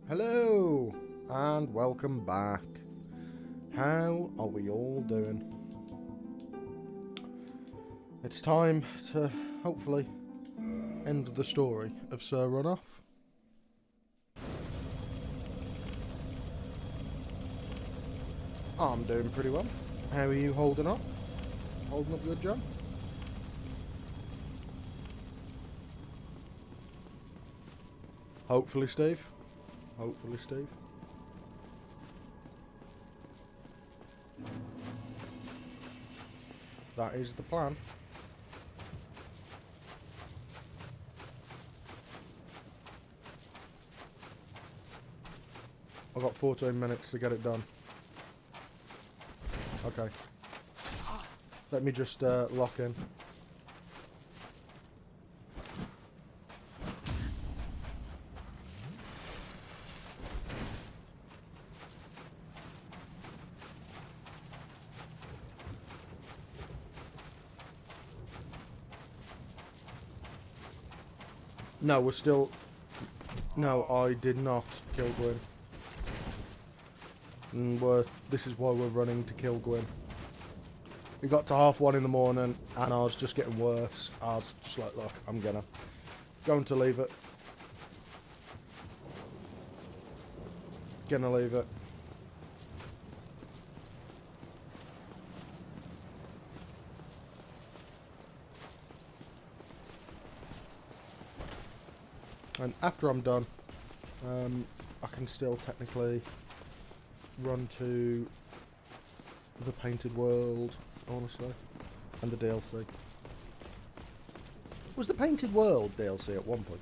Hello and welcome back. How are we all doing? It's time to hopefully end the story of Sir Runoff. I'm doing pretty well. How are you holding up? Holding up good, John? Hopefully, Steve. Hopefully, Steve. That is the plan. I've got 14 minutes to get it done. Okay. Let me just lock in. No, we're still... No, I did not kill Gwyn. And this is why we're running to kill Gwyn. We got to 1:30 in the morning, and I was just getting worse. I was just like, look, I'm going to leave it. Gonna leave it. And after I'm done, I can still technically run to the Painted World, honestly, and the DLC. Was the Painted World DLC at one point?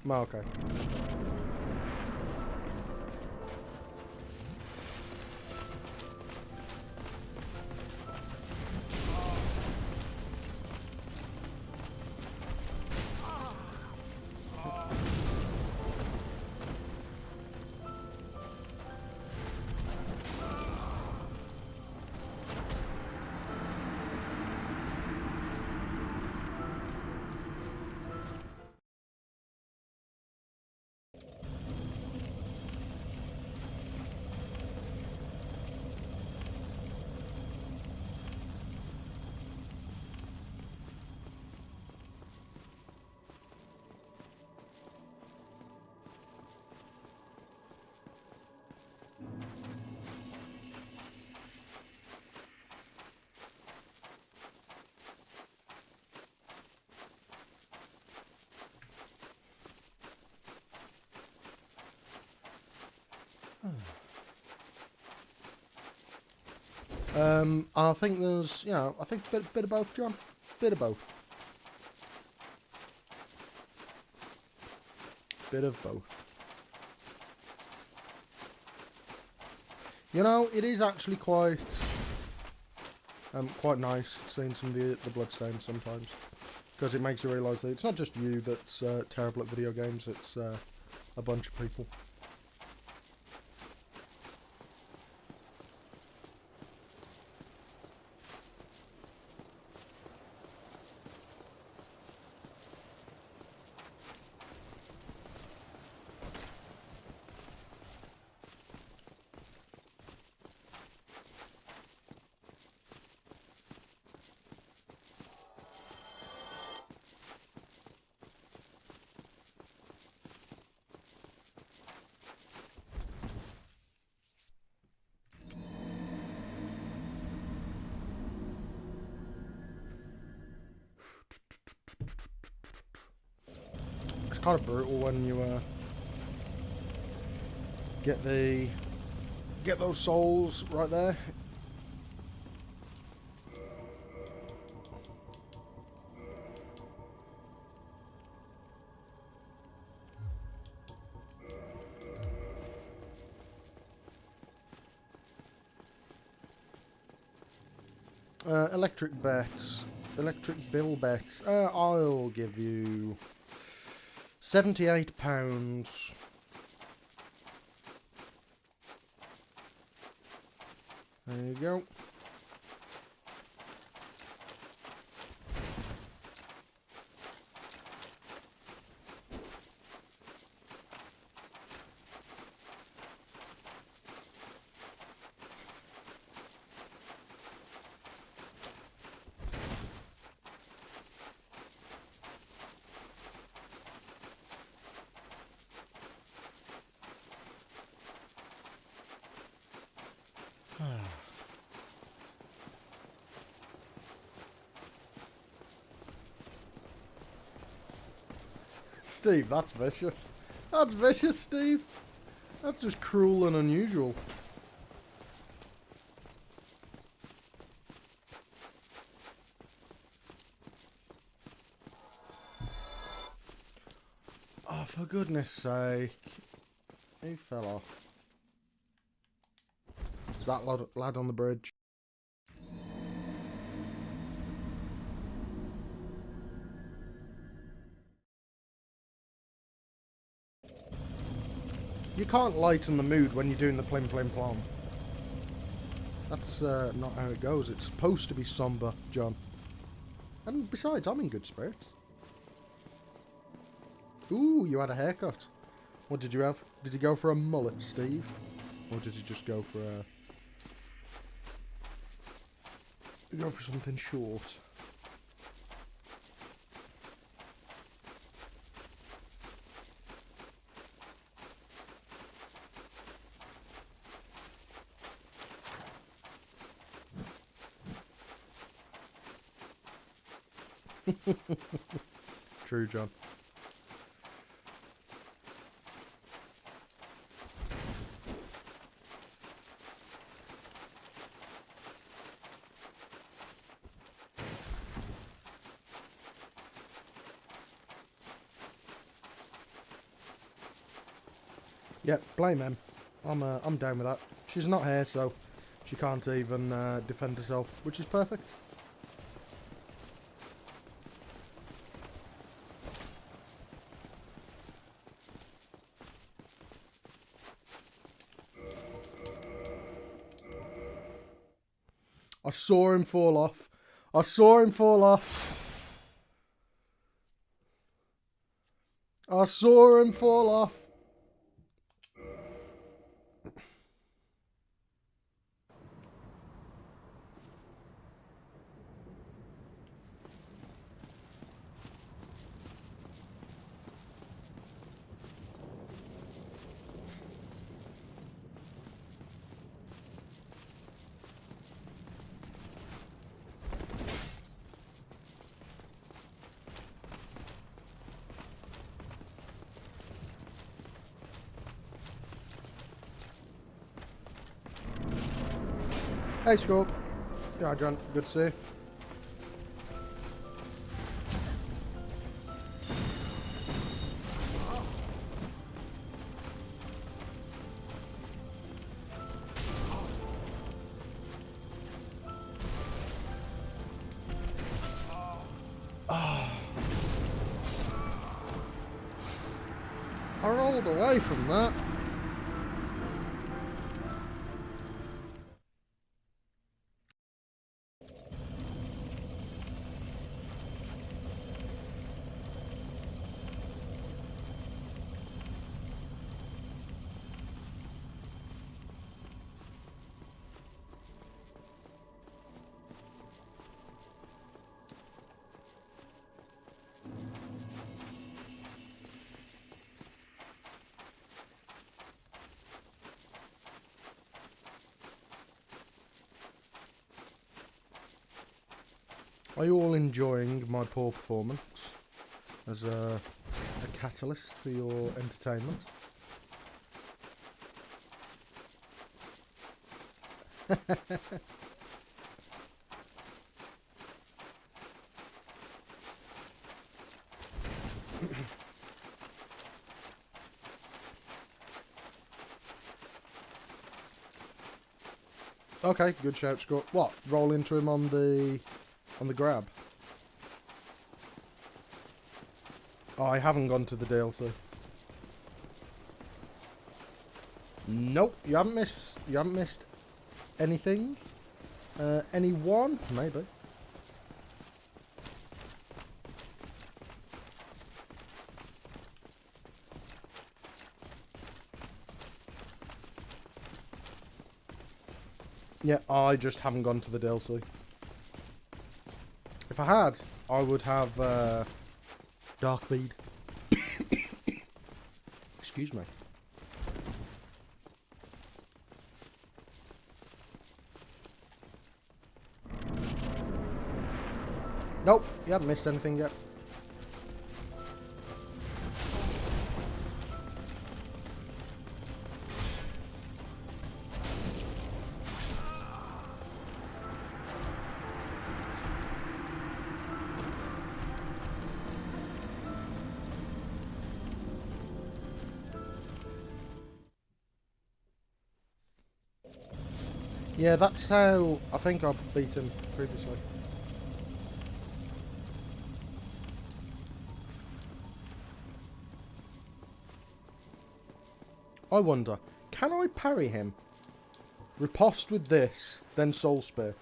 Oh, okay. I think there's, I think a bit of both, John. Bit of both. Bit of both. You know, it is actually quite nice seeing some of the bloodstains sometimes, because it makes you realise that it's not just you that's terrible at video games. It's a bunch of people. It's kind of brutal when you get those souls right there. Electric bets. Electric bill bets. I'll give you £78. There you go. Steve, that's vicious. That's vicious, Steve. That's just cruel and unusual. Oh, for goodness sake. He fell off. Is that lad on the bridge? You can't lighten the mood when you're doing the plim plim plom. That's not how it goes. It's supposed to be somber, John. And besides, I'm in good spirits. Ooh, you had a haircut. What did you have? Did you go for a mullet, Steve? Or did you just go for a... Go for something short? True, John. Yep, blame him. I'm down with that. She's not here, so she can't even defend herself, which is perfect. I saw him fall off. I saw him fall off. I saw him fall off. Hey, Scope. Yeah, John. Good to see you. I rolled away from that. Are you all enjoying my poor performance as a catalyst for your entertainment? Okay, good shout, Scott. What? Roll into him on the grab? Oh, I haven't gone to the DLC. Nope, you haven't missed anything. Anyone? Maybe. Yeah, I just haven't gone to the DLC. If I had, I would have Dark Bead. Excuse me. Nope, you haven't missed anything yet. Yeah, that's how I think I beat him previously. I wonder, can I parry him? Riposte with this, then Soul Spear.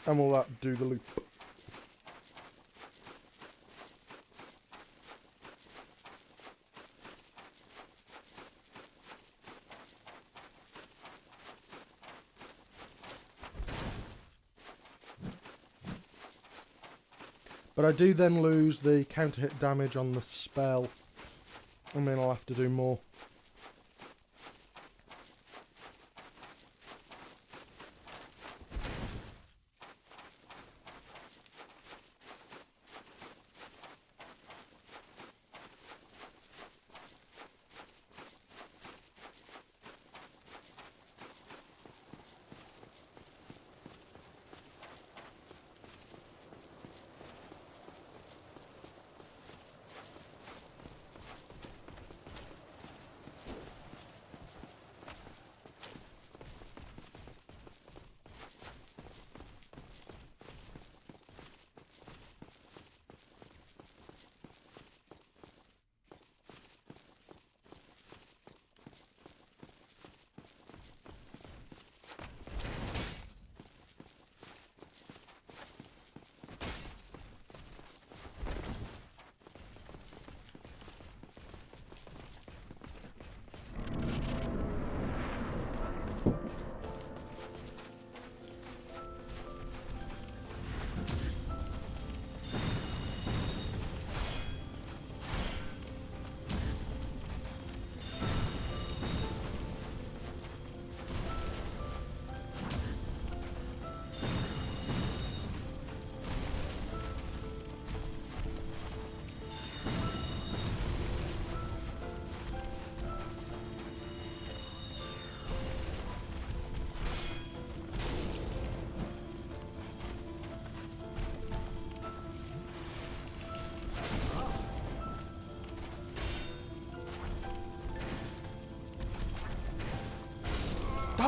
And will that do the loop? But I do then lose the counter hit damage on the spell. And then I'll have to do more.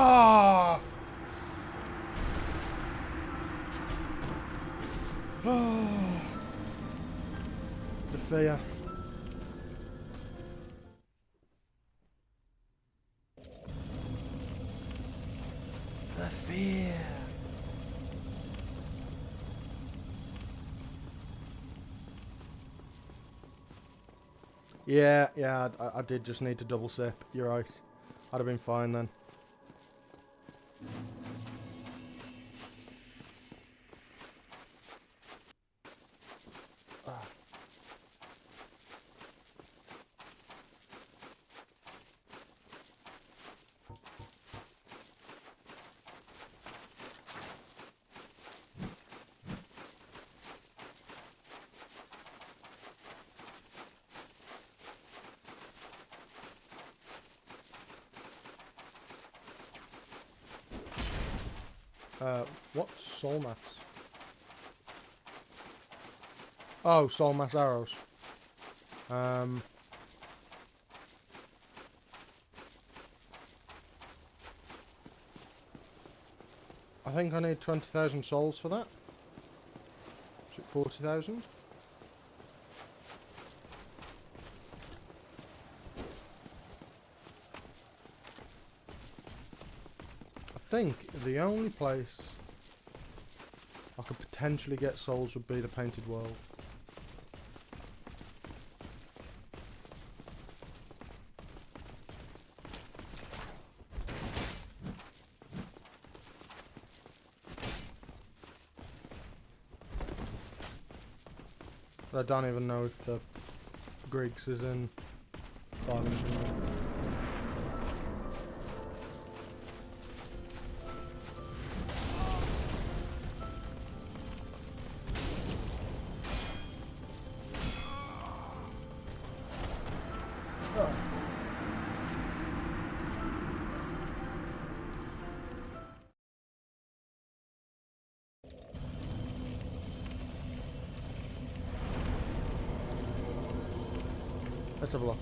Ah! Oh. The fear. The fear. Yeah, I did just need to double sip. You're right. I'd have been fine then. What's soul mass? Oh, soul mass arrows. I think I need 20,000 souls for that. Is it 40,000? think the only place I could potentially get souls would be the Painted World. I don't even know if the Griggs is in Farmington. Let's have a look.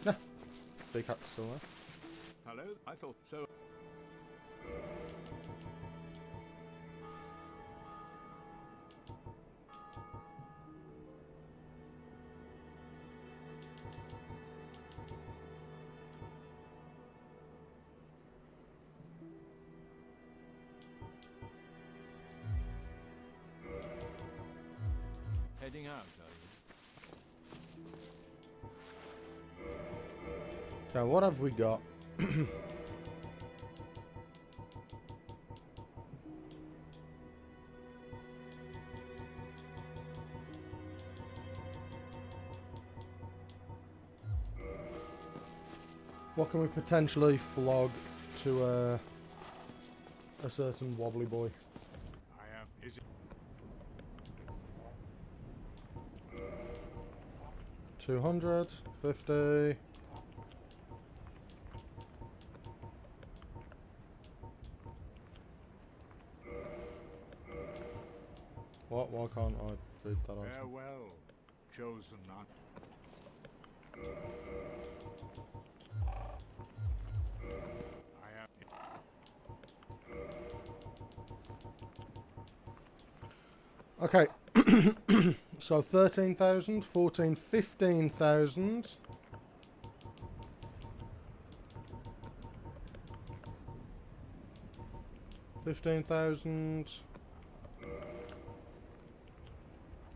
Yeah, big hat's still there. Hello? I thought so. Heading out, are you? So what have we got? What can we potentially flog to a certain wobbly boy? I am. Is it? 250. What? Why can't I feed that on? Farewell, chosen not. I am. Okay. So 13,000, 14, 15,000. 15,000.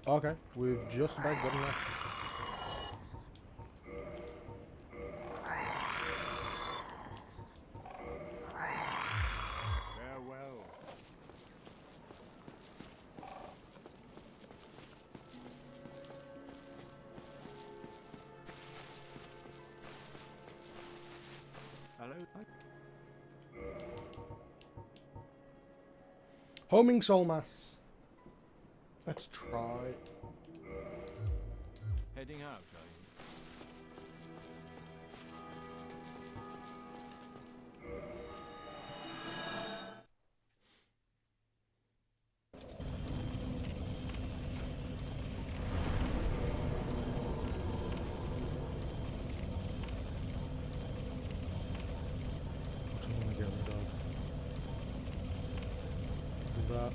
Okay, we've just about got enough. Farewell. Hello? Homing soul mass. Let's try. Heading out, are What do I want to get rid of? Do that.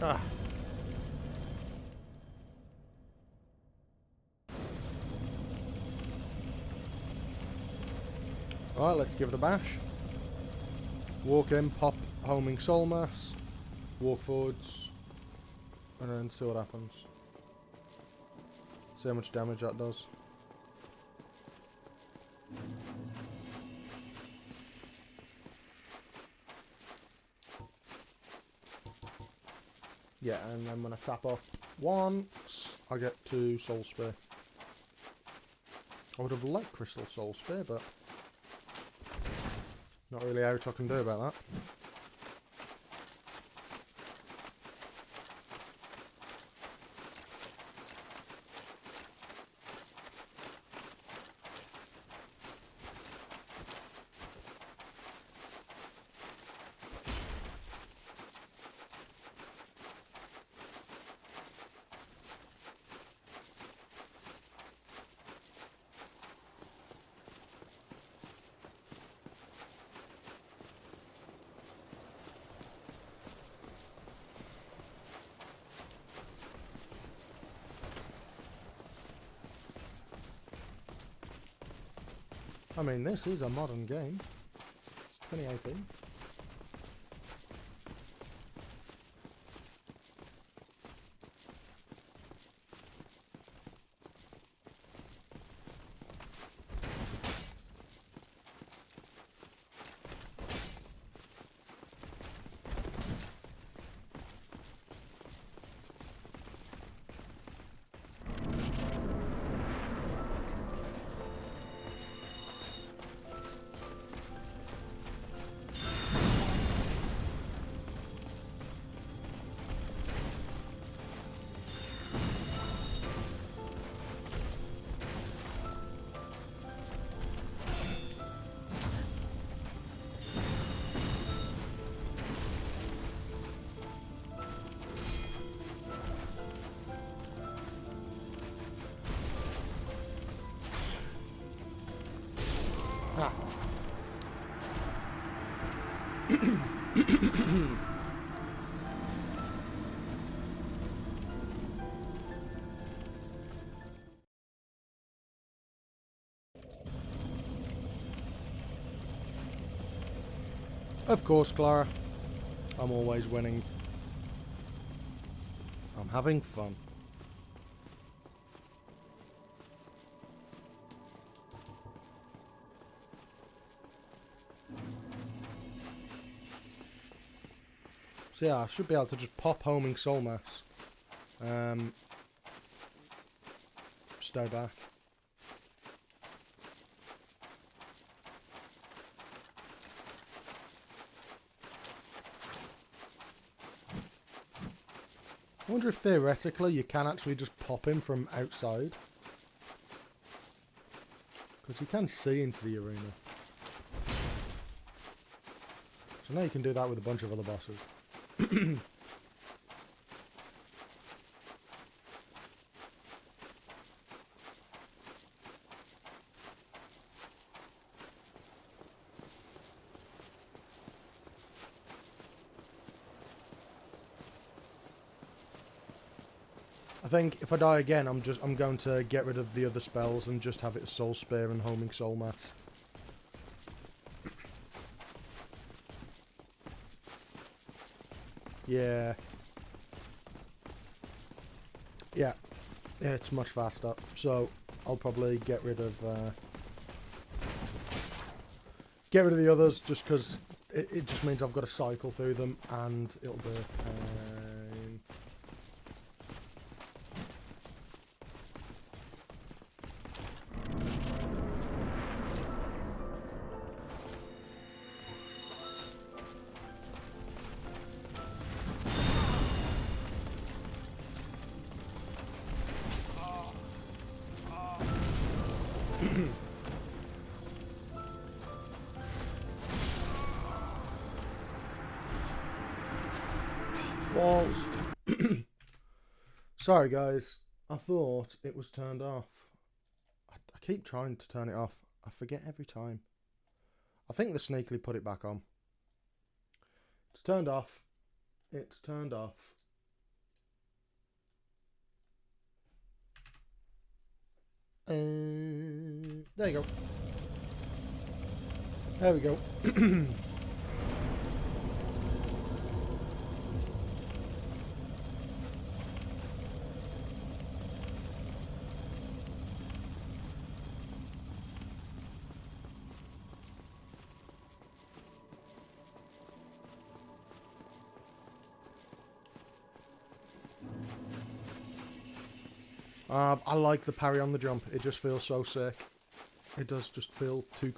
Ah. Alright, let's give it a bash. Walk in, pop homing soul mass, walk forwards, and then see what happens. See how much damage that does. Yeah, and then when I tap off once, I get 2 soul spear. I would have liked crystal soul spear, but not really out I can do about that. I mean, this is a modern game. It's 2018. Ah. Of course, Clara. I'm always winning. I'm having fun. So yeah, I should be able to just pop homing soul mass. Stay back. I wonder if theoretically you can actually just pop him from outside. Because you can see into the arena. So now you can do that with a bunch of other bosses. I think if I die again, I'm going to get rid of the other spells and just have it soul spear and homing soul mass. Yeah. Yeah, it's much faster. So I'll probably get rid of the others just because it just means I've got to cycle through them and it'll be balls. Sorry guys, I thought it was turned off. I keep trying to turn it off. I forget every time. I think they sneakily put it back on. It's turned off. It's turned off. There you go. There we go. I like the parry on the jump. It just feels so sick. It does just feel too...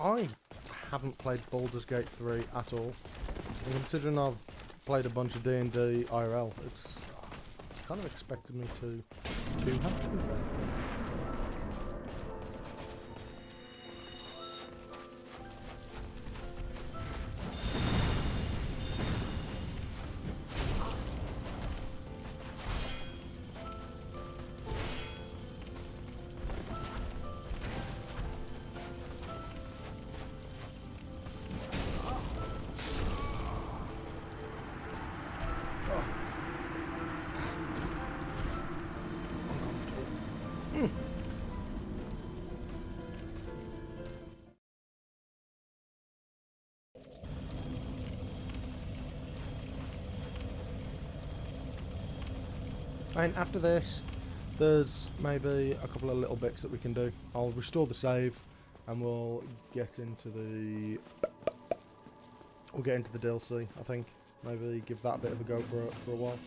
I haven't played Baldur's Gate 3 at all. And considering I've played a bunch of D&D IRL, it's kind of expected me to have to be fair. And after this, there's maybe a couple of little bits that we can do. I'll restore the save, and we'll get into the DLC. I think maybe give that a bit of a go for a while.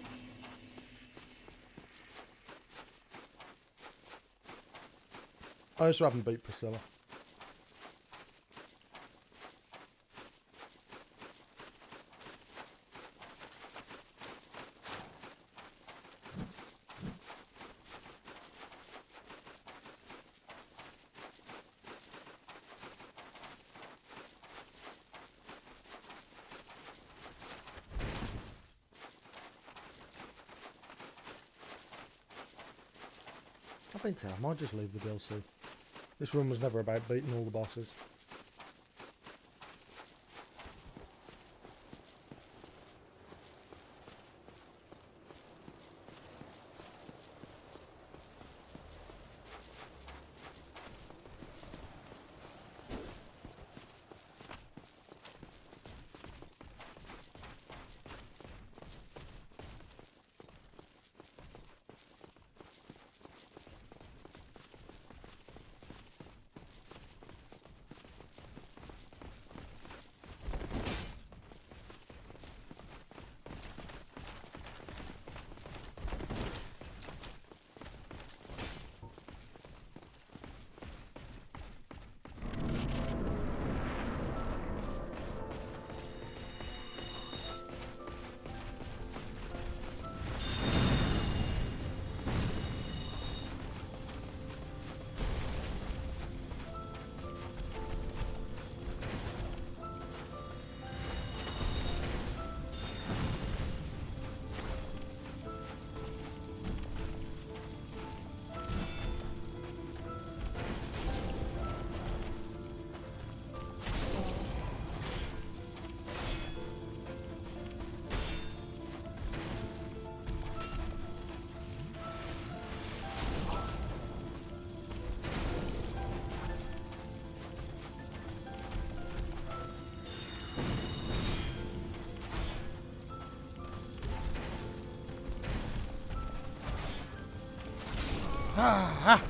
I also haven't beat Priscilla. I've been saying I might just leave the DLC. This run was never about beating all the bosses. Ah!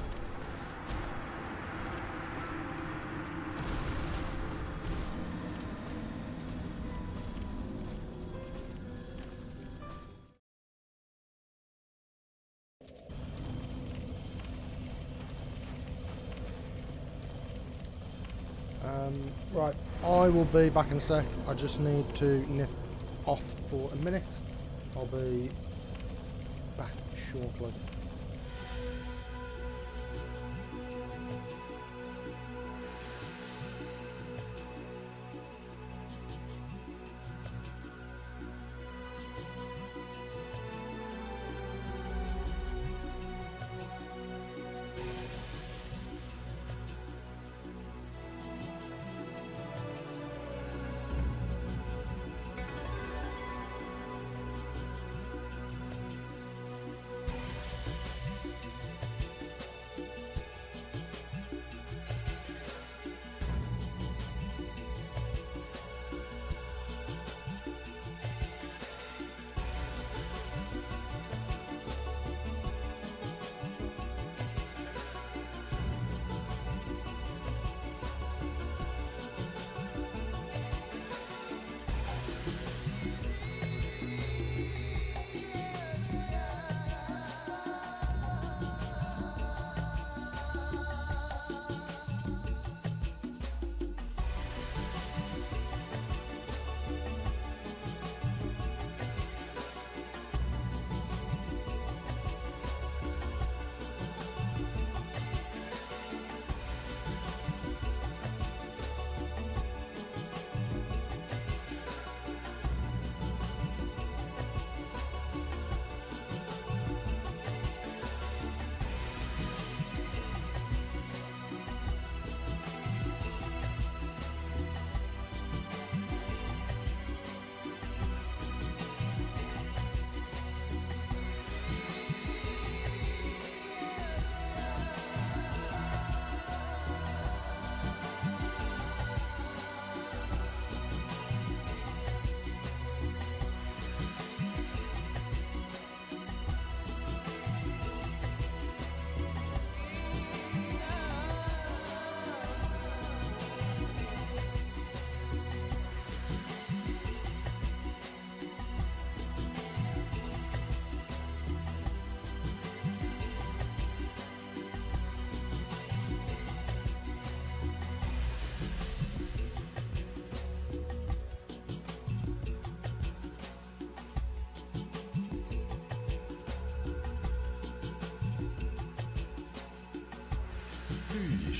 Right, I will be back in a sec. I just need to nip off for a minute. I'll be back shortly.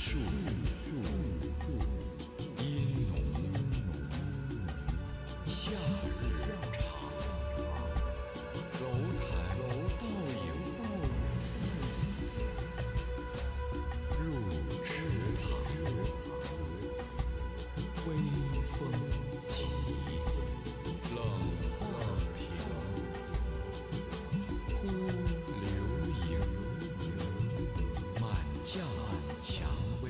树阴浓，夏日长，柔台倒影入池塘，微风起，冷画屏，忽流萤，满架蔷薇。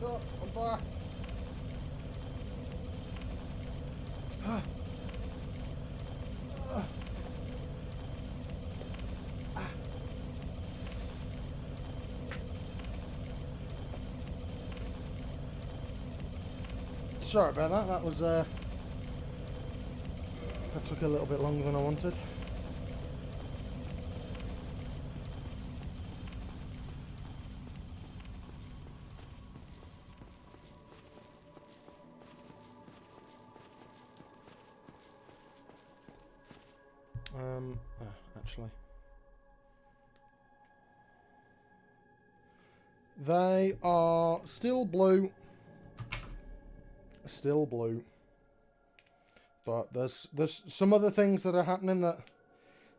Oh, I'm back. Sorry about that. That was that took a little bit longer than I wanted. Actually, they are still blue. Still blue. But there's some other things that are happening that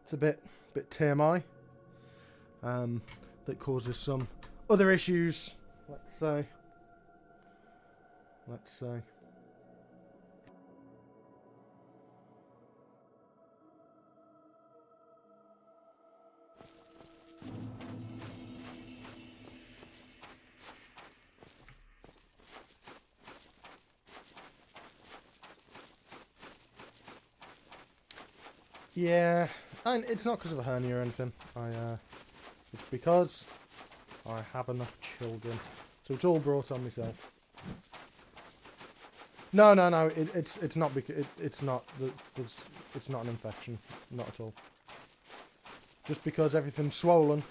it's a bit TMI. That causes some other issues. Let's say. Yeah, and it's not because of a hernia or anything. It's because I have enough children, so it's all brought on myself. No. It's not because it's not it's not an infection, not at all. Just because everything's swollen.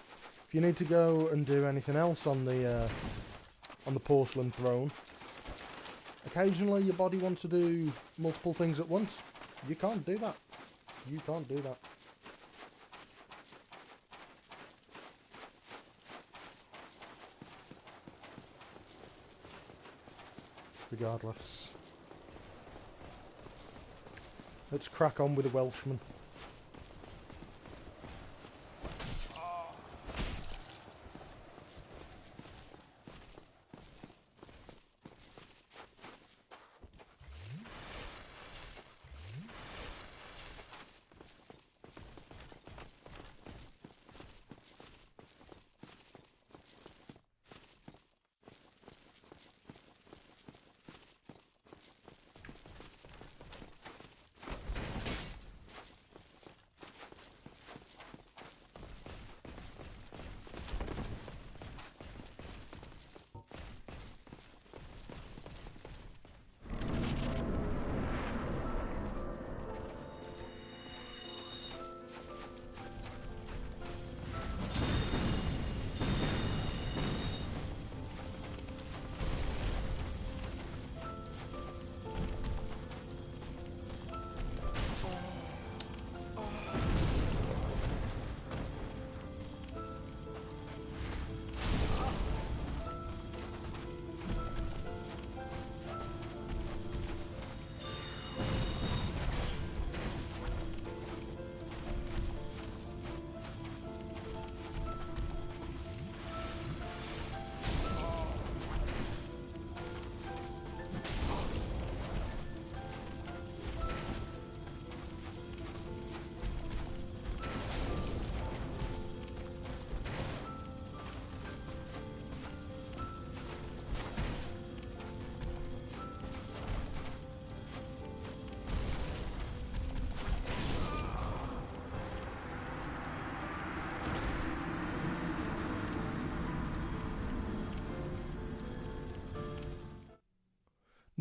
If you need to go and do anything else on the porcelain throne, occasionally your body wants to do multiple things at once. You can't do that. You can't do that. Regardless. Let's crack on with the Welshman.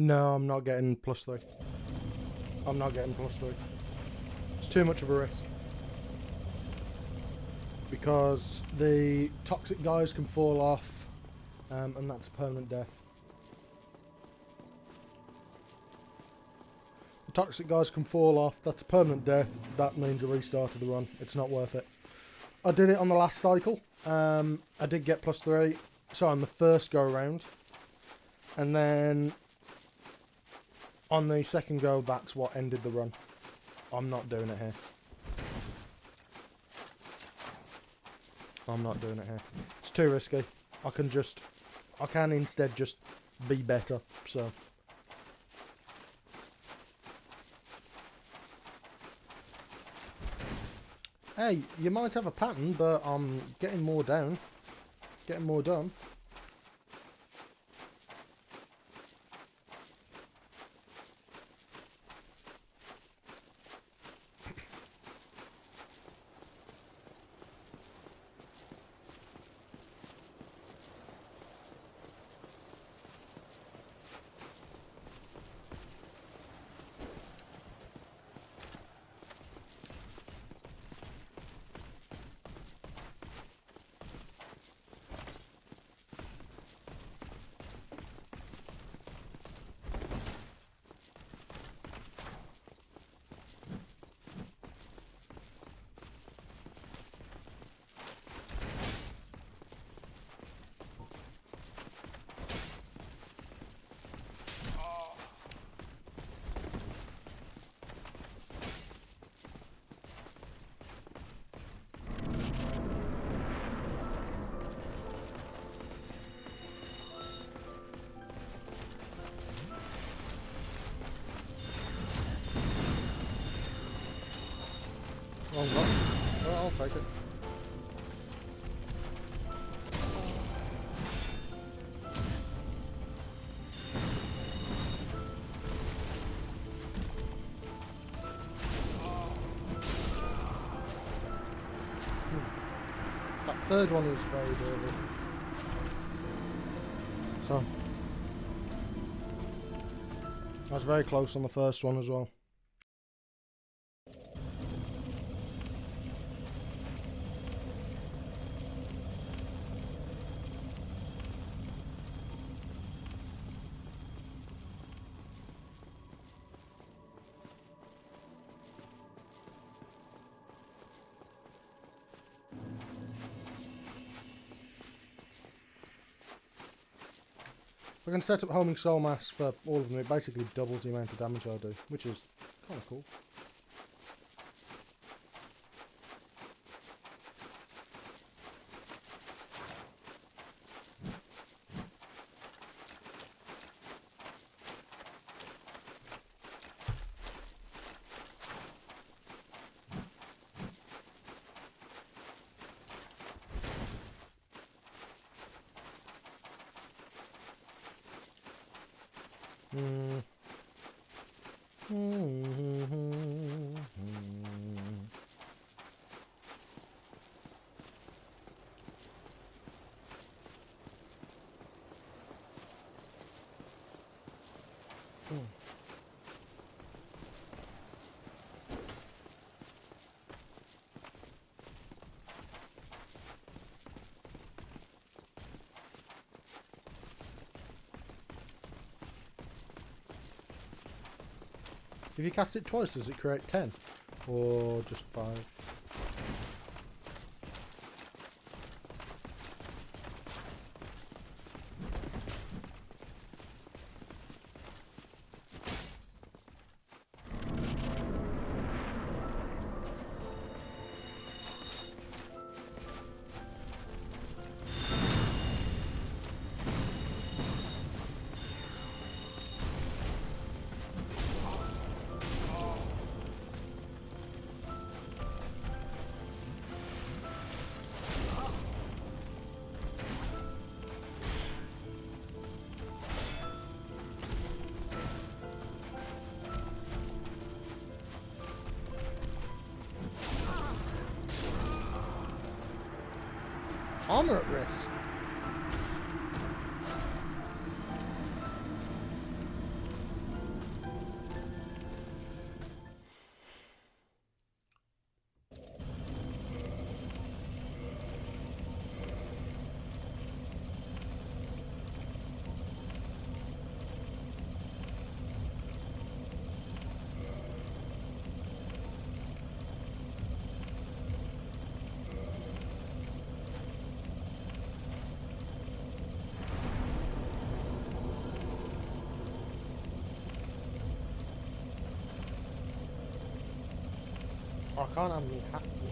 No, I'm not getting +3. I'm not getting +3. It's too much of a risk. Because the toxic guys can fall off, and that's a permanent death. The toxic guys can fall off, that's a permanent death. That means a restart of the run. It's not worth it. I did it on the last cycle. I did get +3, so on the first go around. And then on the second go, that's what ended the run. I'm not doing it here. I'm not doing it here. It's too risky. I can instead just be better, so. Hey, you might have a pattern, but I'm getting more down. Getting more done. Wrong button. Oh, I'll take it. That third one is very doable. So, I was very close on the first one as well. I can set up homing soul mass for all of them. It basically doubles the amount of damage I do, which is kind of cool. If you cast it twice, does it create 10? Or just 5? Armor at risk. I can't have me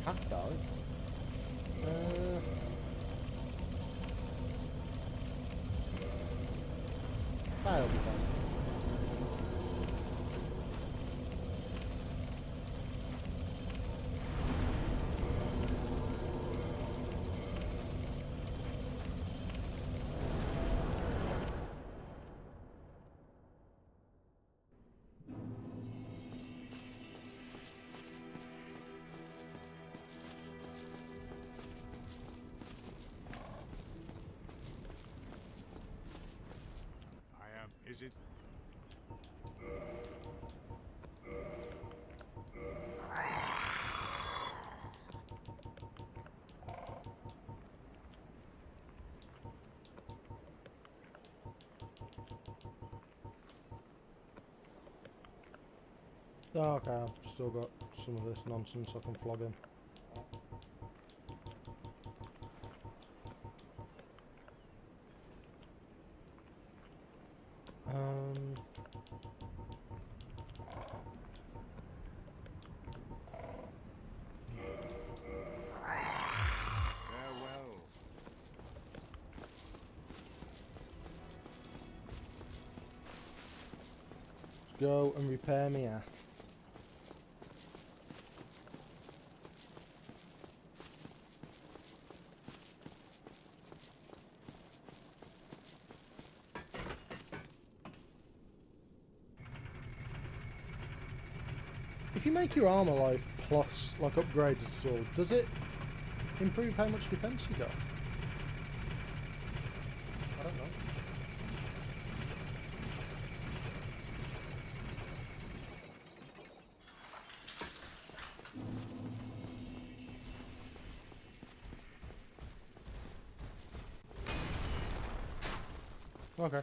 hat die. That'll be fine. Is it? Oh, okay, I've still got some of this nonsense I can flog in. Farewell. Go and repair me hat. If you make your armor like plus like upgrades at all, does it improve how much defense you got? I don't know. Okay.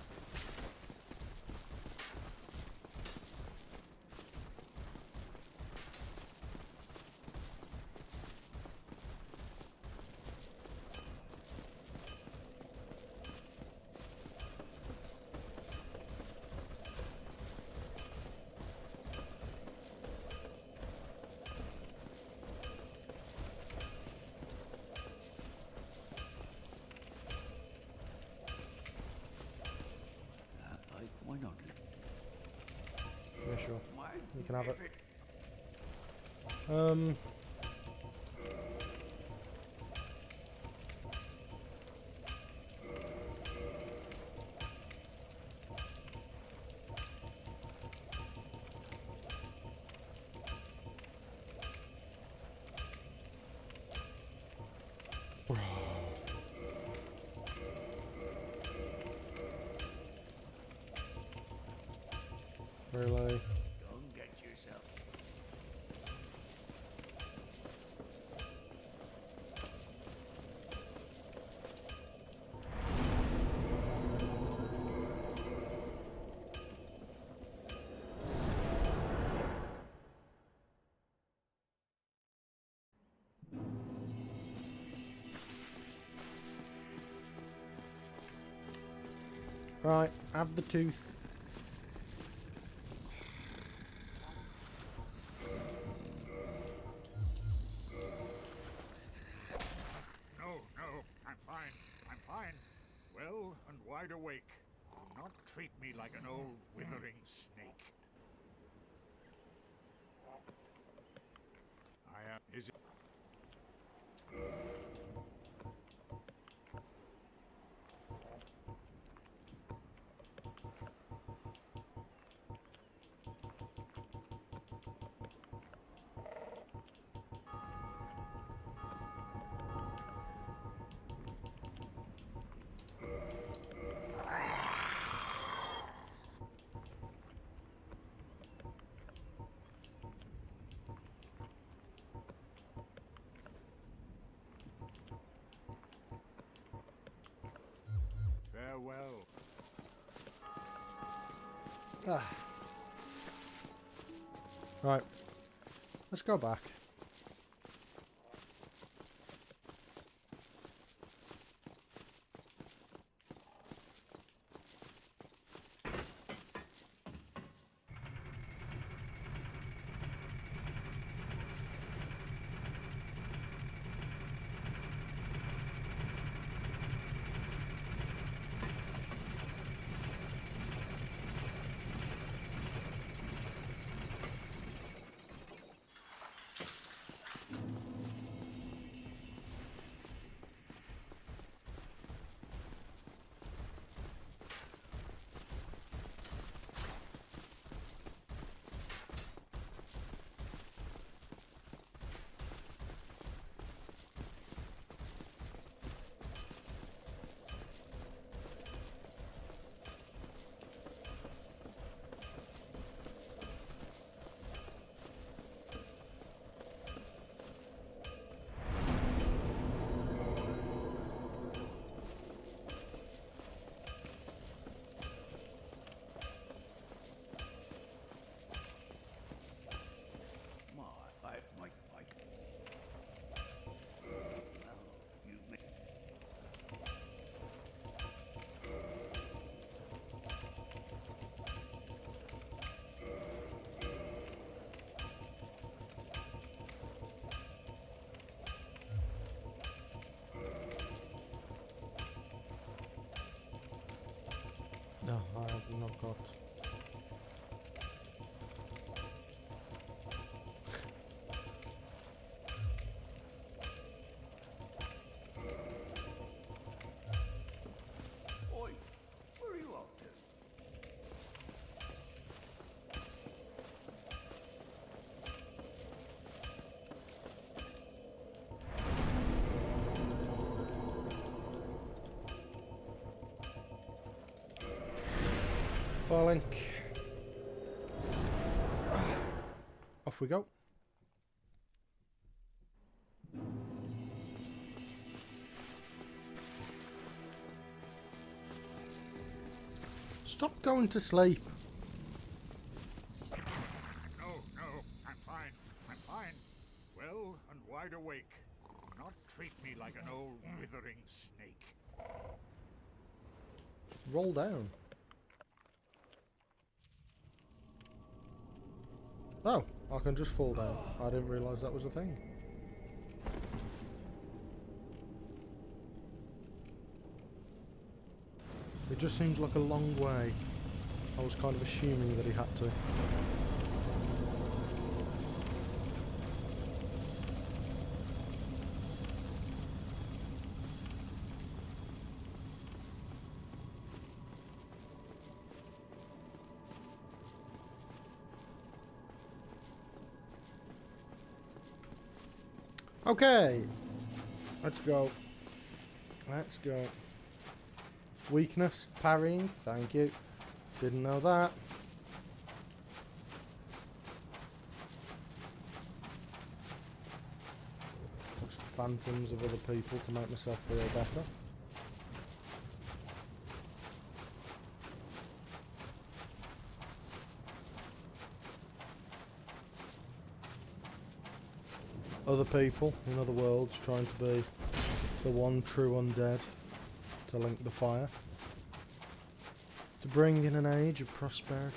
Why not? Yeah, sure. Why? You can have it. Really? Don't get yourself. Right, have the tooth. No, I'm fine. I'm fine. Well and wide awake. Do not treat me like an old withering snake. I am. Is it? Farewell. Ah. Right, let's go back. God. Oi, where are you off to? Falling. Off we go. Stop going to sleep. No, no, I'm fine. I'm fine. Well and wide awake. Do not treat me like an old withering snake. Roll down. Oh, I can just fall down. I didn't realise that was a thing. It just seems like a long way. I was kind of assuming that he had to. Okay, let's go. Let's go. Weakness, parrying, thank you. Didn't know that. Just phantoms of other people to make myself feel better. Other people in other worlds trying to be the one true undead to link the fire. To bring in an age of prosperity.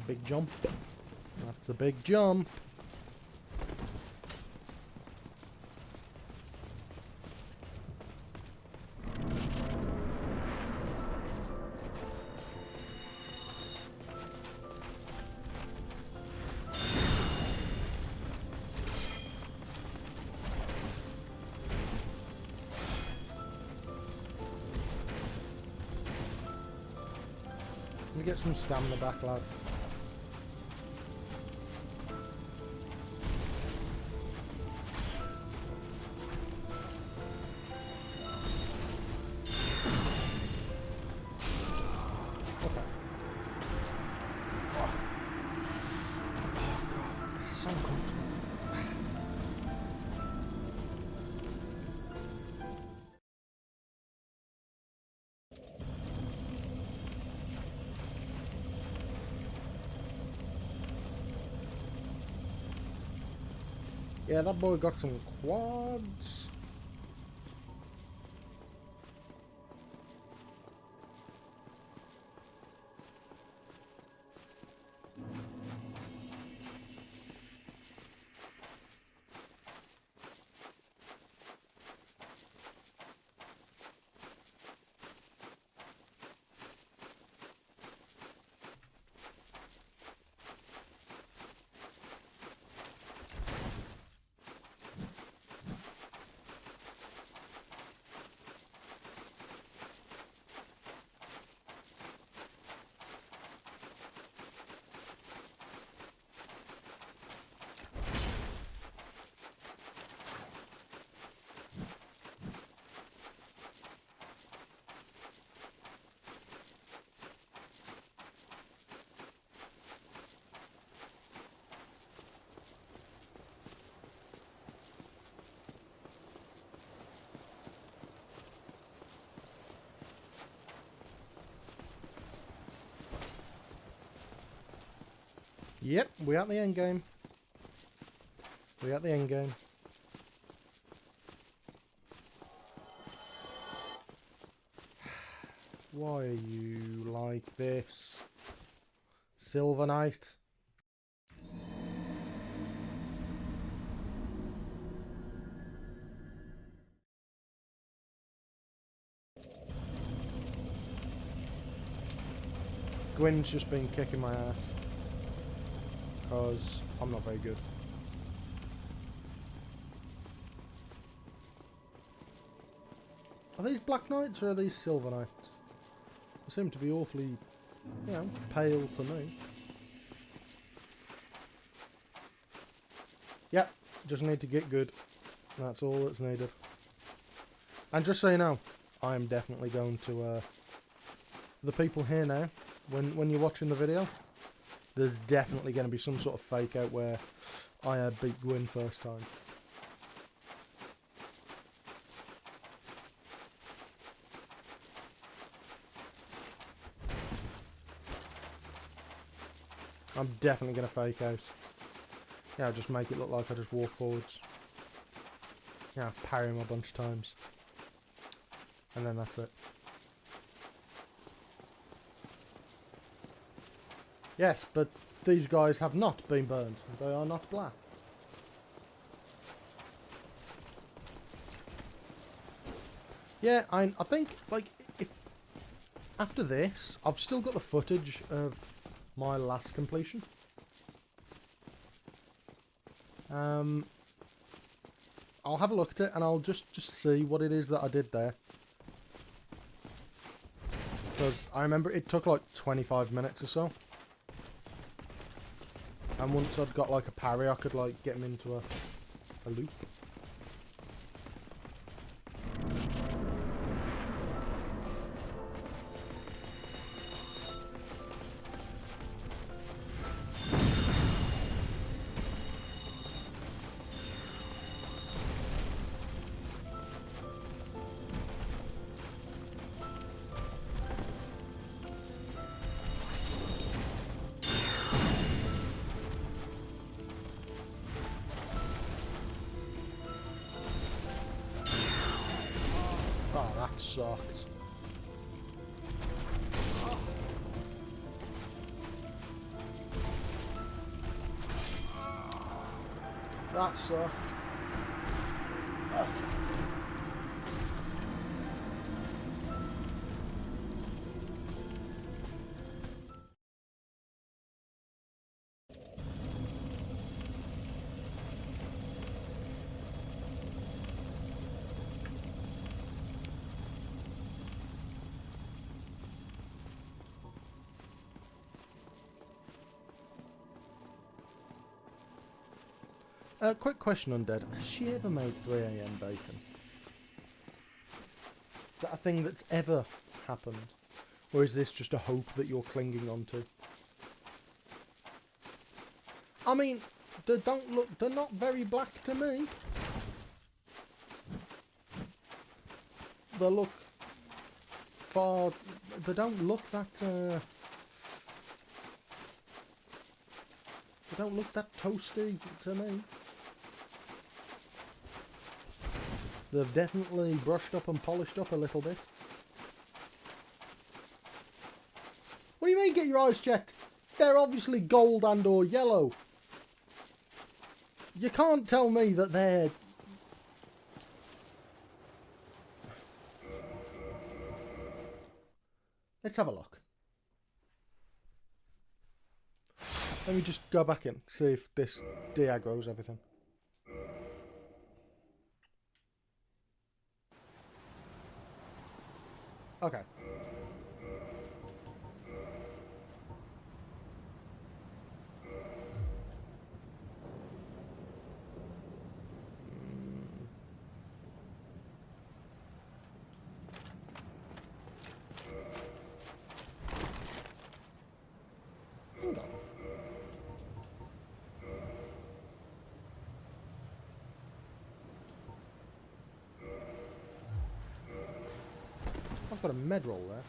Big jump. That's a big jump. Let me get some stamina back, lad. Yeah, that boy got some quads. Yep, we're at the end game. We're at the end game. Why are you like this? Silver Knight? Gwyn's just been kicking my ass. Because I'm not very good. Are these Black Knights or are these Silver Knights? They seem to be awfully, you know, pale to me. Yep, just need to get good. That's all that's needed. And just so you know, I am definitely going to, the people here now, when you're watching the video, there's definitely going to be some sort of fake out where I beat Gwyn first time. I'm definitely going to fake out. Yeah, I'll just make it look like I just walk forwards. Yeah, parry him a bunch of times. And then that's it. Yes, but these guys have not been burned. They are not black. Yeah, I think, like, if after this, I've still got the footage of my last completion. I'll have a look at it and I'll just see what it is that I did there. Because I remember it took like 25 minutes or so. And once I'd got like a parry, I could like get him into a loop. Oh, that sucked. That sucked. Quick question, Undead. Has she ever made 3 AM bacon? Is that a thing that's ever happened? Or is this just a hope that you're clinging on to? I mean, they're not very black to me. They look far, they don't look that, they don't look that toasty to me. They've definitely brushed up and polished up a little bit. What do you mean get your eyes checked? They're obviously gold and or yellow. You can't tell me that they're... Let's have a look. Let me just go back in, see if this de-aggroes everything. Okay. Hang on. I've got a med roll there.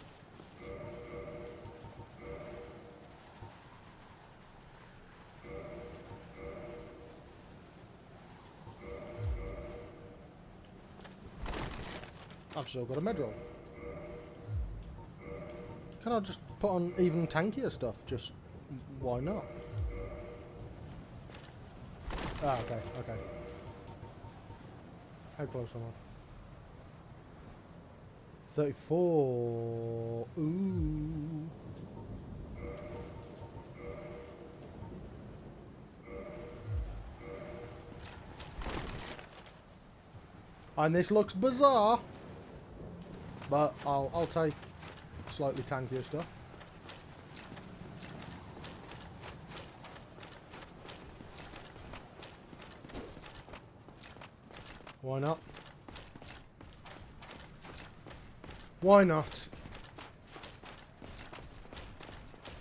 I've still got a medroll. Can I just put on even tankier stuff? Just why not? Ah, okay, okay. How close am I? 34. Ooh. And this looks bizarre, but I'll take slightly tankier stuff. Why not? Why not?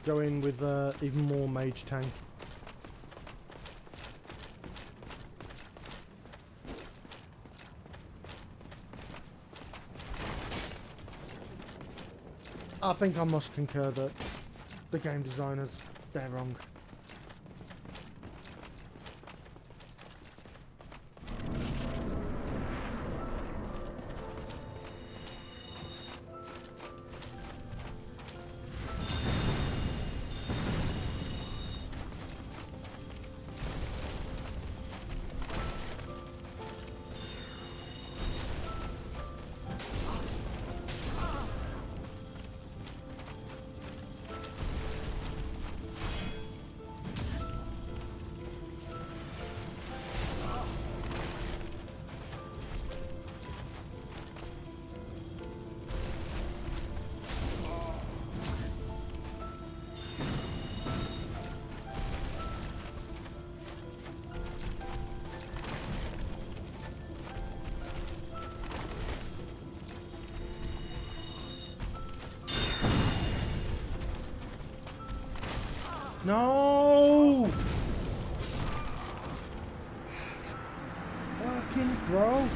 Go in with even more mage tank. I think I must concur that the game designers, they're wrong. No! Fucking bro.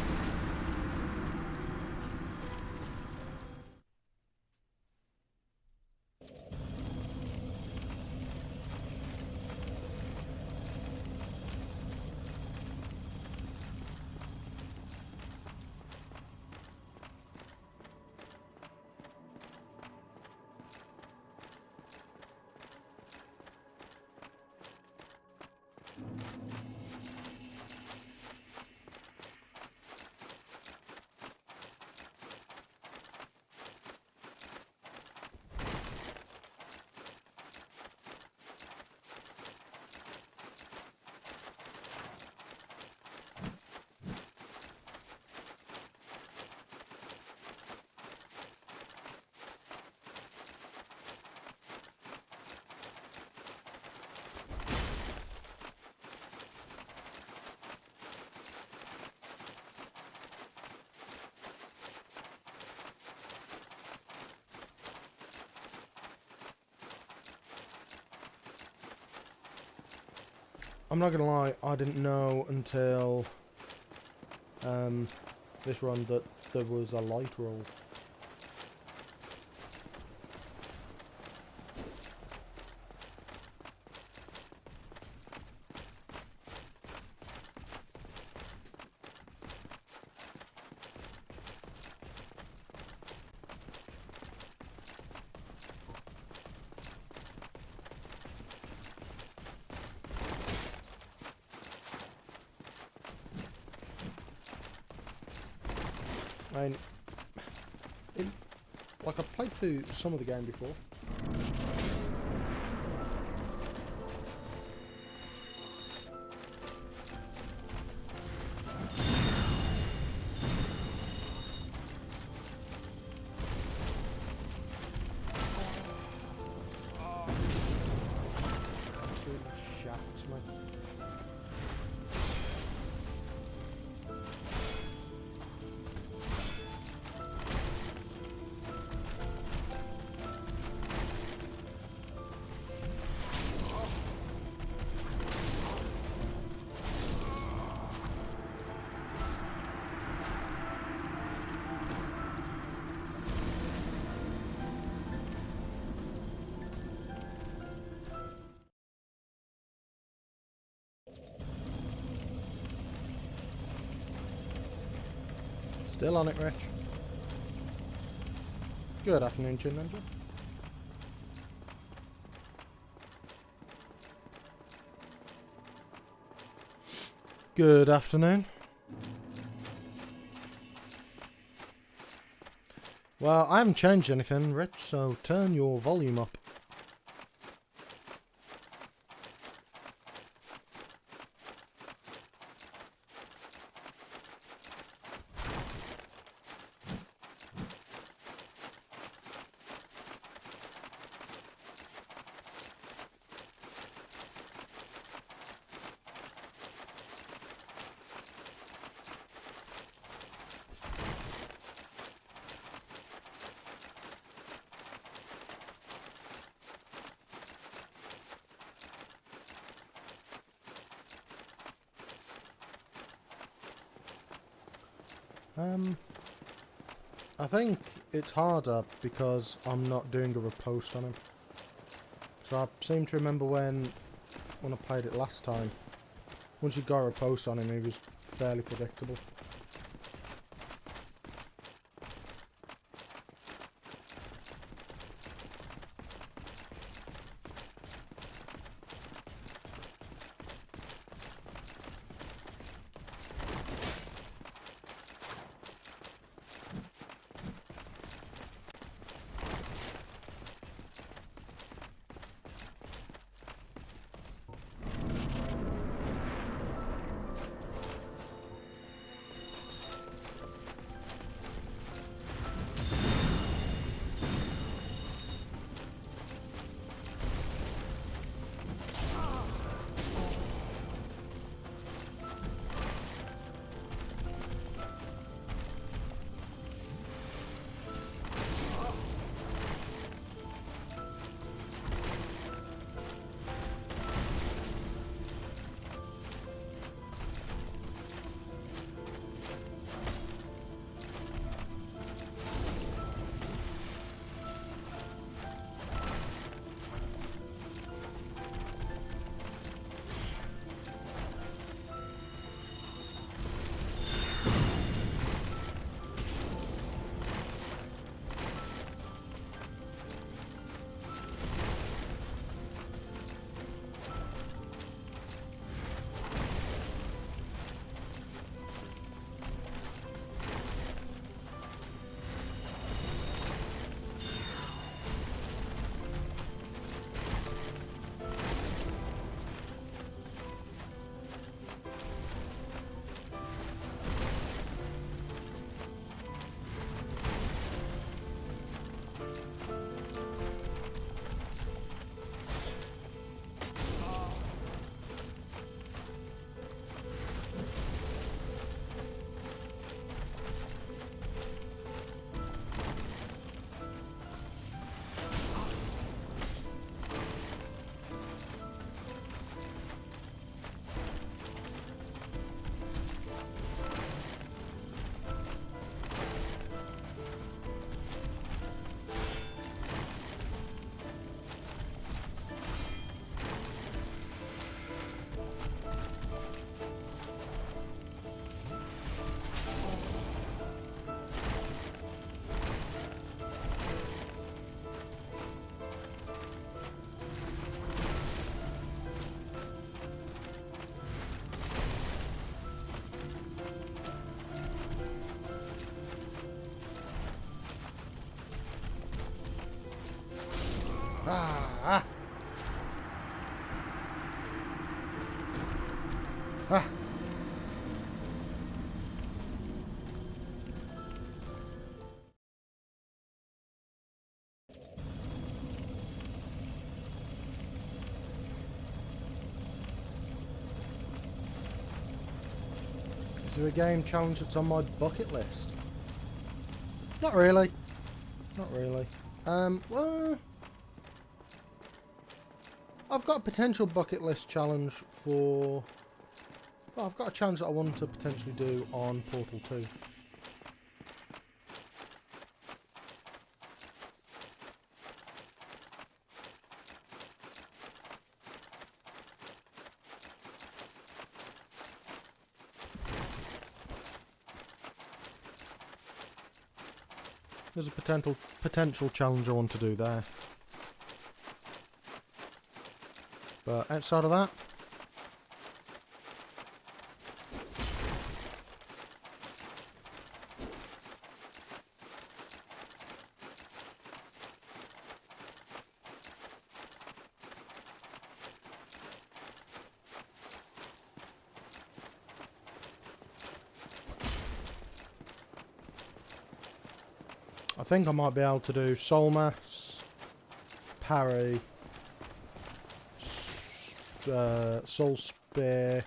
I'm not gonna lie, I didn't know until this run that there was a light roll. I mean, like I've played through some of the game before. Absolutely shafts me. Still on it, Rich. Good afternoon, Chin Ninja. Good afternoon. Well, I haven't changed anything, Rich, so turn your volume up. I think it's harder because I'm not doing a riposte on him. So I seem to remember when I played it last time, once you got a riposte on him, he was fairly predictable. Ah! Ah! Is there a game challenge that's on my bucket list? Not really. Not really. Well, I've got a potential bucket list challenge for... Well, I've got a challenge that I want to potentially do on Portal 2. There's a potential challenge I want to do there. But outside of that, I think I might be able to do soul mass, parry, soul spear,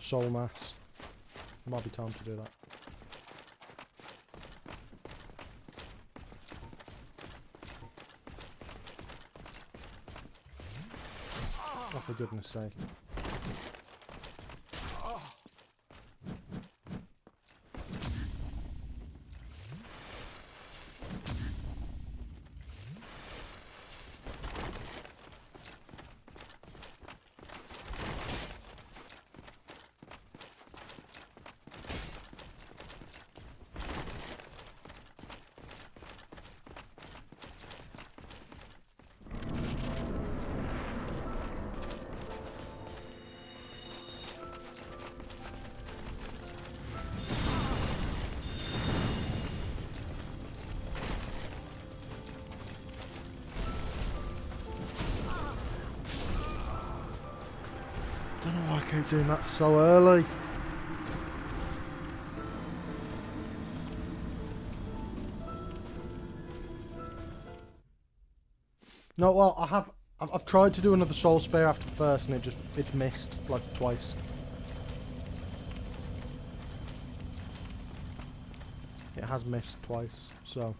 soul mass. Might be time to do that. Oh, for goodness sake. I don't know why I keep doing that so early. No, well, I've tried to do another soul spear after the first, and it's missed like twice. It has missed twice, so.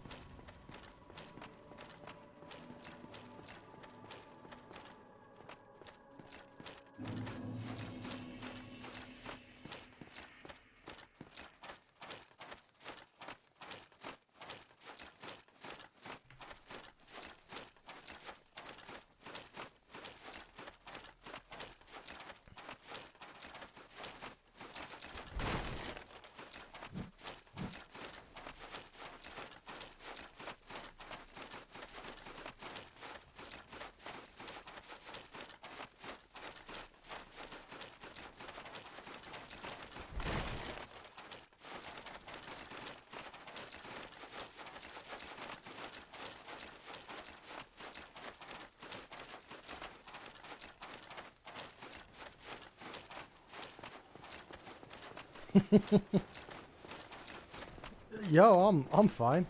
Yo, I'm fine.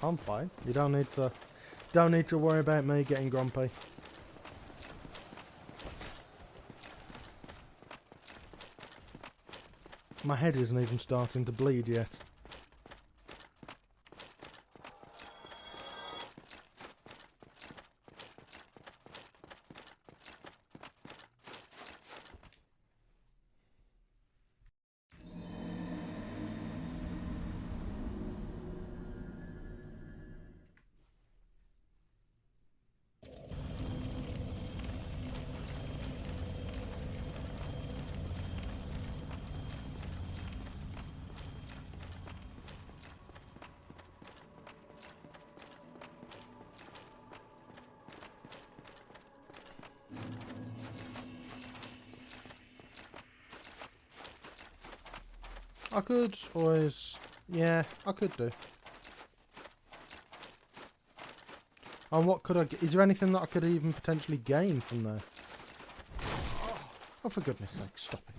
I'm fine. You don't need to worry about me getting grumpy. My head isn't even starting to bleed yet. I could always... Yeah, I could do. And what could I... Is there anything that I could even potentially gain from there? Oh, for goodness sake, stop it.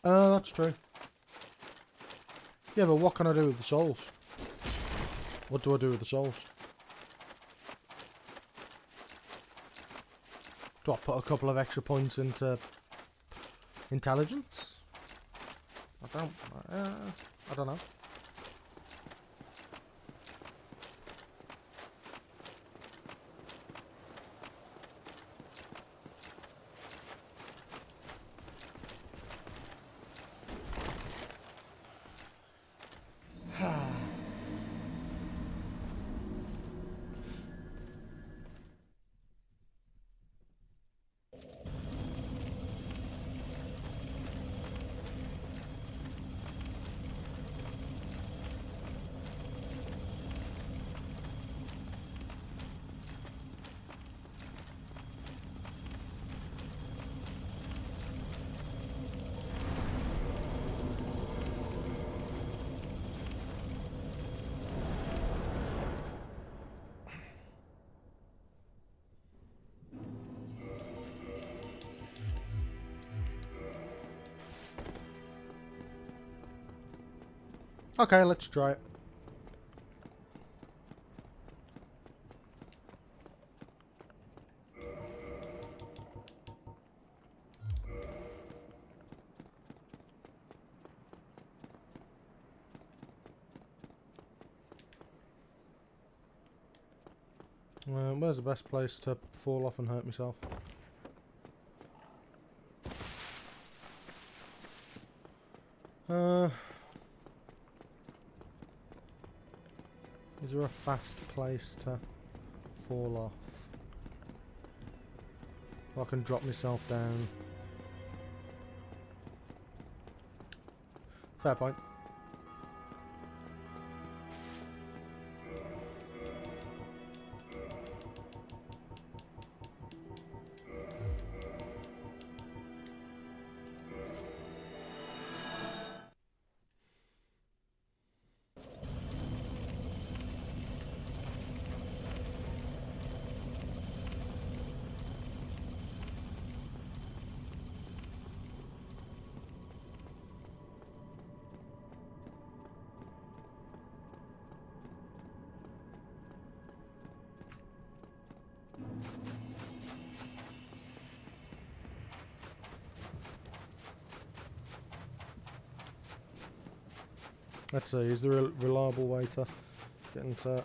That's true. Yeah, but what can I do with the souls? What do I do with the souls? Do I put a couple of extra points into intelligence? I don't know. Okay, let's try it. Where's the best place to fall off and hurt myself? Is there a fast place to fall off? I can drop myself down. Fair point. Let's see, is there a reliable way to get into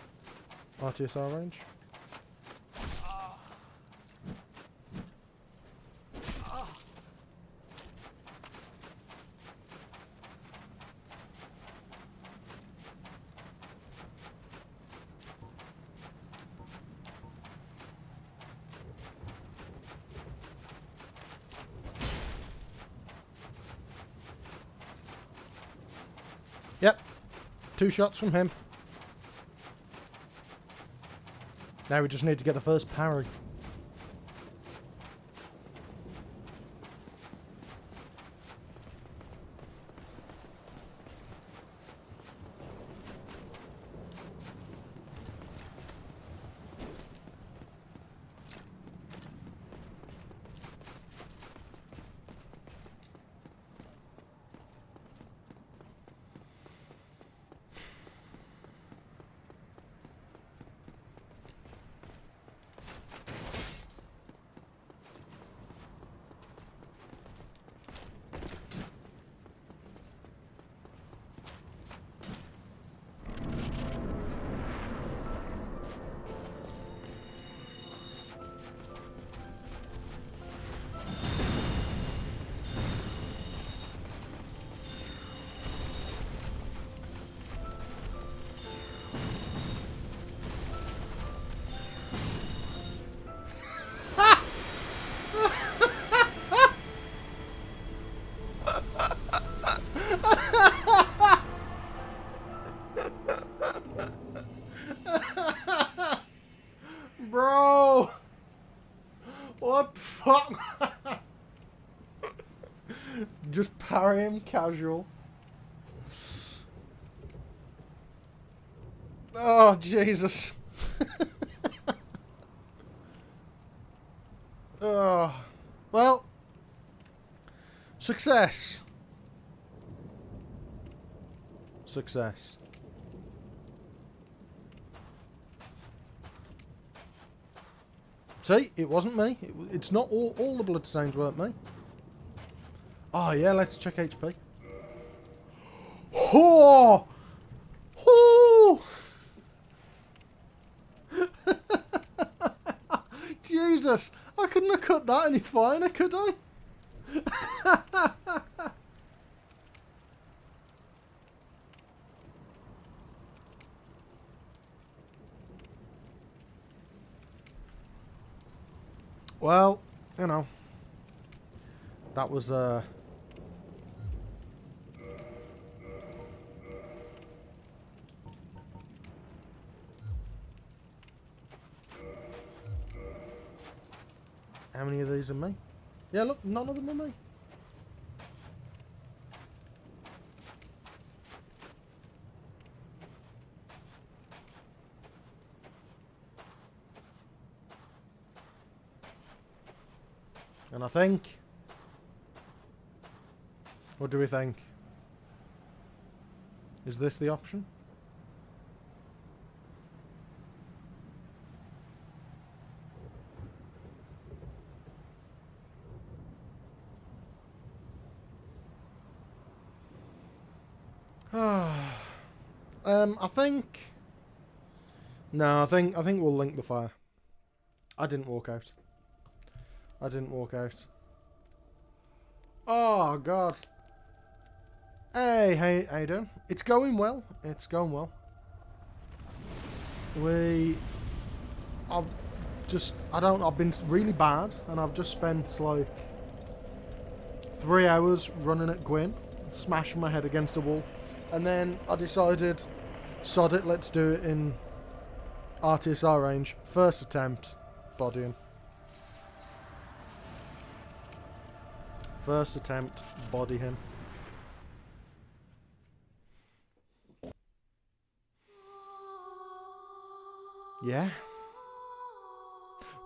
RTSR range? Yep, 2 shots from him. Now we just need to get the first parry. Bro! What the fuck? Just parry him casual. Oh, Jesus. Oh. Well. Success. Success. See, it wasn't me. It's not all the bloodstains weren't me. Oh yeah, let's check HP. Oh! Oh! Jesus! I couldn't have cut that any finer, could I? Well, you know, that was how many of these are me? Yeah, look, none of them are me. And I think... What do we think? Is this the option? I think... No, I think we'll link the fire. I didn't walk out. I didn't walk out. Oh, God. Hey, how you doing? It's going well. It's going well. I've been really bad, and I've just spent like 3 hours running at Gwyn, smashing my head against a wall, and then I decided, sod it, let's do it in RTSR range. First attempt, bodying. First attempt, body him. Yeah.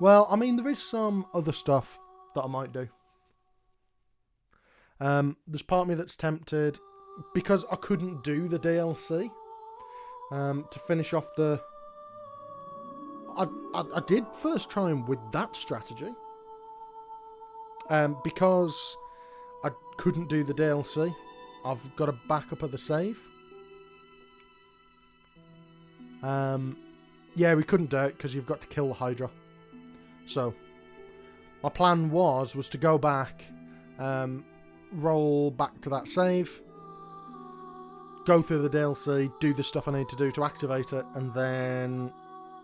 Well, I mean, there is some other stuff that I might do. There's part of me that's tempted, because I couldn't do the DLC, to finish off the... I did first try him with that strategy. Because I couldn't do the DLC, I've got a backup of the save. Yeah, we couldn't do it because you've got to kill the Hydra. So, my plan was to go back, roll back to that save, go through the DLC, do the stuff I need to do to activate it, and then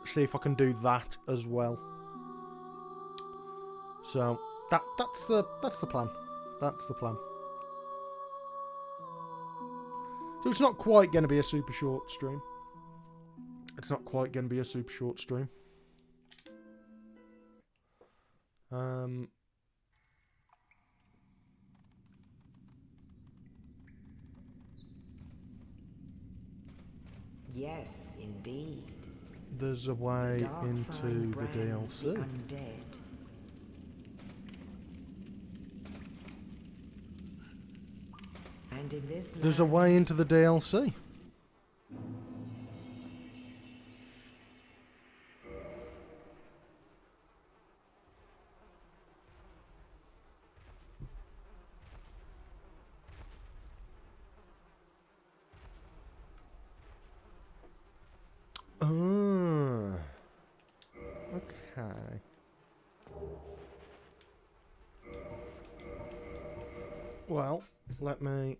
see if I can do that as well. So, that's the plan. That's the plan. So it's not quite going to be a super short stream. It's not quite going to be a super short stream. Yes, indeed. There's a way into the DLC. The undead. And in this There's a way into the DLC. Okay. Well, let me...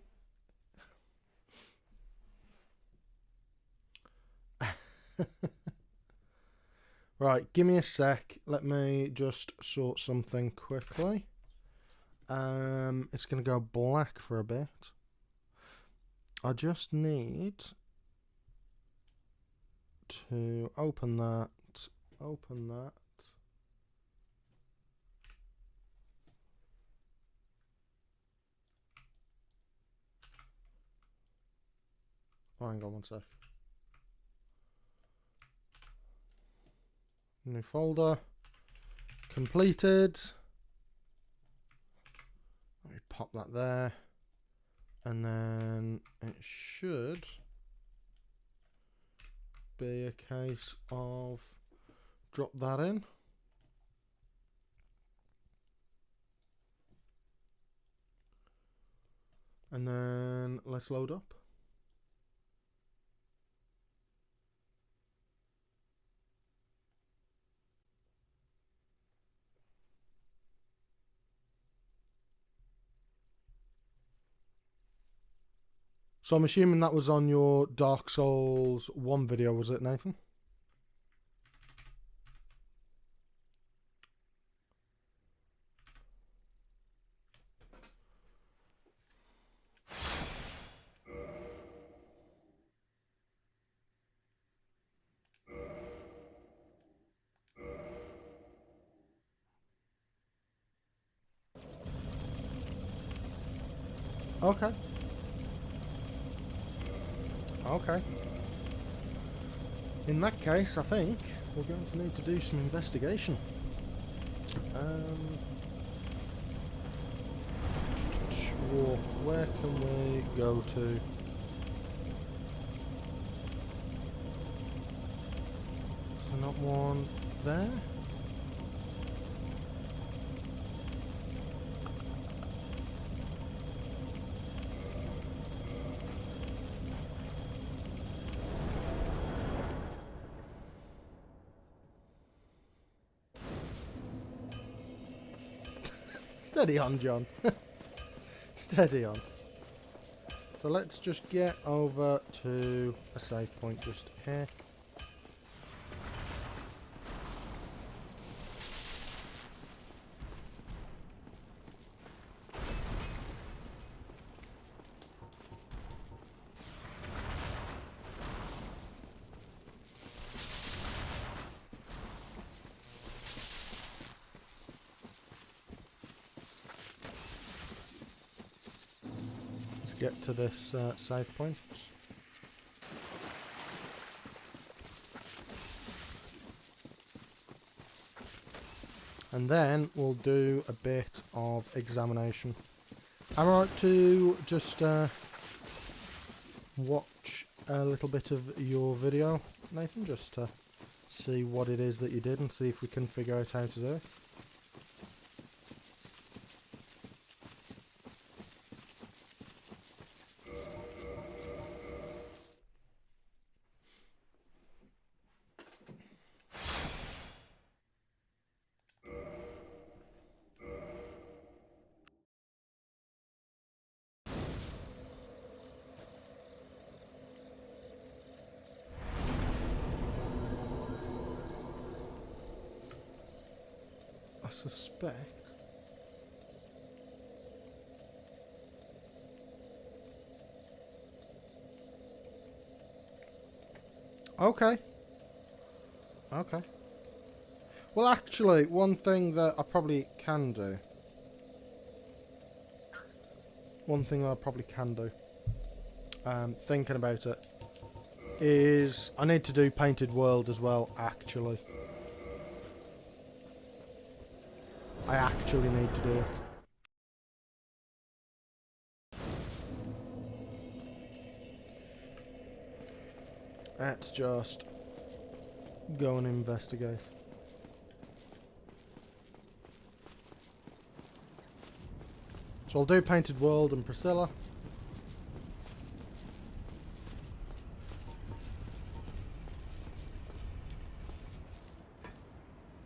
Right, give me a sec. Let me just sort something quickly. It's going to go black for a bit. I just need to open that. Open that. Oh, hang on one sec. New folder. Completed. Let me pop that there. And then it should be a case of drop that in. And then let's load up. So I'm assuming that was on your Dark Souls 1 video, was it, Nathan? Okay. Okay. In that case, I think we're going to need to do some investigation. Where can we go to? there not one there? Steady on, John. Steady on. So let's just get over to a save point just here. Get to this save point. And then we'll do a bit of examination. Am I right to just watch a little bit of your video, Nathan, just to see what it is that you did and see if we can figure out how to do it? I suspect. Okay. Okay. Well, actually, one thing that I probably can do. Thinking about it, is I need to do Painted World as well, actually. I actually need to do it. Let's just go and investigate. So I'll do Painted World and Priscilla.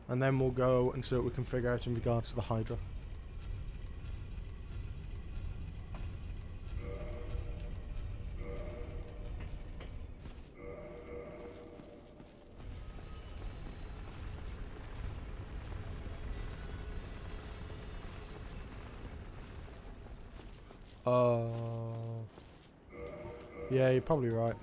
And then we'll go and see what we can figure out in regards to the Hydra. Yeah, you're probably right.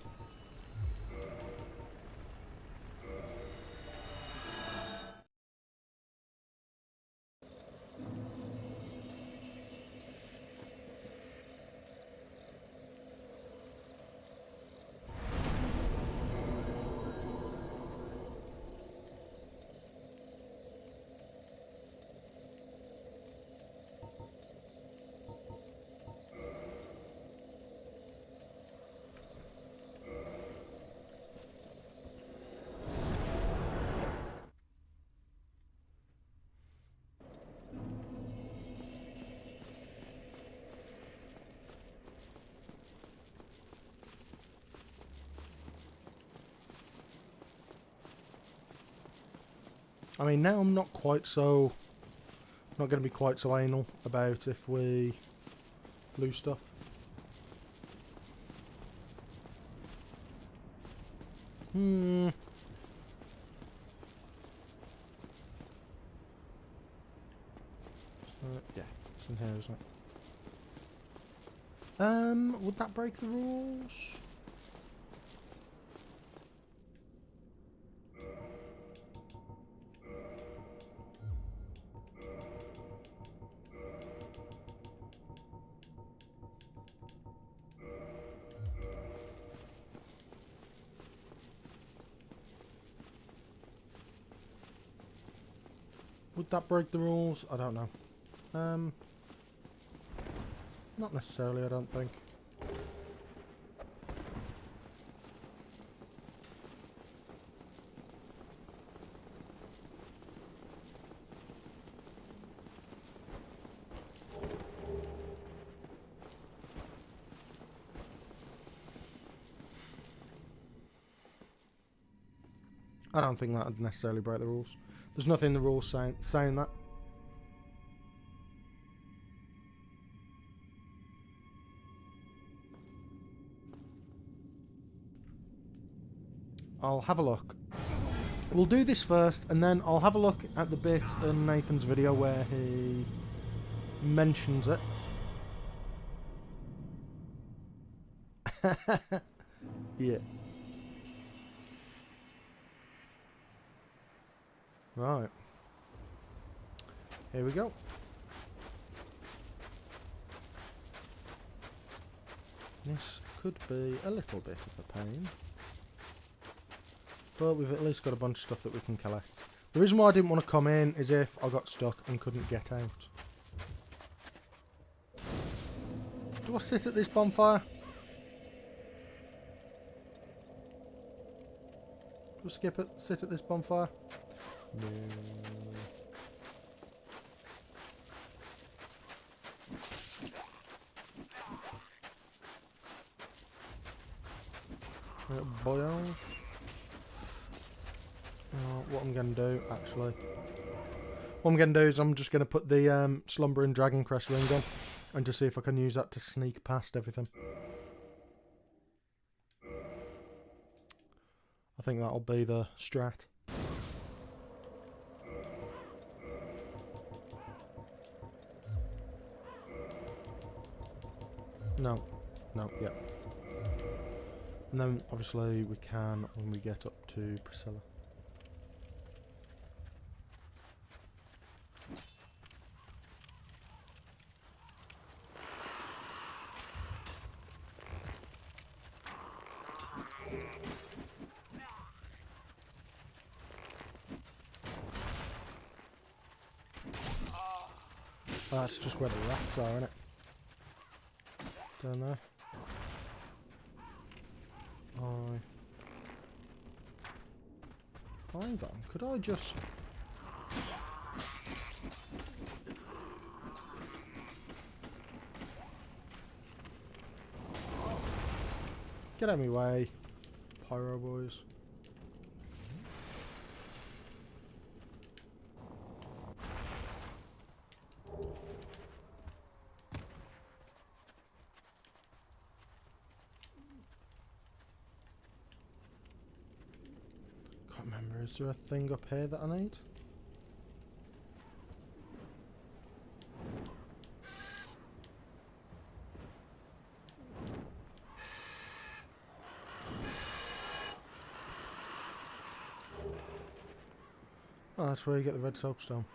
I mean, now I'm not going to be quite so anal about if we lose stuff. Yeah, it's in here, isn't it? Would that break the rules? Would that break the rules? I don't know. Not necessarily, I don't think. I don't think that would necessarily break the rules. There's nothing in the rules saying that. I'll have a look. We'll do this first, and then I'll have a look at the bit in Nathan's video where he mentions it. Yeah. Right. Here we go. This could be a little bit of a pain. But we've at least got a bunch of stuff that we can collect. The reason why I didn't want to come in is if I got stuck and couldn't get out. Do I sit at this bonfire? Do I sit at this bonfire? No. Boil. What I'm going to do, actually. What I'm going to do is I'm just going to put the Slumbering Dragon Crest ring on. And to see if I can use that to sneak past everything. I think that'll be the strat. No. No, yeah. And then obviously we can when we get up to Priscilla. That's just where the rats are, innit? Down there. Hang on, could I just... Get out of my way, Pyro boys. Remember, is there a thing up here that I need? Oh, that's where you get the red soapstone.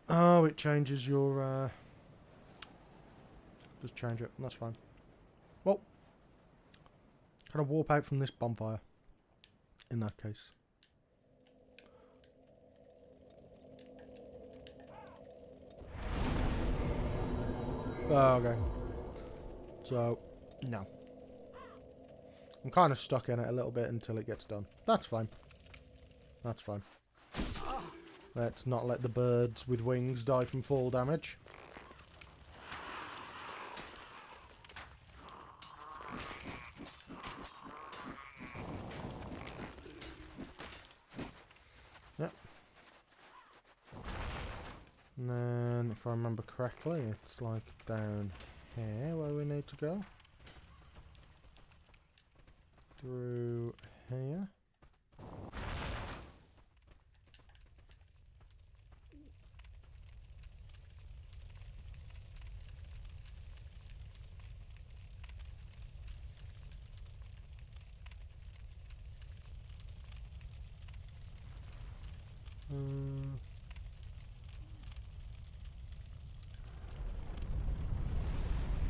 Oh, it changes your, just change it, that's fine. Well, can I warp out from this bonfire, in that case? Oh, okay. So, no. I'm kind of stuck in it a little bit until it gets done. That's fine. That's fine. Let's not let the birds with wings die from fall damage. Yep. And then, if I remember correctly, it's like down here where we need to go. Through here.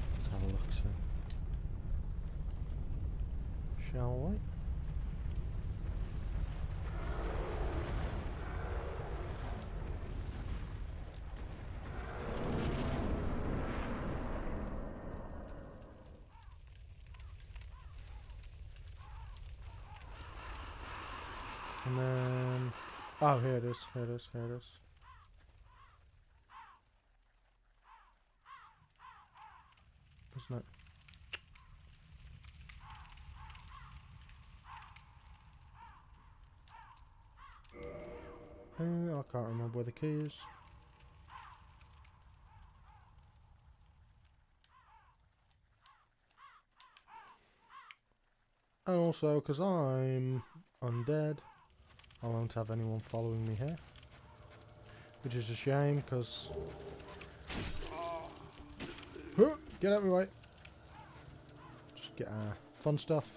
Let's have a look, see. Shall we? And then... Oh, here it is, here it is, here it is. Isn't it? I can't remember where the key is. And also, because I'm undead, I won't have anyone following me here. Which is a shame, because... Get out of my way! Just get our fun stuff.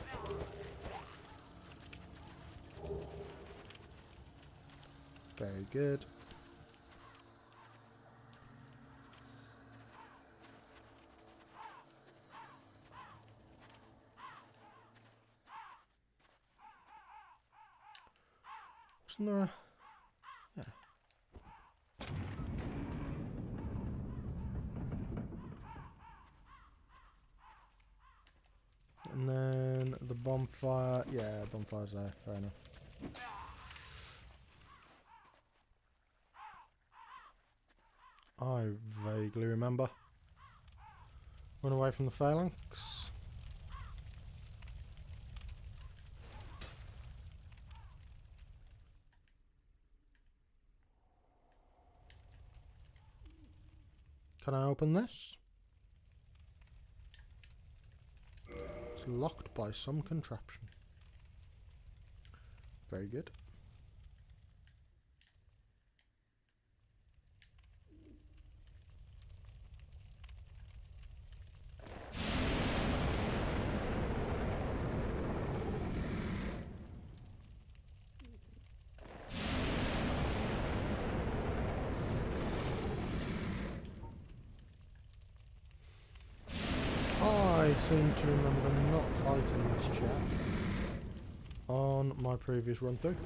Very good. Wasn't there a... Yeah. And then the bonfire. Yeah, bonfire's there. Fair enough. I vaguely remember. Run away from the phalanx. Can I open this? It's locked by some contraption. Very good. I seem to remember not fighting this chap on my previous run through.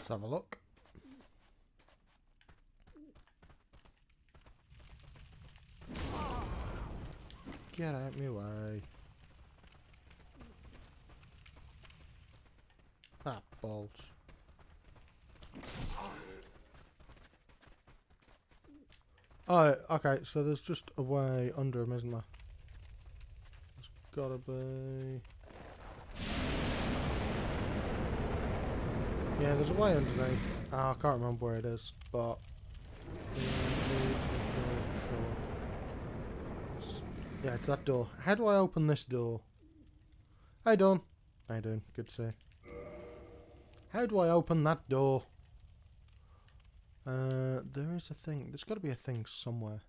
Let's have a look. Get out my way. Ah, balls. Oh, okay, so there's just a way under him, isn't there? There's gotta be... Yeah, there's a way underneath. I can't remember where it is, but... Yeah, it's that door. How do I open this door? How you doing? How you doing? Good to see you. How do I open that door? There is a thing. There's got to be a thing somewhere.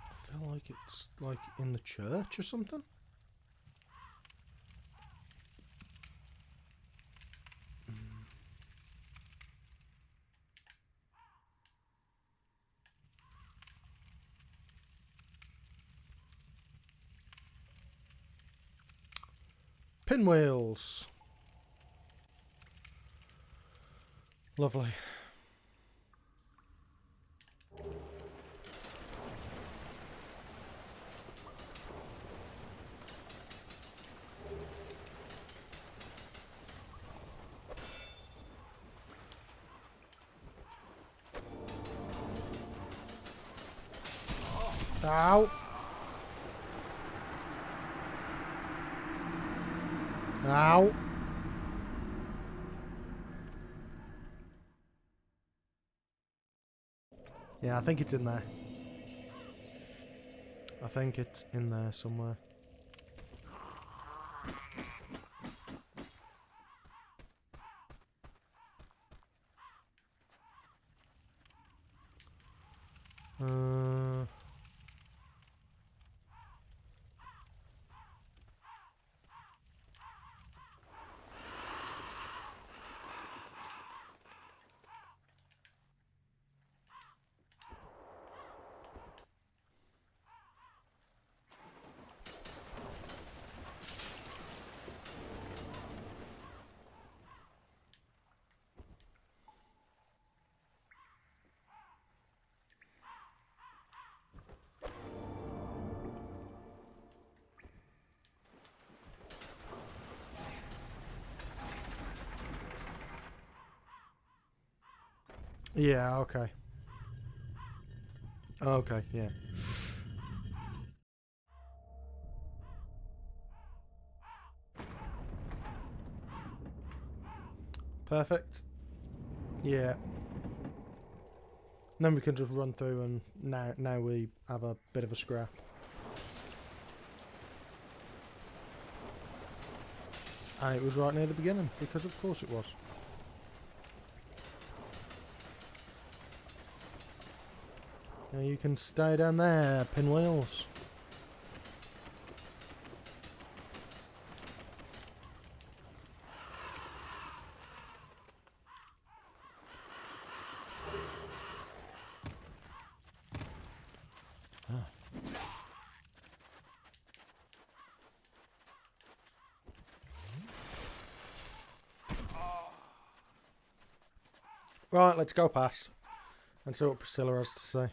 I feel like it's like in the church or something. Pinwheels. Lovely. Ow. Ow. Yeah, I think it's in there. I think it's in there somewhere. Yeah, okay. Okay, yeah. Perfect. Yeah. Then we can just run through and now we have a bit of a scrap. And it was right near the beginning, because of course it was. Now you can stay down there, pinwheels. Right, let's go past and see what Priscilla has to say.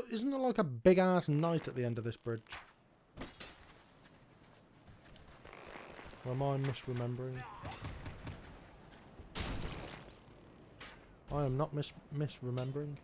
Isn't there like a big ass knight at the end of this bridge? Or am I misremembering? I am not misremembering.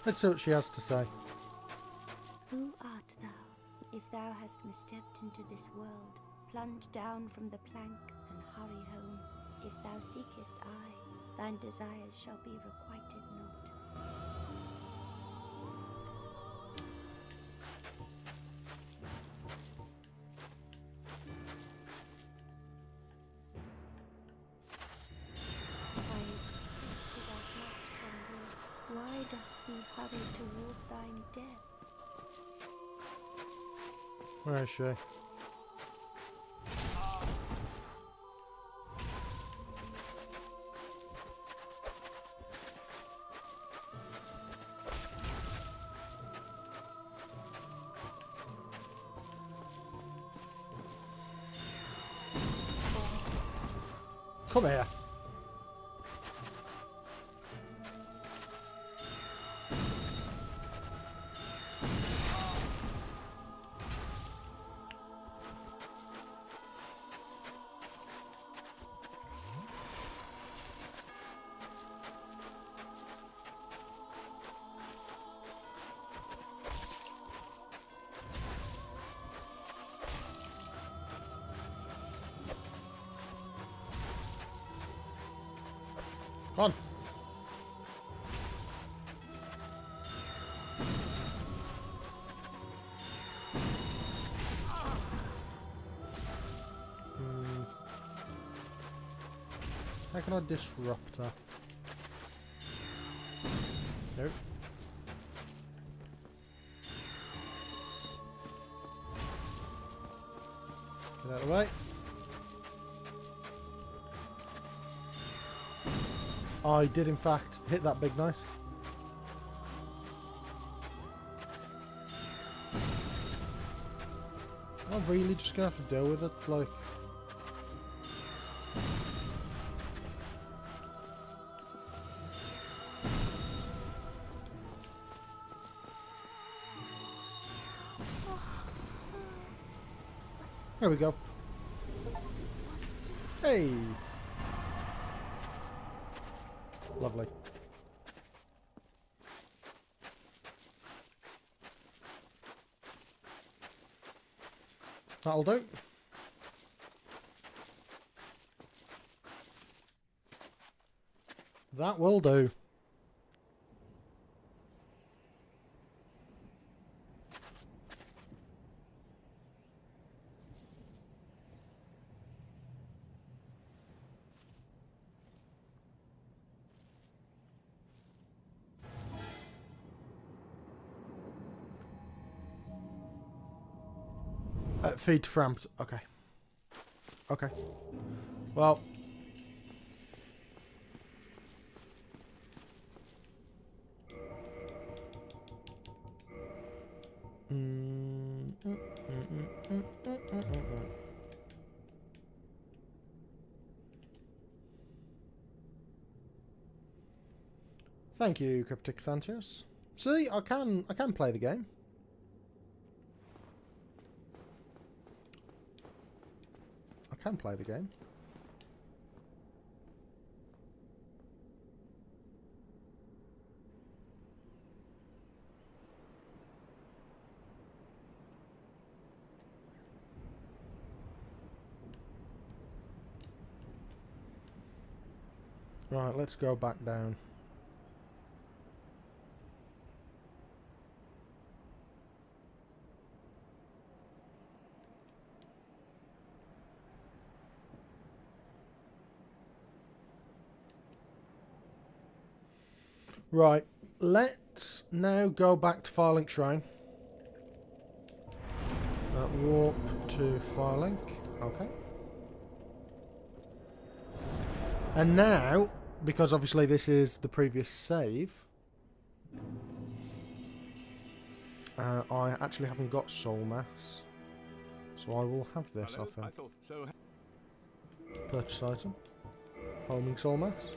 Let's see what she has to say. Who art thou? If thou hast misstepped into this world, plunge down from the plank and hurry home. If thou seekest I, thine desires shall be requited not. I expected as much from thee. Why dost thee hurry toward thine death? Where is she? Come here. Come on. How can I disrupt her? Nope. Get out of the way. I did in fact hit that big nice. Am I really just gonna have to deal with it? Like, there we go. Hey! Lovely. That'll do. That will do. Feed to Framps. Okay. Okay. Well. Thank you, Cryptic Sanchez. See, I can play the game. I can play the game. Right, let's go back down. Right, let's now go back to Firelink Shrine. Warp to Firelink. Okay. And now, because obviously this is the previous save, I actually haven't got Soul Mass. So I will have this off him. Purchase item. Homing Soul Mass.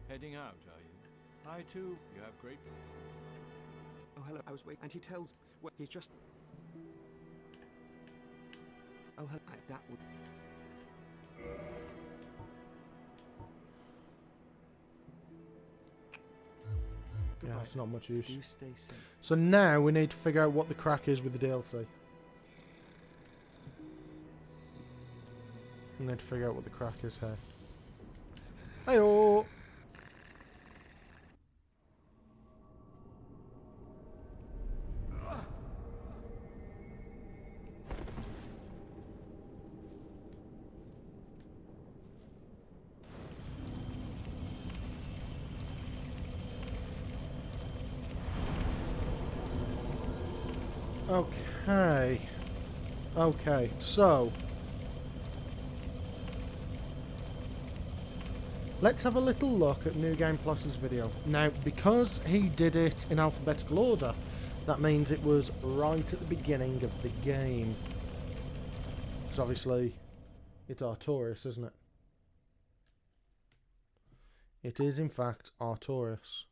Heading out, are you? I too. You have great. Oh, hello. I was waiting, and he tells. Well, he's just. Oh, hello. That would. Yeah, Goodbye. it's not much use. You stay safe. So now we need to figure out what the crack is with the DLC. We need to figure out what the crack is here. Hey-oh! Okay. Okay, so let's have a little look at New Game Plus's video. Now, because he did it in alphabetical order, that means it was right at the beginning of the game. Because obviously, it's Artorias, isn't it? It is, in fact, Artorias.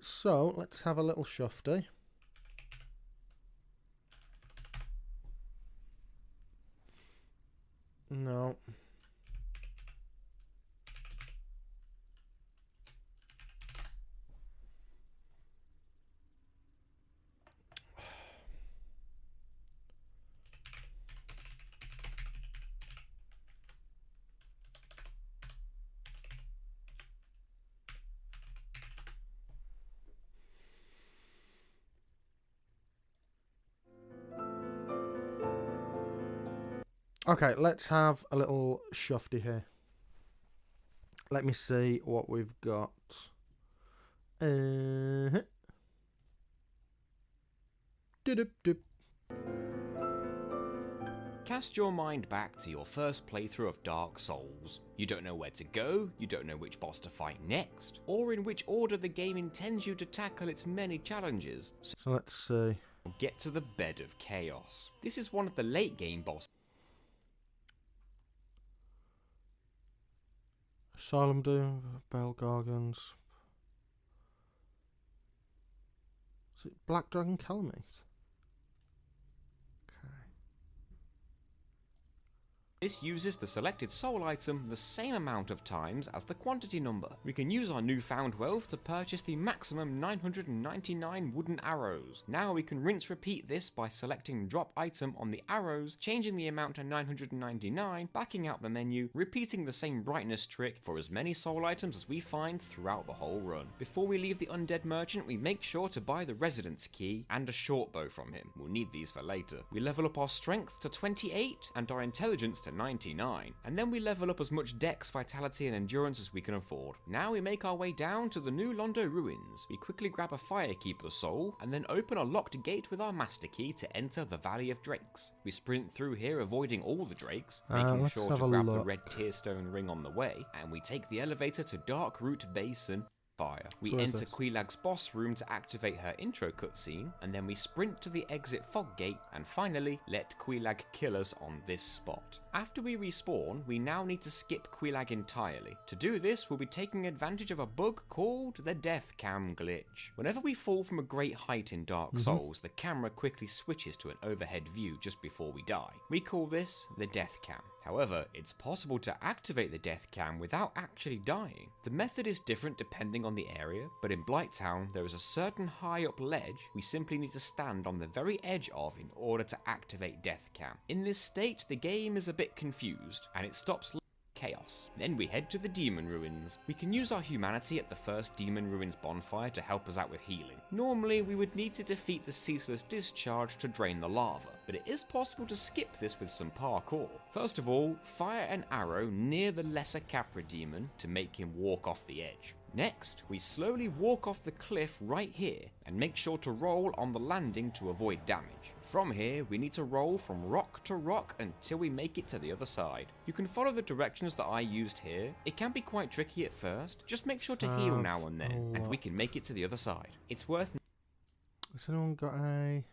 So let's have a little shufty. No. Okay, let's have a little shufty here. Let me see what we've got. Doop. Cast your mind back to your first playthrough of Dark Souls. You don't know where to go, you don't know which boss to fight next, or in which order the game intends you to tackle its many challenges. So let's see. Get to the Bed of Chaos. This is one of the late game bosses. Asylum Doom, Bell Gargons. Is it Black Dragon Calamite? This uses the selected soul item the same amount of times as the quantity number. We can use our newfound wealth to purchase the maximum 999 wooden arrows. Now we can rinse repeat this by selecting drop item on the arrows, changing the amount to 999, backing out the menu, repeating the same brightness trick for as many soul items as we find throughout the whole run. Before we leave the undead merchant, we make sure to buy the residence key and a short bow from him. We'll need these for later. We level up our strength to 28 and our intelligence to 99, and then we level up as much dex, vitality and endurance as we can afford. Now we make our way down to the new Londo ruins. We quickly grab a firekeeper's soul and then open a locked gate with our master key to enter the Valley of Drakes. We sprint through here avoiding all the drakes, making sure to grab the red tearstone ring on the way, and we take the elevator to Darkroot Basin. We enter Quilag's boss room to activate her intro cutscene, and then we sprint to the exit fog gate, and finally let Quilag kill us on this spot. After we respawn, we now need to skip Quilag entirely. To do this, we'll be taking advantage of a bug called the Death Cam glitch. Whenever we fall from a great height in Dark Souls, the camera quickly switches to an overhead view just before we die. We call this the Death Cam. However, it's possible to activate the Death Cam without actually dying. The method is different depending on the area, but in Blighttown there is a certain high up ledge we simply need to stand on the very edge of in order to activate Death Cam. In this state, the game is a bit confused, and it stops chaos. Then we head to the demon ruins. We can use our humanity at the first demon ruins bonfire to help us out with healing. Normally we would need to defeat the ceaseless discharge to drain the lava, but it is possible to skip this with some parkour. First of all, fire an arrow near the lesser Capra demon to make him walk off the edge. Next, we slowly walk off the cliff right here and make sure to roll on the landing to avoid damage. From here, we need to roll from rock to rock until we make it to the other side. You can follow the directions that I used here. It can be quite tricky at first. Just make sure to heal now and then, and we can make it to the other side. It's worth... Has anyone got a...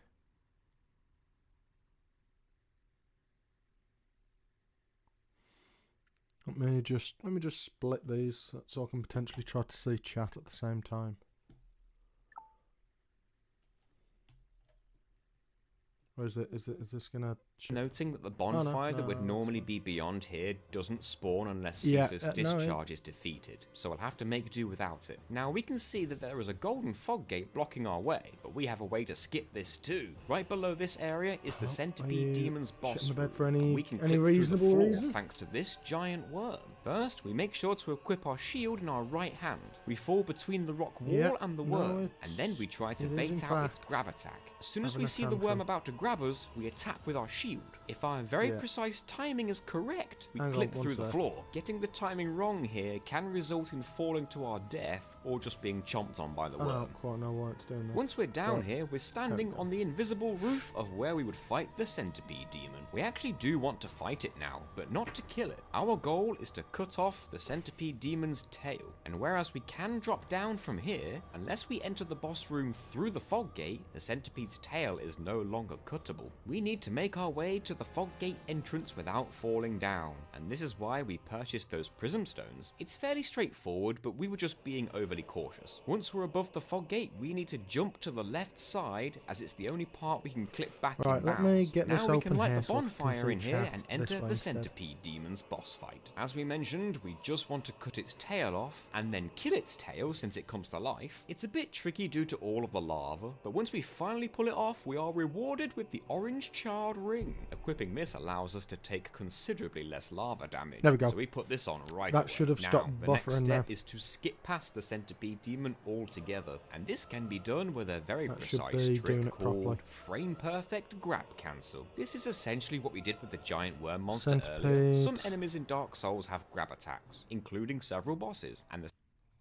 Let me just split these so I can potentially try to see chat at the same time. Or is this gonna... Noting that the bonfire that would normally be beyond here doesn't spawn unless Caesar's discharge is defeated, so I'll have to make do without it. Now we can see that there is a golden fog gate blocking our way, but we have a way to skip this too. Right below this area is the Centipede Demon's boss room, for and we can click through the floor thanks to this giant worm. First, we make sure to equip our shield in our right hand. We fall between the rock wall and the worm, and then we try to bait out its grab attack. As soon as we see the worm about to grab us, we attack with our shield. If our very precise timing is correct, we clip through the floor. Getting the timing wrong here can result in falling to our death or just being chomped on by the worm. I don't quite know why it's doing that. Once we're down here, we're standing on the invisible roof of where we would fight the Centipede Demon. We actually do want to fight it now, but not to kill it. Our goal is to cut off the Centipede Demon's tail, and whereas we can drop down from here, unless we enter the boss room through the fog gate, the Centipede's tail is no longer cuttable. We need to make our way to the fog gate entrance without falling down, and this is why we purchased those prism stones. It's fairly straightforward, but we were just being overly cautious. Once we're above the fog gate, we need to jump to the left side, as it's the only part we can clip back in bounds. Let me get this now we can light the so bonfire in here and enter the Centipede Demon's boss fight. As we mentioned, we just want to cut its tail off and then kill its tail since it comes to life. It's a bit tricky due to all of the lava, but once we finally pull it off, we are rewarded with the orange charred ring. Equipping this allows us to take considerably less lava damage. There we go. So we put this on right away. That should have stopped the buffering next step now. is to skip past the Centipede Demon altogether, and this can be done with a very precise trick called Frame Perfect Grab Cancel. This is essentially what we did with the giant worm monster earlier. Some enemies in Dark Souls have grab attacks, including several bosses, and the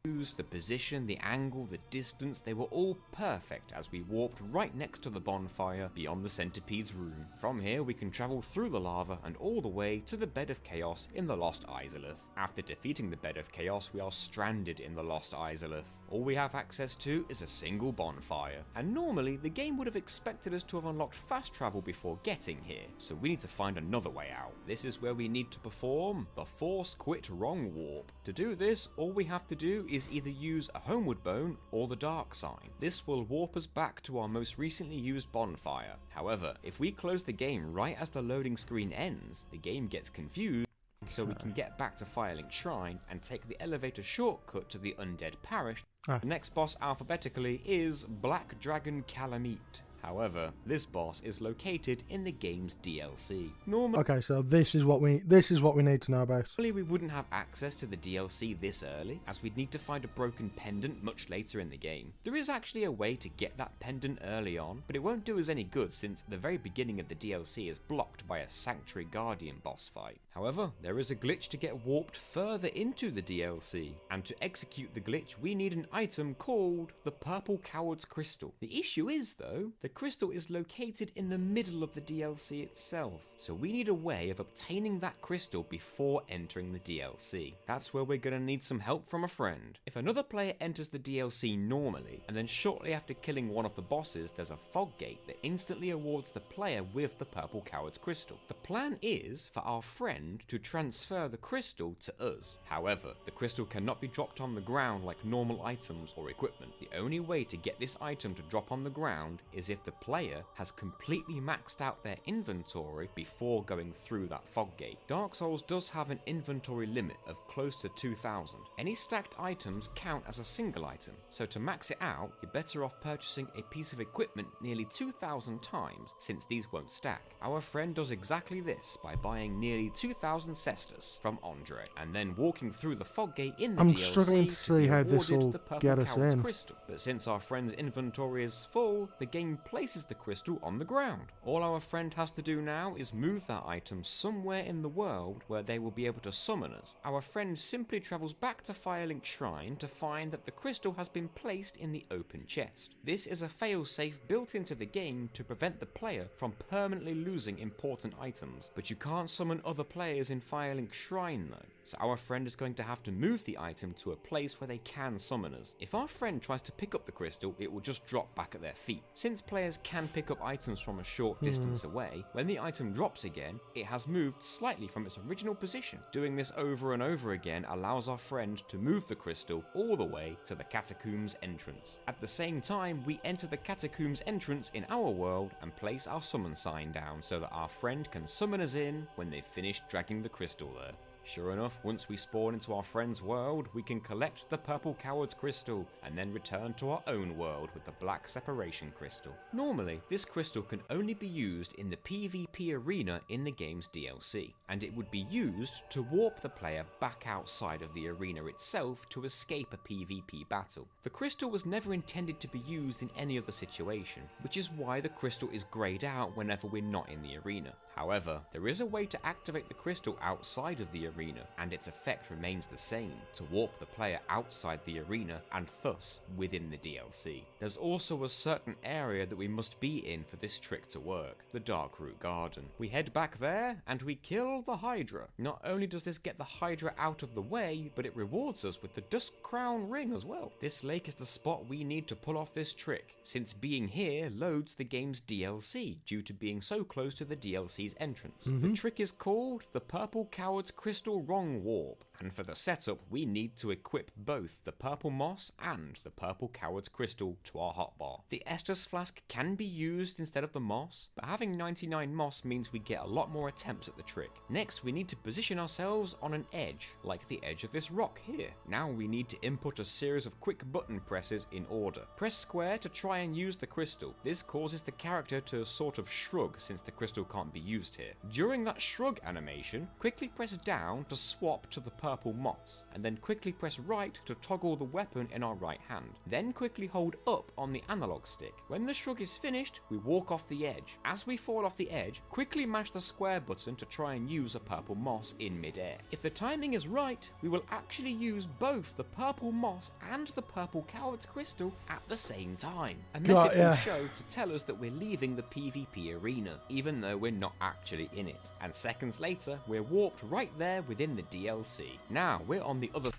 The position, the angle, the distance, they were all perfect as we warped right next to the bonfire beyond the centipede's room. From here we can travel through the lava and all the way to the Bed of Chaos in the Lost Izalith. After defeating the Bed of Chaos, we are stranded in the Lost Izalith. All we have access to is a single bonfire, and normally the game would have expected us to have unlocked fast travel before getting here, so we need to find another way out. This is where we need to perform the Force Quit Wrong Warp. To do this, all we have to do is either use a Homeward Bone or the Dark Sign. This will warp us back to our most recently used bonfire. However, if we close the game right as the loading screen ends, the game gets confused, so we can get back to Firelink Shrine and take the elevator shortcut to the undead parish. The next boss alphabetically is Black Dragon Calamite. However, this boss is located in the game's DLC. Okay, so this is what we need to know about. Normally we wouldn't have access to the DLC this early, as we'd need to find a broken pendant much later in the game. There is actually a way to get that pendant early on, but it won't do us any good since the very beginning of the DLC is blocked by a Sanctuary Guardian boss fight. However, there is a glitch to get warped further into the DLC, and to execute the glitch we need an item called the Purple Coward's Crystal. The issue is though, the crystal is located in the middle of the DLC itself, so we need a way of obtaining that crystal before entering the DLC. That's where we're gonna need some help from a friend. If another player enters the DLC normally, and then shortly after killing one of the bosses there's a fog gate that instantly awards the player with the Purple Coward's Crystal. The plan is for our friend to transfer the crystal to us. However, the crystal cannot be dropped on the ground like normal items or equipment. The only way to get this item to drop on the ground is if the player has completely maxed out their inventory before going through that fog gate. Dark Souls does have an inventory limit of close to 2,000. Any stacked items count as a single item, so to max it out, you're better off purchasing a piece of equipment nearly 2,000 times, since these won't stack. Our friend does exactly this by buying nearly 2,000 cestus from Andre, and then walking through the fog gate in the DLC. I'm struggling to see how this will get us in. Crystal. But since our friend's inventory is full, the game places the crystal on the ground. All our friend has to do now is move that item somewhere in the world where they will be able to summon us. Our friend simply travels back to Firelink Shrine to find that the crystal has been placed in the open chest. This is a failsafe built into the game to prevent the player from permanently losing important items, but you can't summon other players in Firelink Shrine though, so our friend is going to have to move the item to a place where they can summon us. If our friend tries to pick up the crystal, it will just drop back at their feet. Since players can pick up items from a short distance away, when the item drops again, it has moved slightly from its original position. Doing this over and over again allows our friend to move the crystal all the way to the catacombs entrance. At the same time, we enter the catacombs entrance in our world and place our summon sign down so that our friend can summon us in when they've finished dragging the crystal there. Sure enough, once we spawn into our friend's world, we can collect the Purple Coward's Crystal and then return to our own world with the Black Separation Crystal. Normally, this crystal can only be used in the PvP arena in the game's DLC, and it would be used to warp the player back outside of the arena itself to escape a PvP battle. The crystal was never intended to be used in any other situation, which is why the crystal is greyed out whenever we're not in the arena. However, there is a way to activate the crystal outside of the arena, and its effect remains the same, to warp the player outside the arena and thus within the DLC. There's also a certain area that we must be in for this trick to work, the Darkroot Garden. We head back there and we kill the Hydra. Not only does this get the Hydra out of the way, but it rewards us with the Dusk Crown Ring as well. This lake is the spot we need to pull off this trick, since being here loads the game's DLC due to being so close to the DLC's entrance. The trick is called the Purple Coward's Crystal Wrong Warp, and for the setup we need to equip both the Purple Moss and the Purple Coward's Crystal to our hotbar. The Estus Flask can be used instead of the Moss, but having 99 Moss means we get a lot more attempts at the trick. Next we need to position ourselves on an edge, like the edge of this rock here. Now we need to input a series of quick button presses in order. Press square to try and use the crystal. This causes the character to sort of shrug since the crystal can't be used here. During that shrug animation, quickly press down to swap to the Purple purple moss, and then quickly press right to toggle the weapon in our right hand. Then quickly hold up on the analog stick. When the shrug is finished, we walk off the edge. As we fall off the edge, quickly mash the square button to try and use a purple moss in midair. If the timing is right, we will actually use both the purple moss and the purple coward's crystal at the same time. A message will show to tell us that we're leaving the PvP arena, even though we're not actually in it. And seconds later, we're warped right there within the DLC. Now, we're on the other...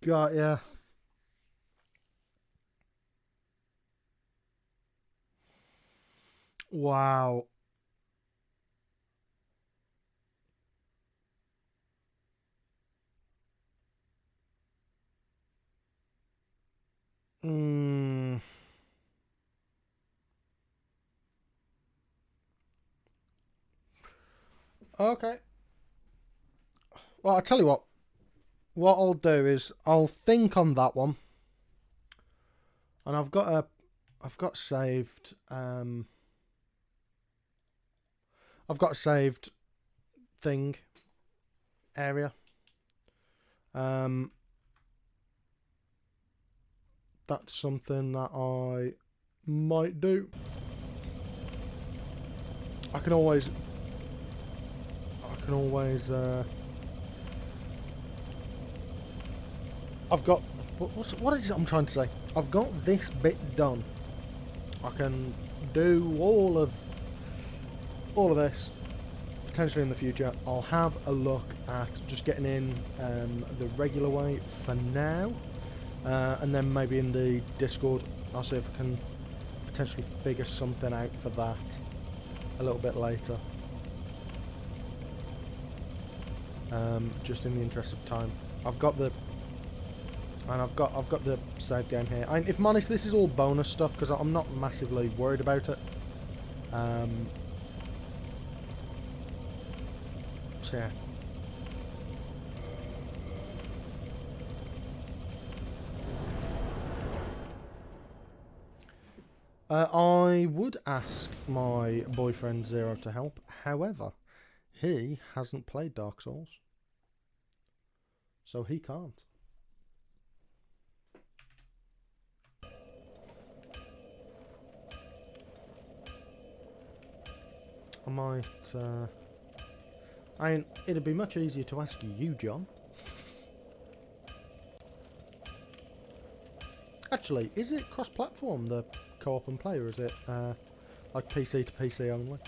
Got ya. Wow. Okay. Well, I'll tell you what. What I'll do is I'll think on that one. And I've got saved I've got a saved thing area. That's something that I might do. I can always I've got what is it I'm trying to say? I've got this bit done. I can do all of this potentially in the future. I'll have a look at just getting in the regular way for now, and then maybe in the Discord I'll see if I can potentially figure something out for that a little bit later. Just in the interest of time, I've got the save game here. If I'm honest, this is all bonus stuff because I'm not massively worried about it. So yeah. I would ask my boyfriend Zero to help. However, he hasn't played Dark Souls, so he can't. I might, it'd be much easier to ask you, John. Actually, is it cross-platform, the co-op and play, or is it like PC to PC only?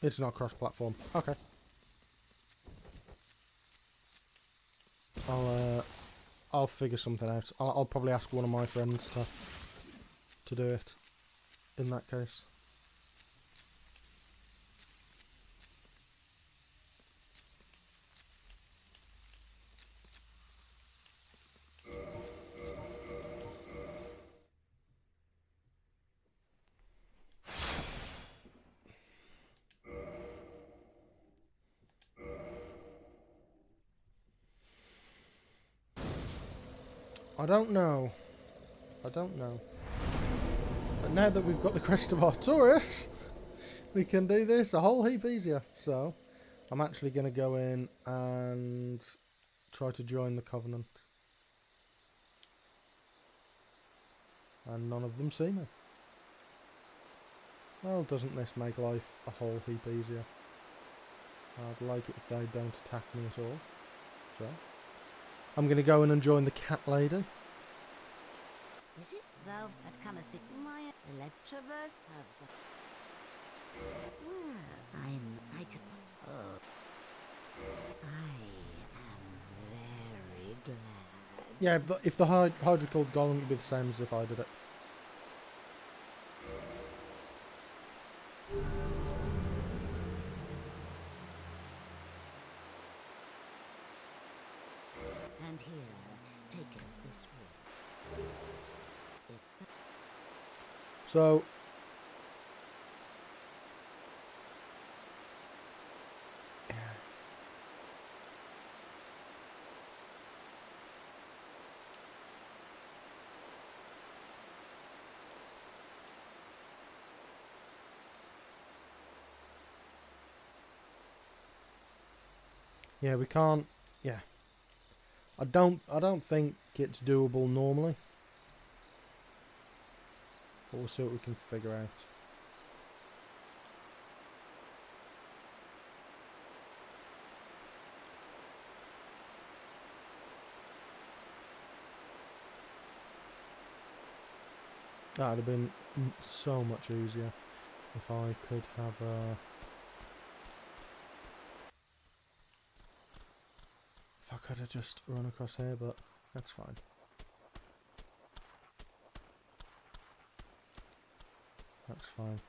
It's not cross-platform. Okay. I'll figure something out. I'll probably ask one of my friends to do it. In that case. I don't know. But now that we've got the crest of Arcturus, we can do this a whole heap easier. So, I'm actually going to go in and try to join the Covenant. And none of them see me. Well, doesn't this make life a whole heap easier? I'd like it if they don't attack me at all. So, I'm going to go in and join the cat lady. Is it thou that comest to my Electroverse of the... Well, I am very glad. Yeah, but if the Hydra called Golem would be the same as if I did it. And here, taketh this wood. If the So, yeah, we can't. Yeah, I don't think it's doable normally. But we'll see what we can figure out. That'd have been so much easier if I could have if I could have just run across here, but that's fine. That's fine.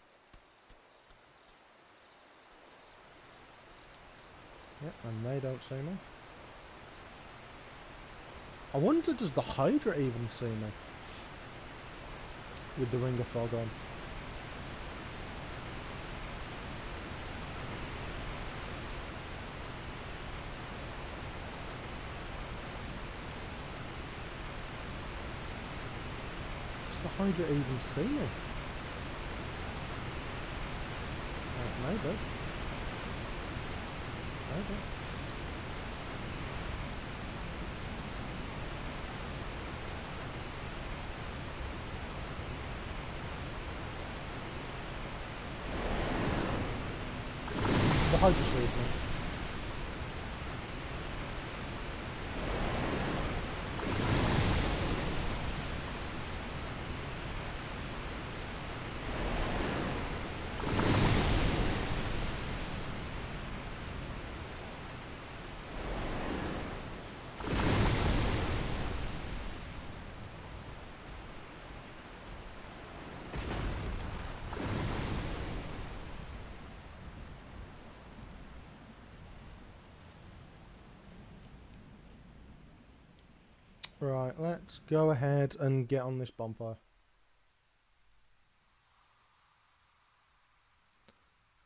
Yep, and they don't see me. I wonder, does the Hydra even see me? With the ring of fog on. Does the Hydra even see me? Maybe. Maybe. The Hydra sees me. Right, let's go ahead and get on this bonfire.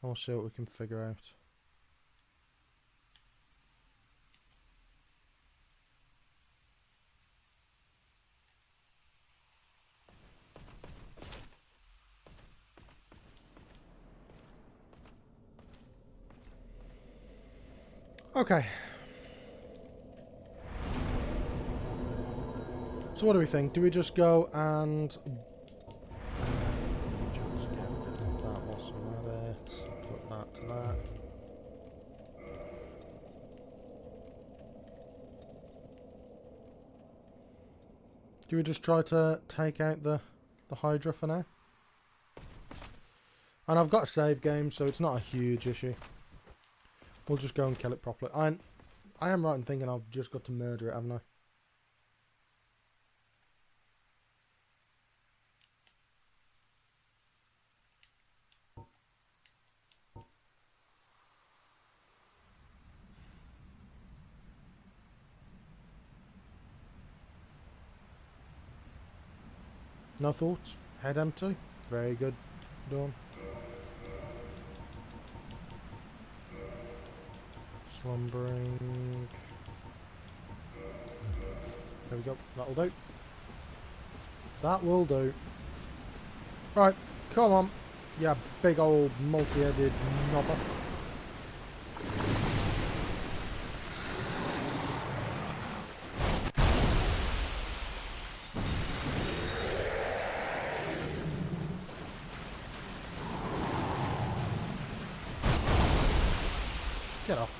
I'll see what we can figure out. Okay. So what do we think? Do we just go and just get rid of that whilst I'm at it? Put that to that. Do we just try to take out the Hydra for now? And I've got a save game, so it's not a huge issue. We'll just go and kill it properly. I am right in thinking I've just got to murder it, haven't I? No thoughts? Head empty? Very good. Done. Slumbering. There we go. That'll do. That will do. Right. Come on. Yeah, big old multi-headed knobber. Get off.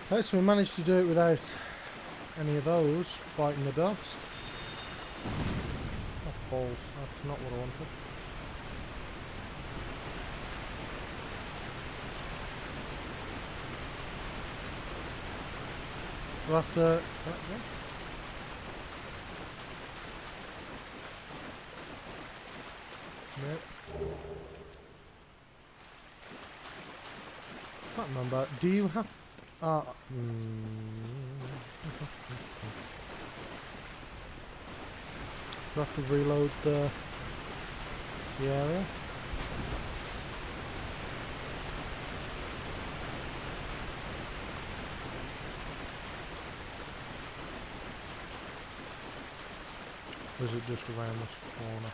Okay, so we managed to do it without any of those fighting the dogs. Oh, balls. That's not what I wanted. We'll have to... Nope. Can't remember. Do you have... Do I have to reload the area? Or is it just around this corner?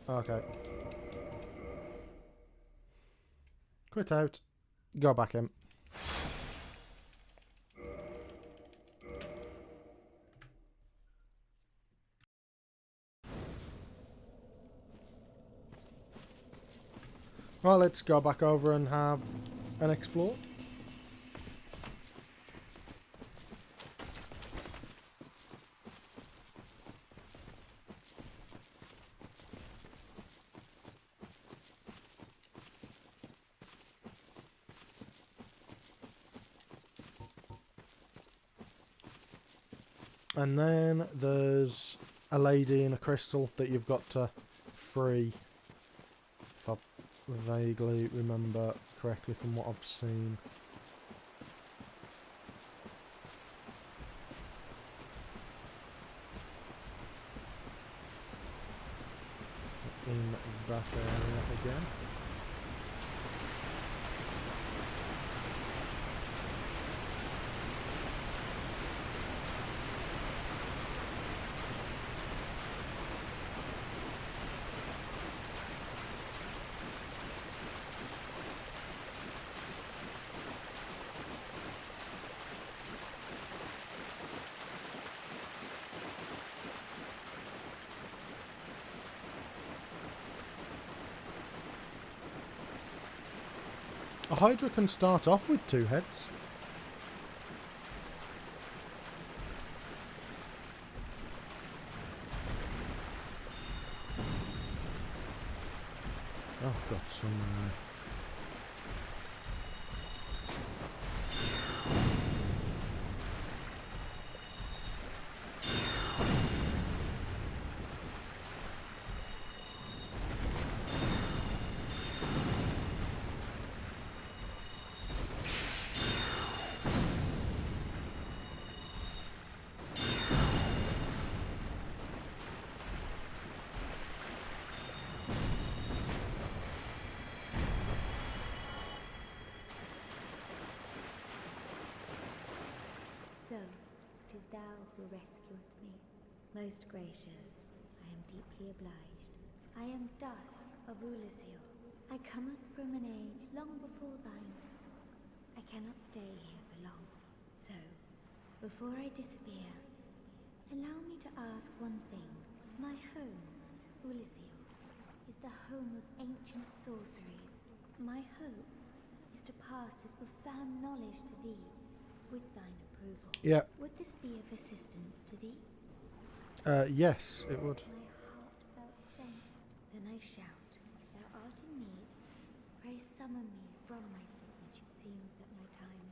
Okay. Quit out. Go back in. Well, let's go back over and have an explore. And then there's a lady in a crystal that you've got to free. If I vaguely remember correctly from what I've seen. In that area again. A Hydra can start off with 2 heads. Oh, got some... So, 'tis thou who rescueth me. Most gracious, I am deeply obliged. I am Dusk of Ulyssil. I cometh from an age long before thine. I cannot stay here for long. So, before I disappear, allow me to ask one thing. My home, Ulyssil, is the home of ancient sorceries. My hope is to pass this profound knowledge to thee, with thine approval. Yeah. Would this be of assistance to thee? Yes, it would. My heartfelt thanks. Then I shout. If thou art in need, pray summon me from my sickness. It seems that my time...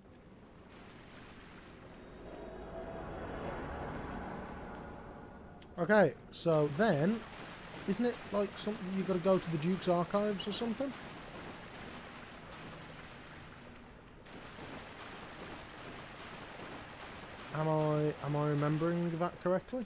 Okay, so then, isn't it like something you got to go to the Duke's archives or something? Am I remembering that correctly?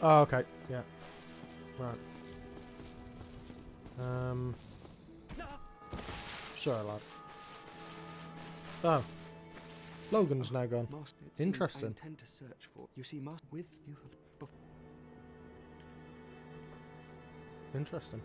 Oh, okay. Yeah. Right. Sorry, lad. Oh. Logan's now gone. Master, it seems Interesting. I intend to search for. You see, Master, with you have. Interesting.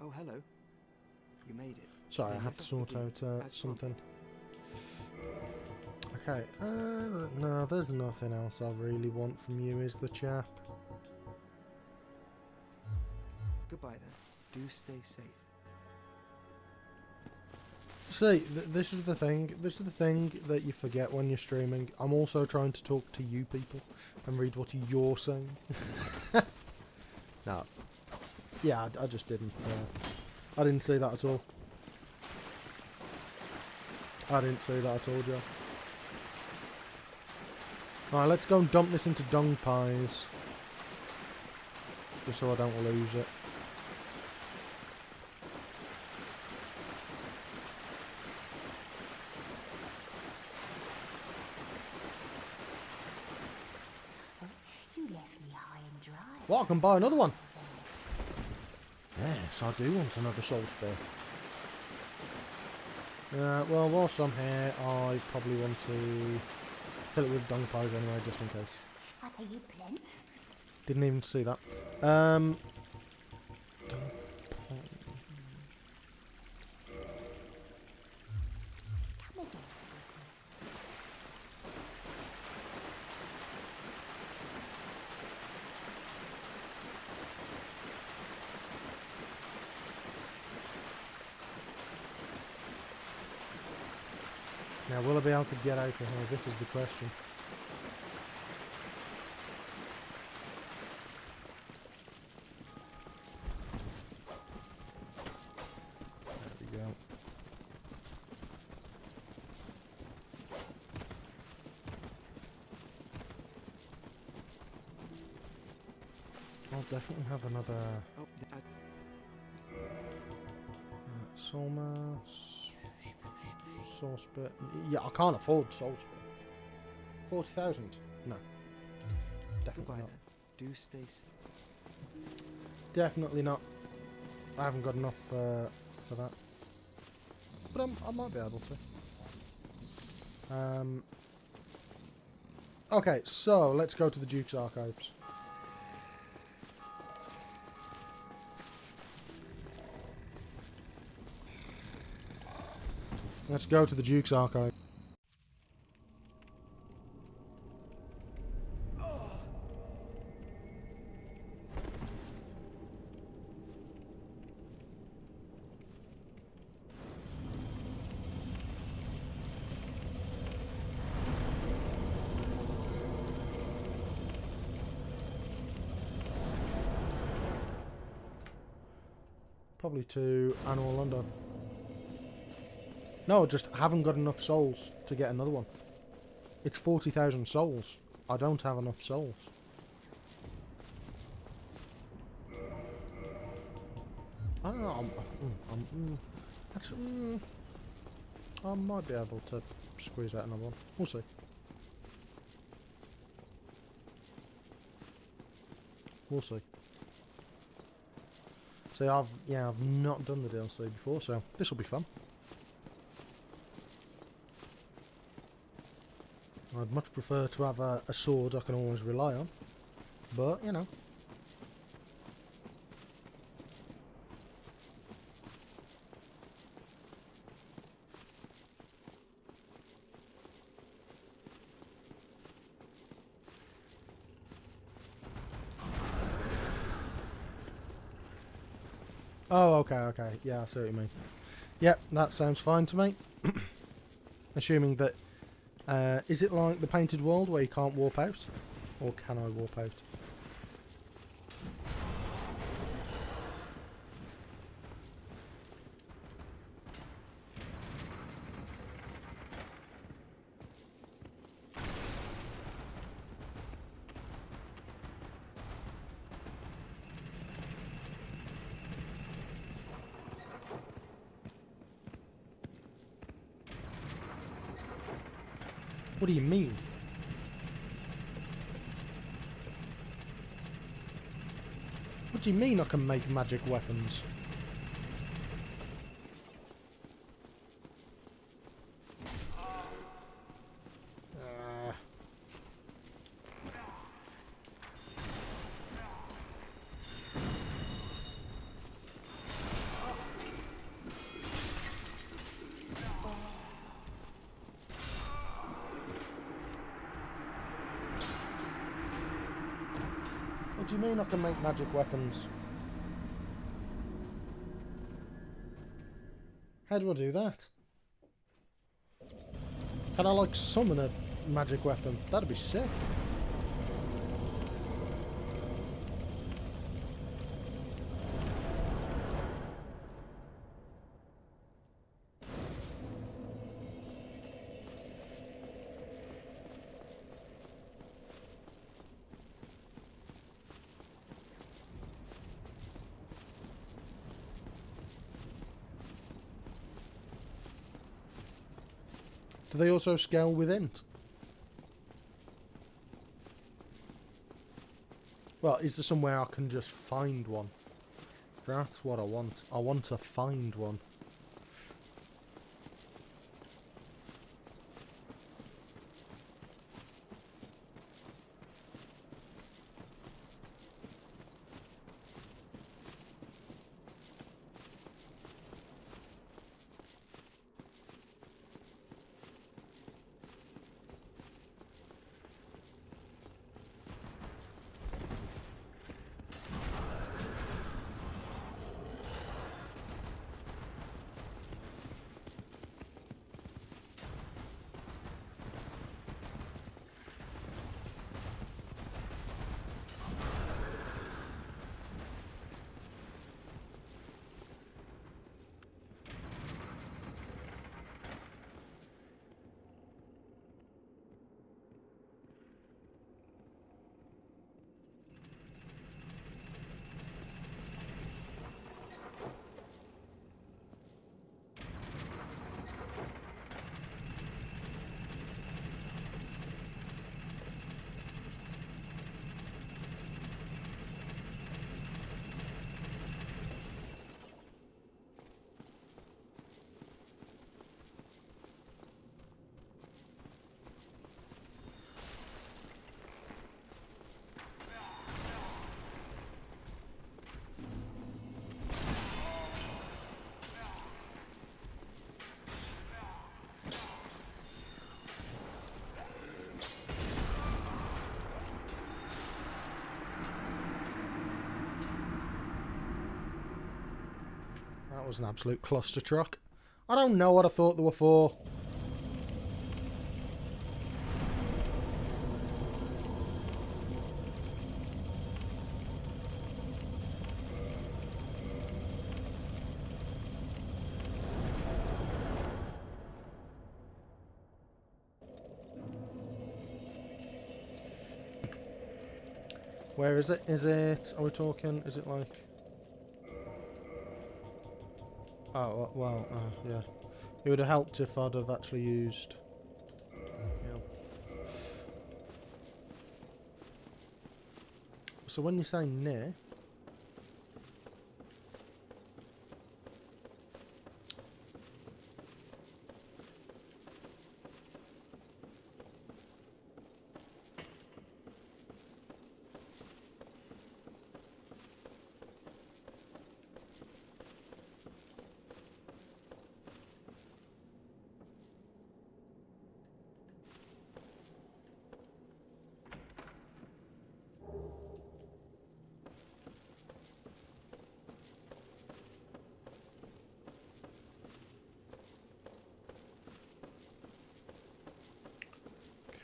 Oh, hello. You made it. Sorry, I Then had let to us sort begin, out as something. Okay, no, there's nothing else I really want from you, is the chap. Goodbye then. Do stay safe. See, this is the thing. This is the thing that you forget when you're streaming. I'm also trying to talk to you people and read what you're saying. No. Yeah, I just didn't. I didn't see that at all. I didn't see that at all, Joe. Alright, let's go and dump this into dung pies. Just so I don't lose it. You left me high and dry. Well, I can buy another one. Yes, I do want another soul spear. Well, whilst I'm here, I probably want to fill it with dung pies anyway, just in case. Are you plenty? Didn't even see that. Dung pie. Come again. Now, will I be able to get out of here? This is the question. There we go. I'll definitely have another Oh, soul mass, soul spit. Yeah, I can't afford soul spit. 40,000? No. Definitely goodbye not. then. Do stay safe. Definitely not. I haven't got enough for that. But I might be able to. Okay, so let's go to the Duke's Archives. Let's go to the Duke's Archive. Probably to Annual London. No, just haven't got enough souls to get another one. It's 40,000 souls. I don't have enough souls. I don't know. I might be able to squeeze out another one. We'll see. We'll see. See, I've not done the DLC before, so this will be fun. I'd much prefer to have a sword I can always rely on, but you know. Oh, okay. Yeah, I see what you mean. Yep, that sounds fine to me. Assuming that... is it like the Painted World where you can't warp out? Or can I warp out? What do you mean? What do you mean I can make magic weapons? What do you mean I can make magic weapons? How do I do that? Can I like summon a magic weapon? That'd be sick. Do they also scale within? Well, is there somewhere I can just find one? That's what I want. I want to find one. That was an absolute cluster truck. I don't know what I thought they were for. Where is it? Is it... Are we talking... Is it like... Oh, well, yeah. It would have helped if I'd have actually used... Yeah. So when you say near...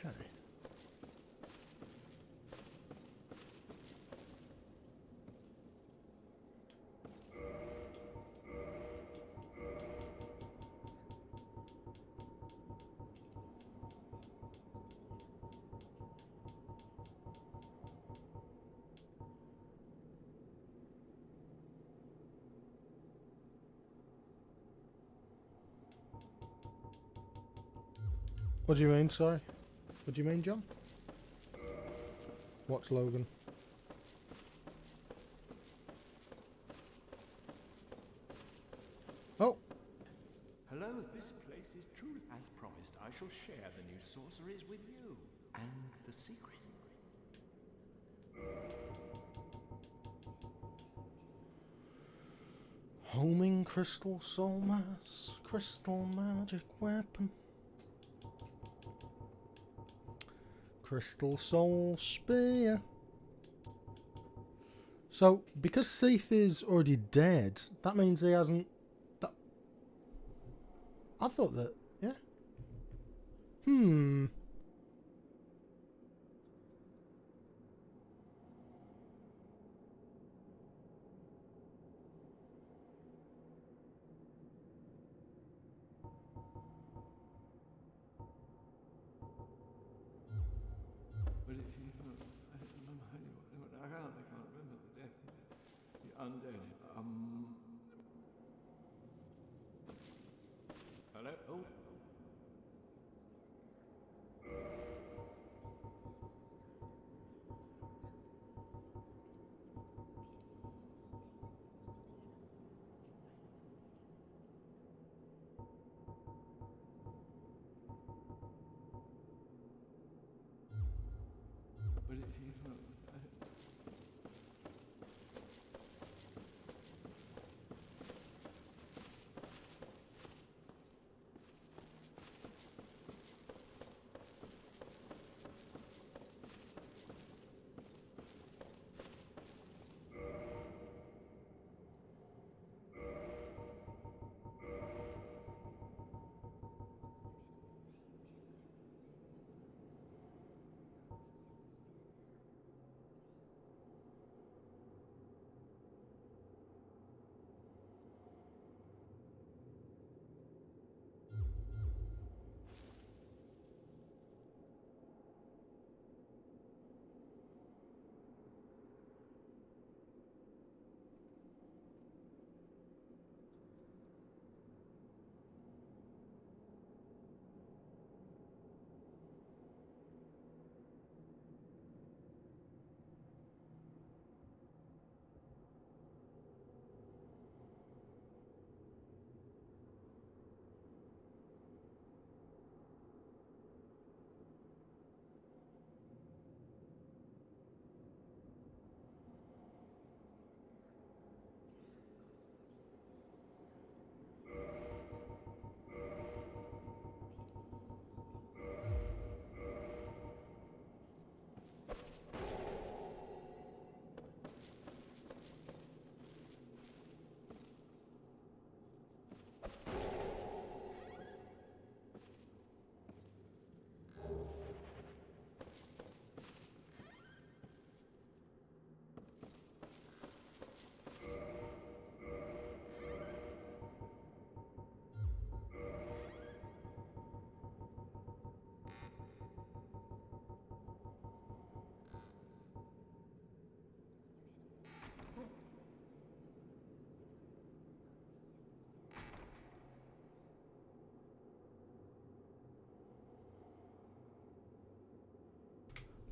Okay. What do you mean, sorry? What do you mean, John? What's Logan? Oh! Hello, this place is true. As promised, I shall share the new sorceries with you. And the secret. Homing crystal soul mass, crystal magic weapon. Crystal soul spear. So, because Seath is already dead, that means he hasn't... That... I thought that... Yeah? Hmm... But if you... I can't remember the death. The undead. Hello? Oh.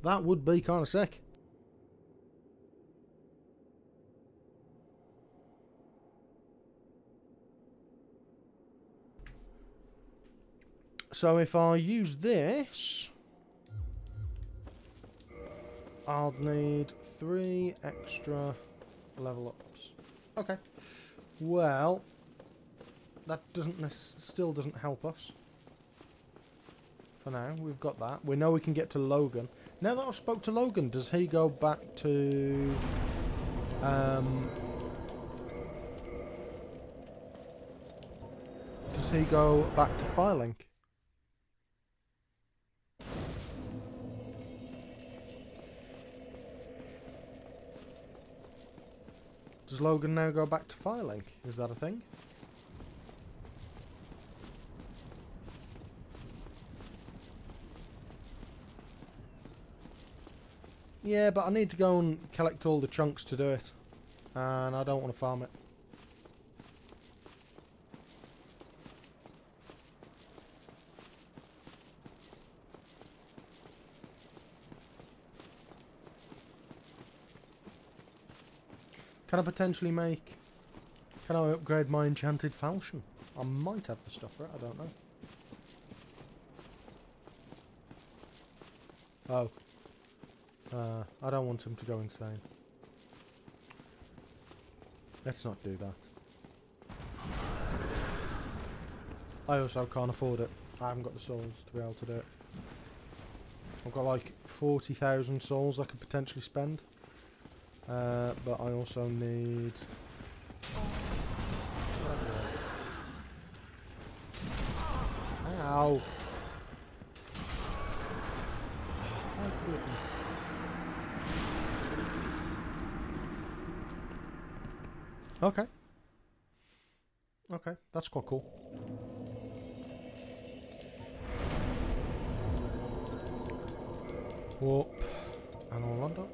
That would be kind of sick. So if I use this, I'll need 3 extra level ups. Okay. Well, that still doesn't help us. For now, we've got that. We know we can get to Logan. Now that I've spoke to Logan, does he go back to... does he go back to Firelink? Does Logan now go back to Firelink? Is that a thing? Yeah, but I need to go and collect all the chunks to do it. And I don't want to farm it. Can I potentially make... Can I upgrade my enchanted falchion? I might have the stuff for it, I don't know. Oh. I don't want him to go insane. Let's not do that. I also can't afford it. I haven't got the souls to be able to do it. I've got like 40,000 souls I could potentially spend. But I also need... Ow! Thank goodness. Okay. Okay, that's quite cool. Whoop. And Orlando.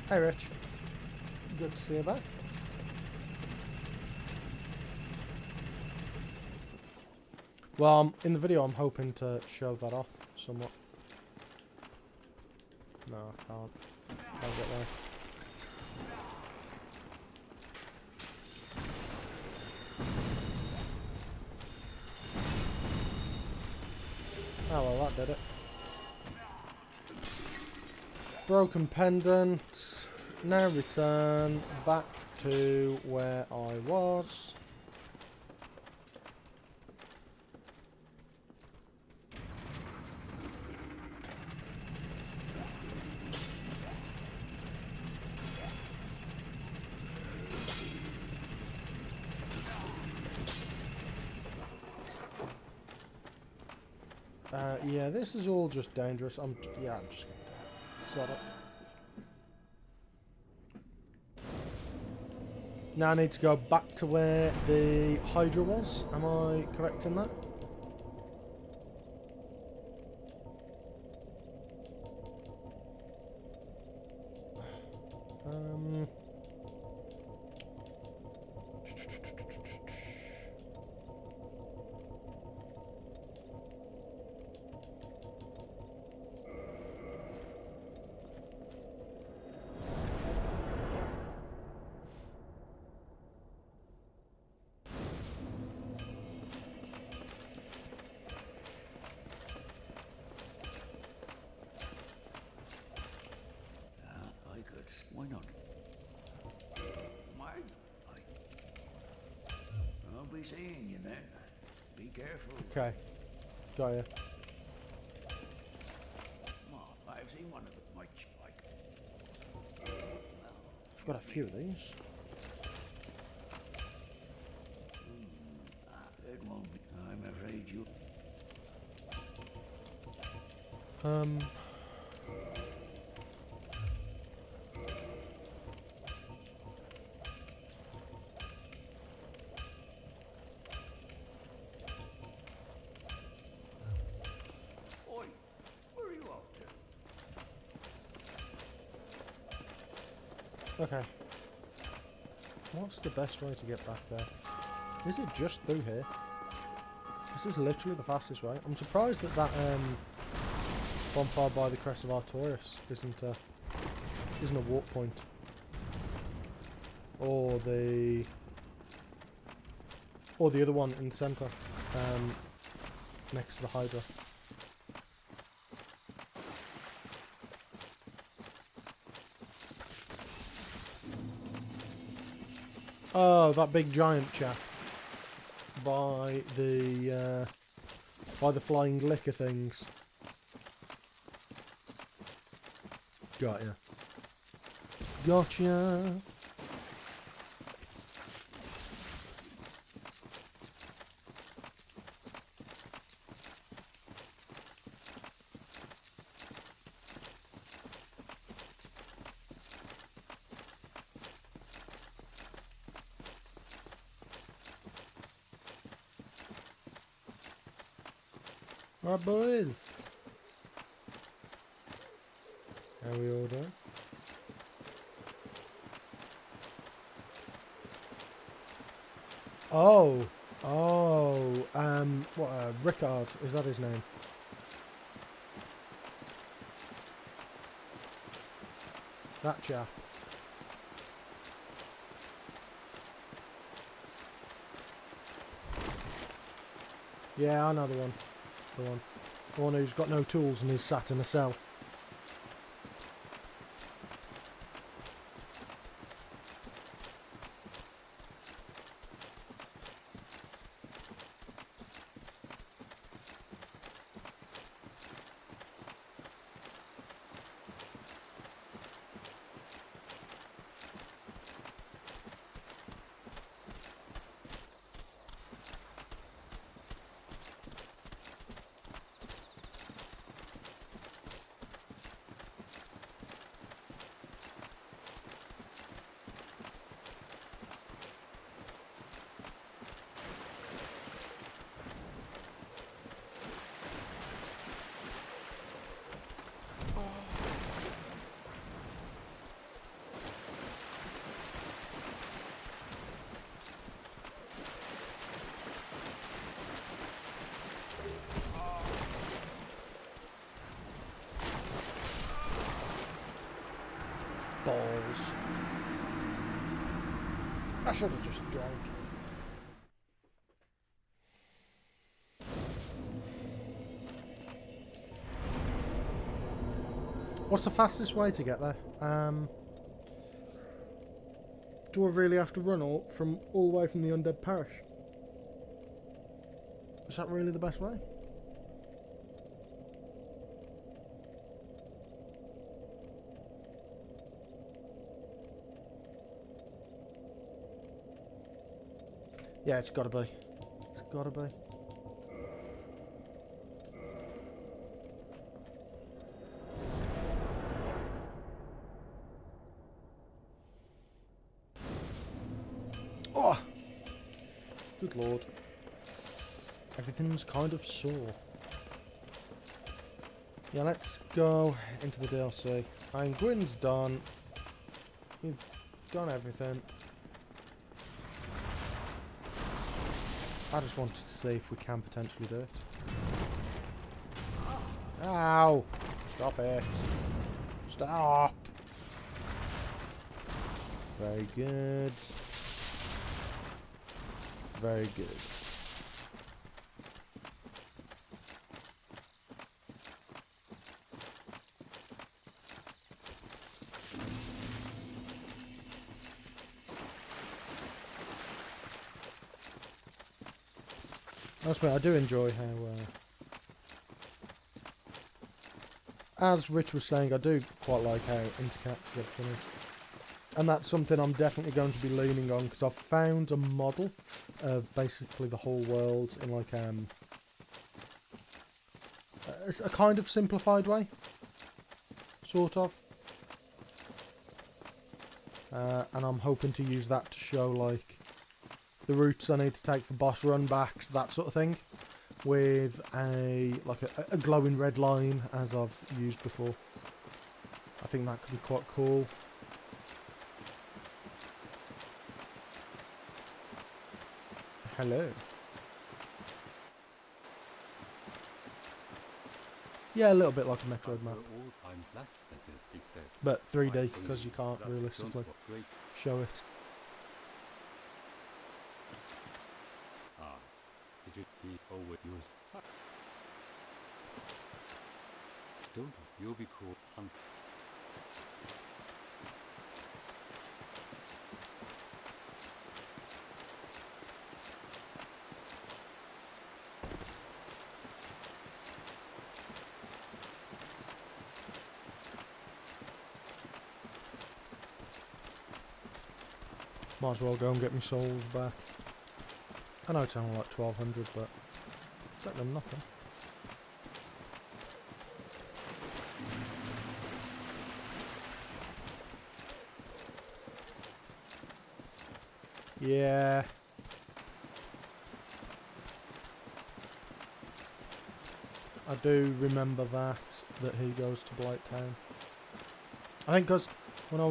Hey Rich, good to see you back. Well, in the video I'm hoping to show that off somewhat. No, I can't. Can't get there. Oh well, that did it. Broken pendant. Now return back to where I was. Yeah, this is all just dangerous. I'm just gonna die. Sod it. Now I need to go back to where the Hydra was. Am I correct in that? I could. Why not? I'll be seeing you then. Be careful. Okay. Got ya. I've seen one of them. I've got a few of these. It won't be. I'm afraid you. Oi, where are you off to? Okay. What's the best way to get back there? Is it just through here? This is literally the fastest way. I'm surprised that bonfire by the crest of Artorias isn't a walk point. Or the other one in the centre, next to the Hydra. Oh, that big giant chap by the flying liquor things. Got ya. Gotcha. Right, boys. How we all doing? Oh, Rickard, is that his name? That chap. Yeah, I know the one. The one who's got no tools and he's sat in a cell. Balls. I should have just drank. What's the fastest way to get there? Do I really have to run all the way from the undead parish? Is that really the best way? Yeah, it's gotta be. It's gotta be. Oh! Good lord. Everything's kind of sore. Yeah, let's go into the DLC. Gwyn's done. We've done everything. I just wanted to see if we can potentially do it. Ow! Stop it. Stop! Very good. Very good. I do enjoy how, as Rich was saying, I do quite like how interconnected everything is. And that's something I'm definitely going to be leaning on, because I've found a model of basically the whole world in like a kind of simplified way. Sort of. And I'm hoping to use that to show like the routes I need to take for boss run backs, that sort of thing, with a glowing red line as I've used before. I think that could be quite cool. Hello. Yeah, a little bit like a Metroid map, but 3D, because you can't realistically show it. Did you over yours? Don't you'll be cool. Might as well go and get my souls back. I know it's only like 1200, but it's better than nothing. Yeah. I do remember that he goes to Blight Town. I think because when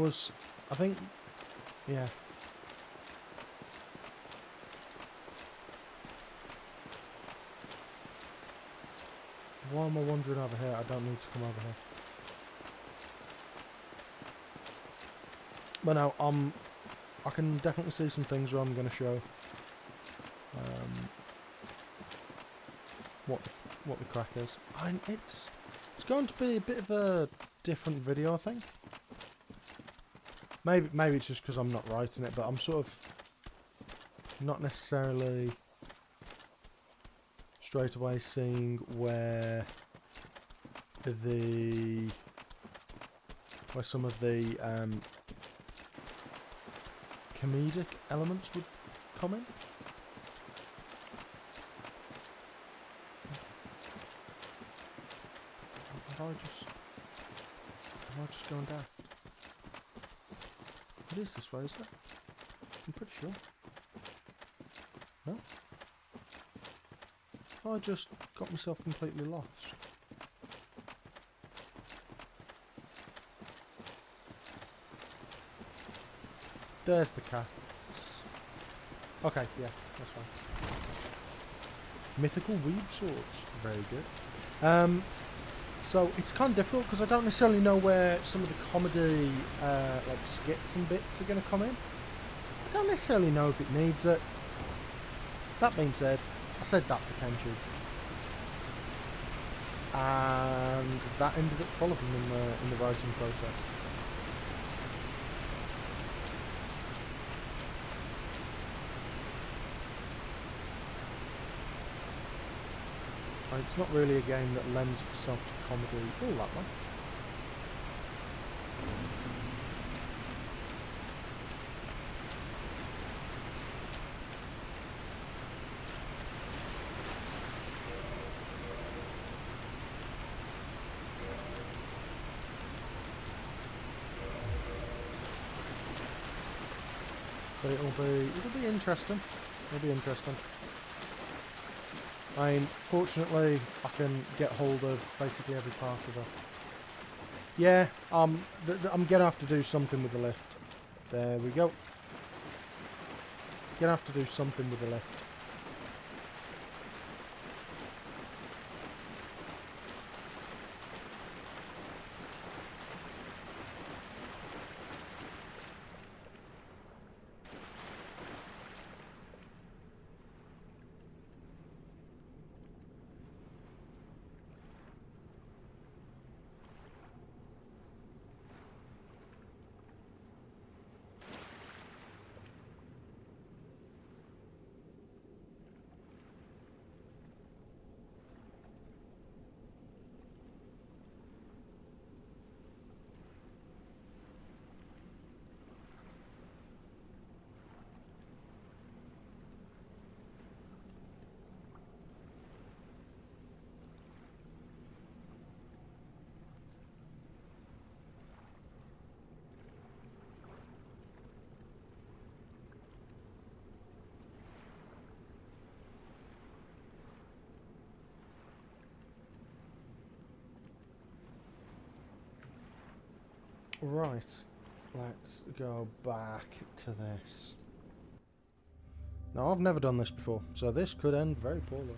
yeah. Why am I wandering over here? I don't need to come over here. But no, I can definitely see some things where I'm going to show what the crack is. It's going to be a bit of a different video, I think. Maybe it's just because I'm not writing it, but I'm sort of not necessarily straight away seeing where some of the comedic elements would come in. Have I just gone daft? It is this way, isn't it? I'm pretty sure. No? I just got myself completely lost. There's the cats. Okay, yeah, that's fine. Mythical weed swords. Very good. So it's kind of difficult because I don't necessarily know where some of the comedy like skits and bits are going to come in. I don't necessarily know if it needs it. That being said, I said that for Tenchu. And that ended up following in the writing process. It's not really a game that lends itself to comedy all that much. But it'll be interesting. It'll be interesting. I mean, fortunately, I can get hold of basically every part of it. Yeah, I'm gonna have to do something with the lift. There we go. Gonna have to do something with the lift. Right, let's go back to this. Now, I've never done this before, so this could end very poorly.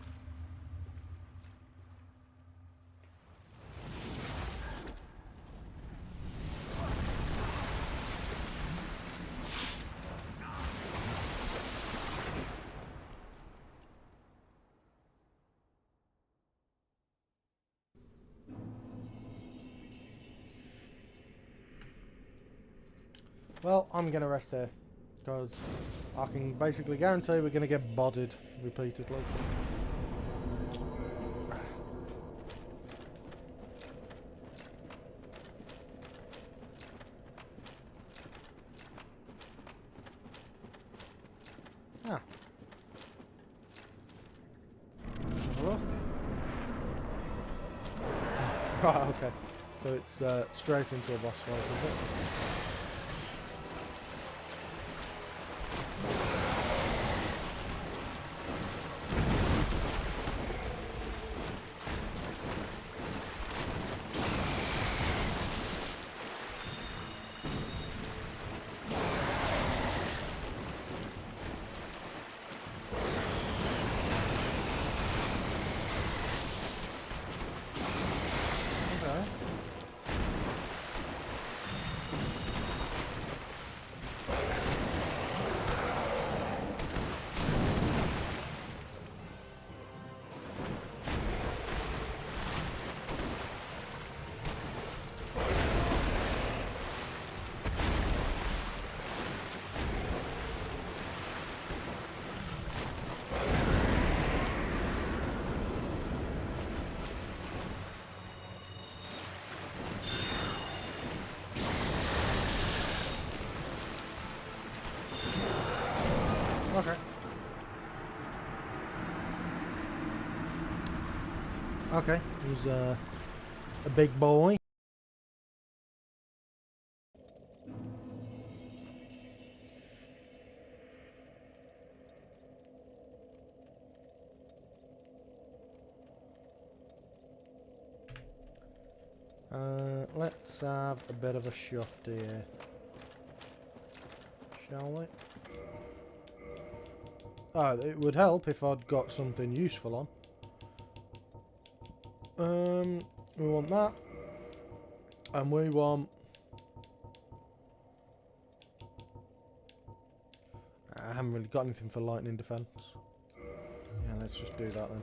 Well, I'm going to rest here, because I can basically guarantee we're going to get bodied repeatedly. Ah. Let's have a look. Right, okay. So it's straight into a boss fight, is it? Okay. Okay, he's a big boy. Let's have a bit of a shaft here, shall we? Oh, it would help if I'd got something useful on. We want that, and we want. I haven't really got anything for lightning defense. Yeah, let's just do that then.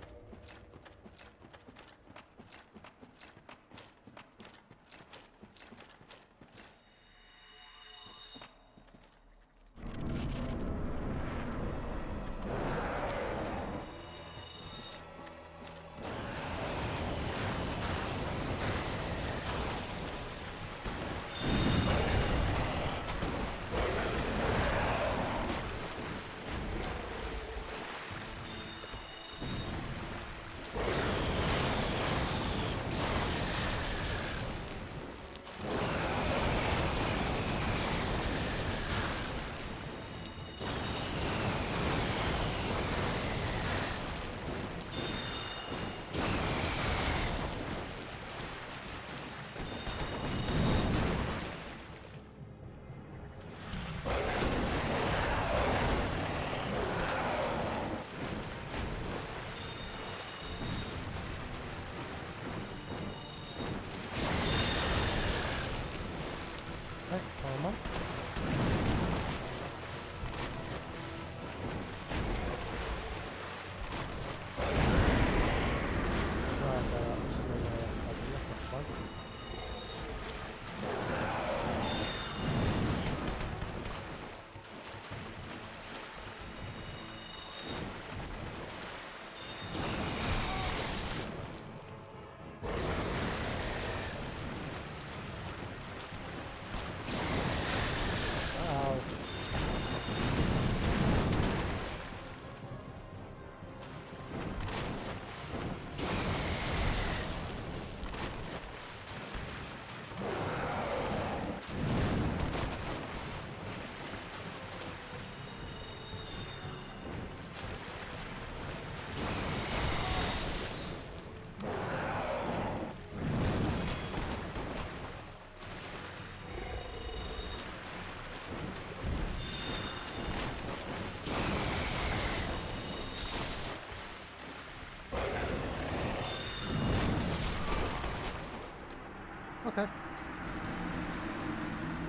Okay.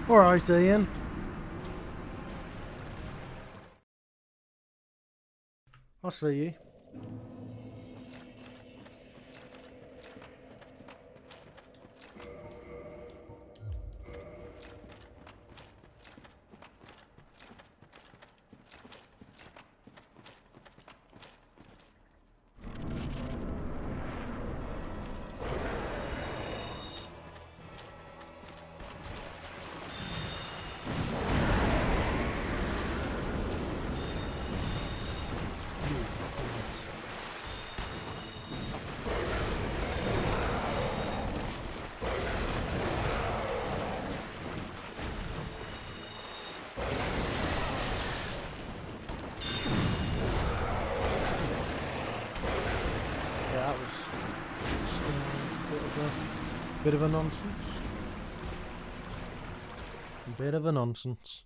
Alright, Ian. I'll see you. Bit of a nonsense. Bit of a nonsense.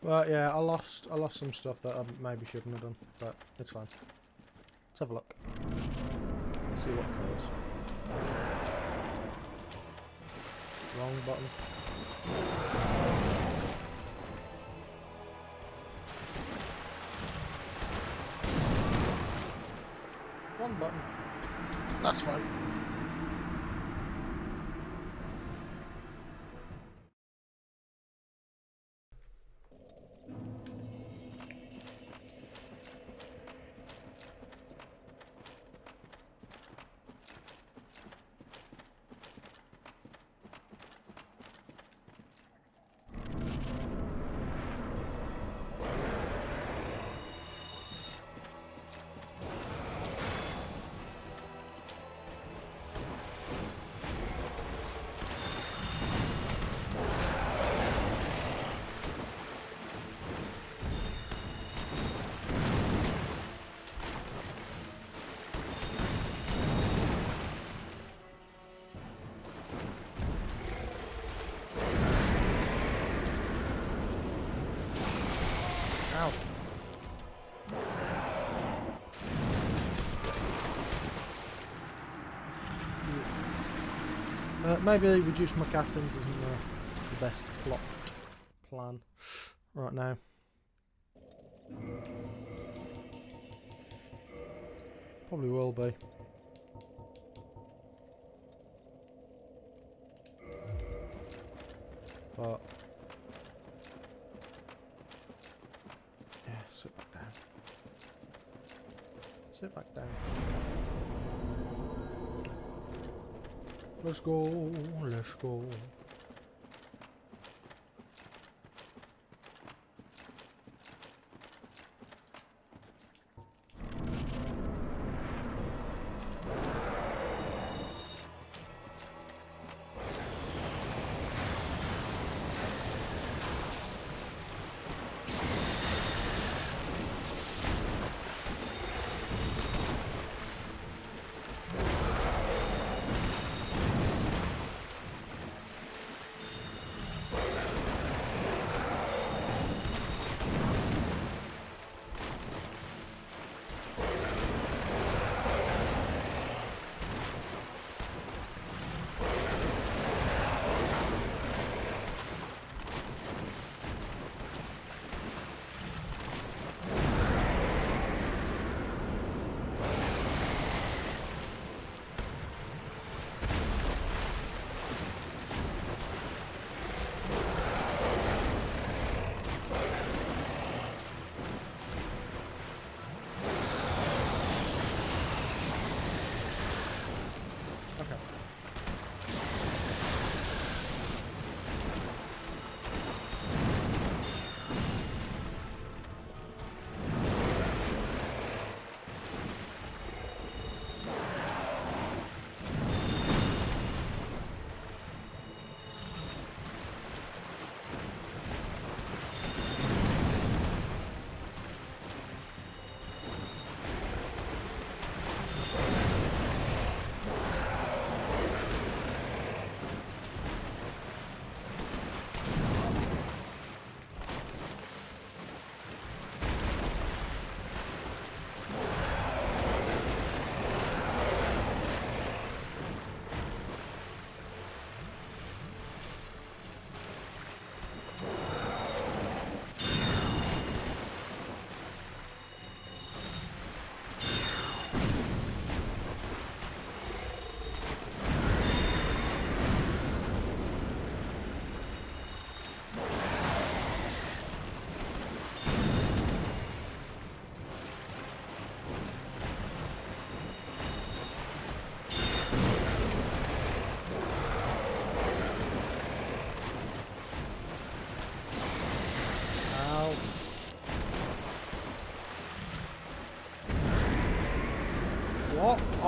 Well, yeah, I lost some stuff that I maybe shouldn't have done, but it's fine. Let's have a look. See what occurs. Wrong button. Wrong button. That's fine. Maybe reduce my castings isn't the best plot plan right now. Probably will be. But yeah, sit back down. Sit back down. Let's go, let's go.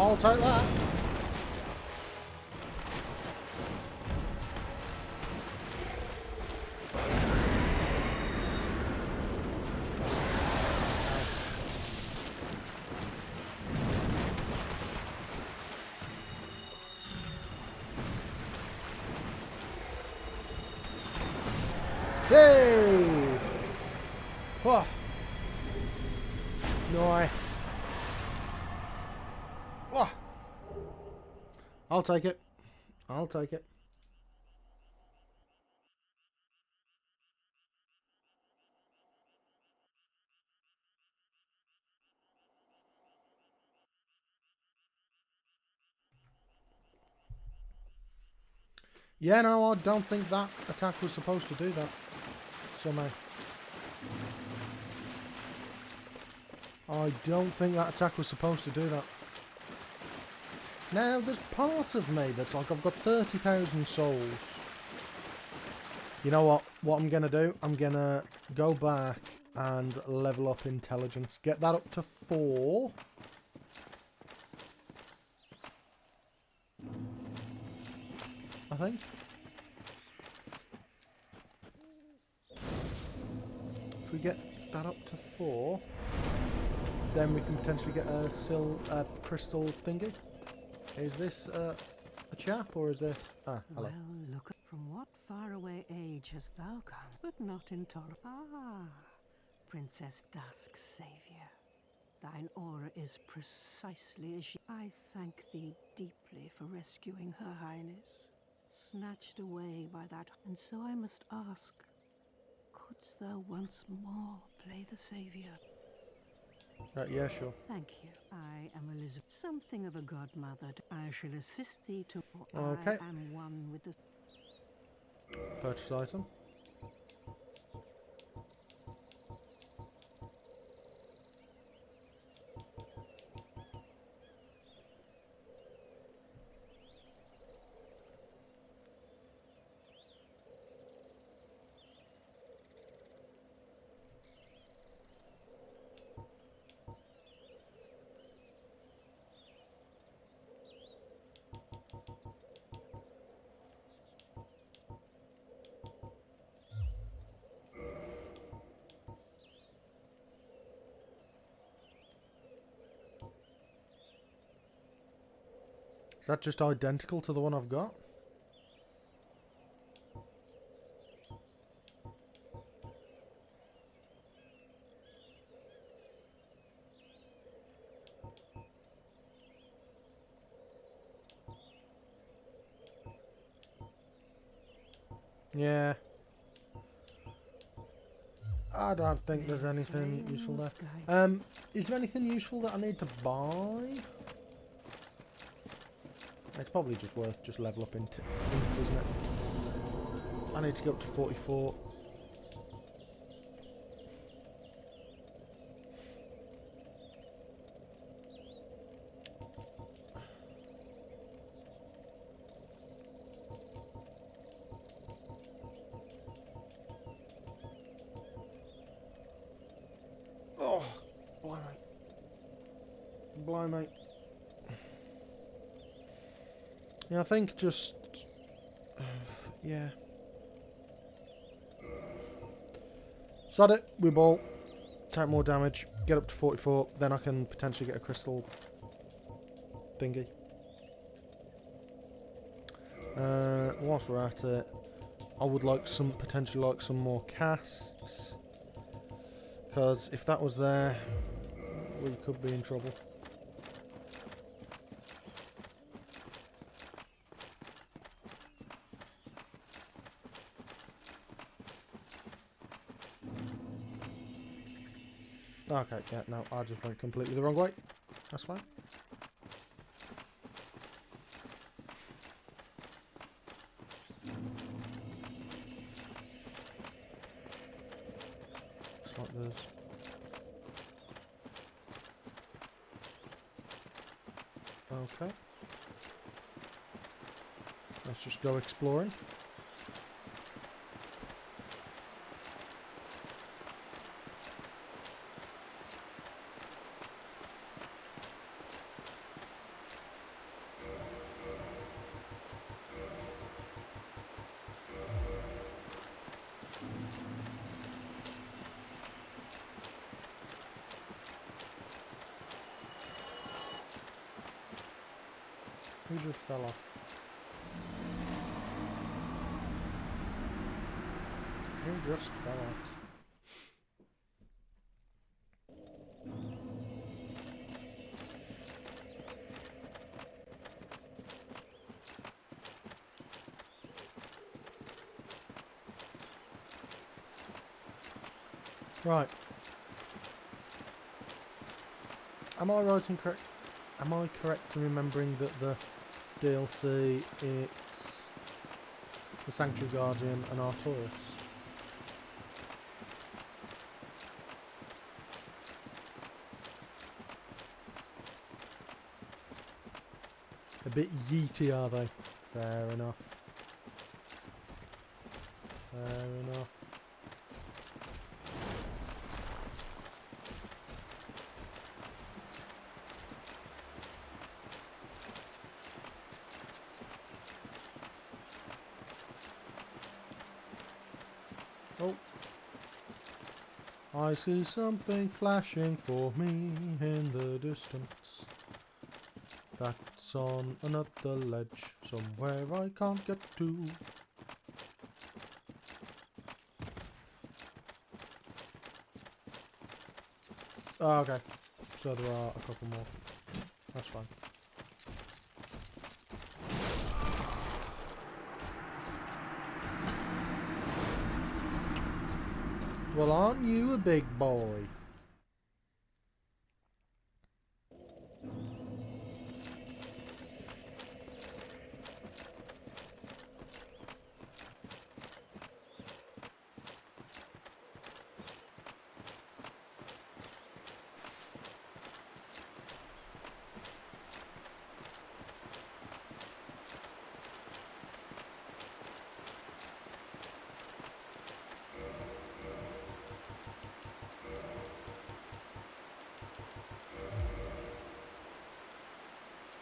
I'll take that. Yay! Oh. Nice. Oh. I'll take it. I'll take it. Yeah, no, I don't think that attack was supposed to do that. Somehow. I don't think that attack was supposed to do that. Now, there's part of me that's like, I've got 30,000 souls. You know what? What I'm going to do? I'm going to go back and level up intelligence. Get that up to 4. I think. If we get that up to 4, then we can potentially get a crystal thingy. Is this a chap or is this... Ah, hello. Well, look, from what faraway age hast thou come, but not in Princess Dusk's saviour. Thine aura is precisely as she... I thank thee deeply for rescuing Her Highness, snatched away by that... And so I must ask, couldst thou once more play the saviour? Yeah, sure. Thank you. I am Elizabeth, something of a godmother. I shall assist thee to... Okay. I am one with the... Purchase item. Is that just identical to the one I've got? Yeah. I don't think there's anything useful there. Is there anything useful that I need to buy? It's probably just worth just level up into, isn't it? I need to go up to 44. Oh, blimey. Blimey. Yeah, I think just... yeah. Sod it, we ball. Take more damage. Get up to 44. Then I can potentially get a crystal thingy. Whilst we're at it, I would like some, potentially like some more casts. Because if that was there, we could be in trouble. Okay, yeah, no, I just went completely the wrong way. That's fine. Just like this. Okay. Let's just go exploring. Who just fell off? Who just fell off? Right. Am I right and correct? Am I correct in remembering that the DLC it's the Sanctuary Guardian and Artorias? A bit yeety, are they? Fair enough. Fair enough. Oh. I see something flashing for me in the distance. That's on another ledge, somewhere I can't get to. Oh, okay. So there are a couple more. That's fine. Well, aren't you a big boy?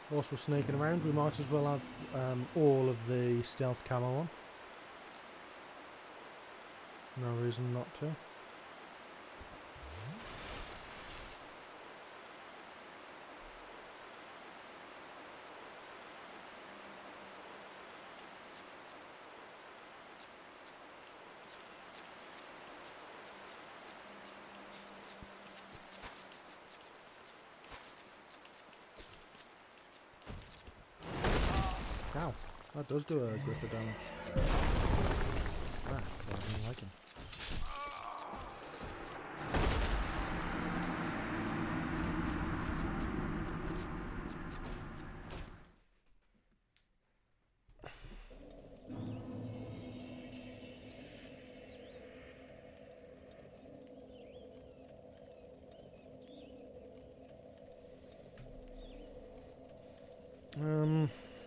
Whilst we're sneaking around, we might as well have all of the stealth camo on. No reason not to. Ow, that does do a grip of damage. Ah, I don't like him.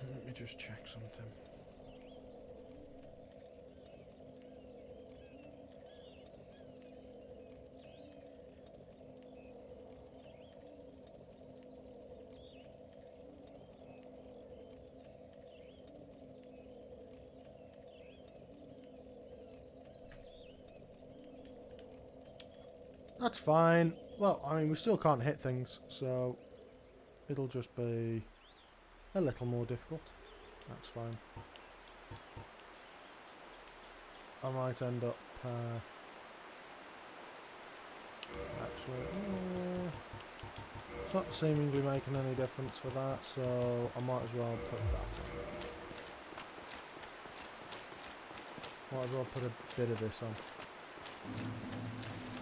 Let me just check something. That's fine. Well, I mean, we still can't hit things, so it'll just be a little more difficult. That's fine. I might end up actually it's not seemingly making any difference for that, so I might as well put that on. Might as well put a bit of this on.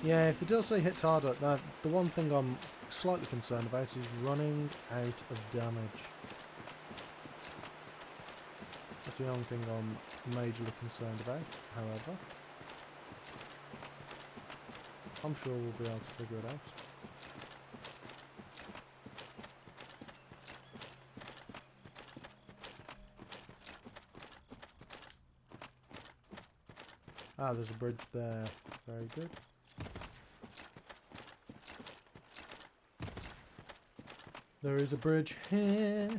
Yeah, if the DLC hits harder, the one thing I'm slightly concerned about is running out of damage. That's the only thing I'm majorly concerned about, however. I'm sure we'll be able to figure it out. Ah, there's a bridge there. Very good. There is a bridge here.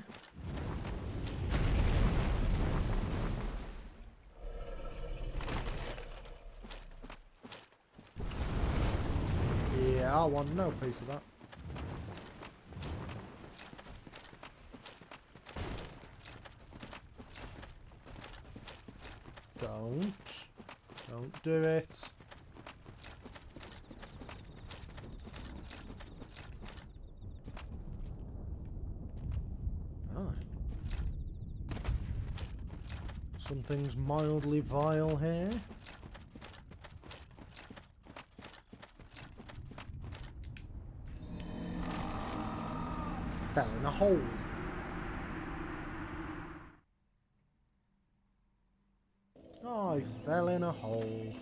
Yeah, I want no piece of that. Don't. Don't do it. Oh. Something's mildly vile here. Fell in a hole. I fell in a hole.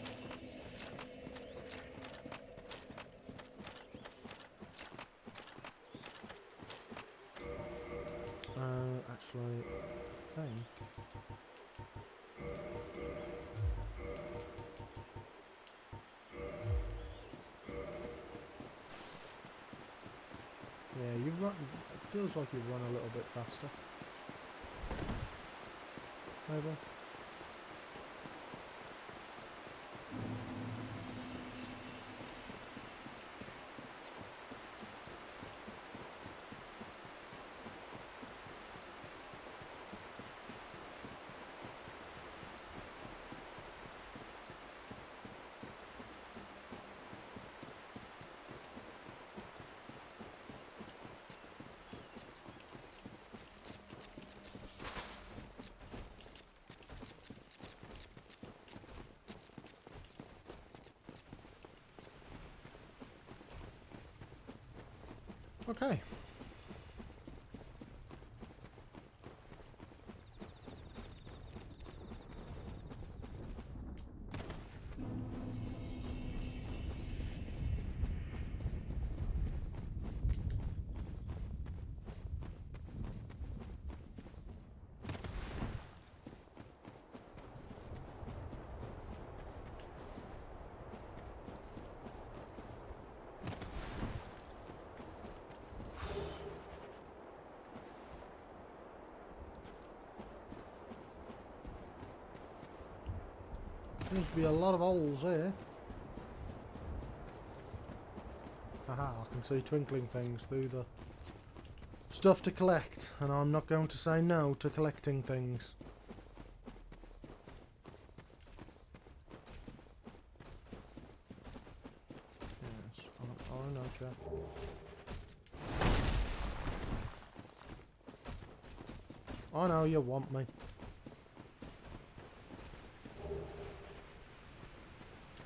Actually, I think. Yeah, you run. It feels like you run a little bit faster. Maybe. Okay. Seems to be a lot of holes here. Haha, I can see twinkling things through the stuff to collect, and I'm not going to say no to collecting things. Yes, I know, Jack. I know you want me.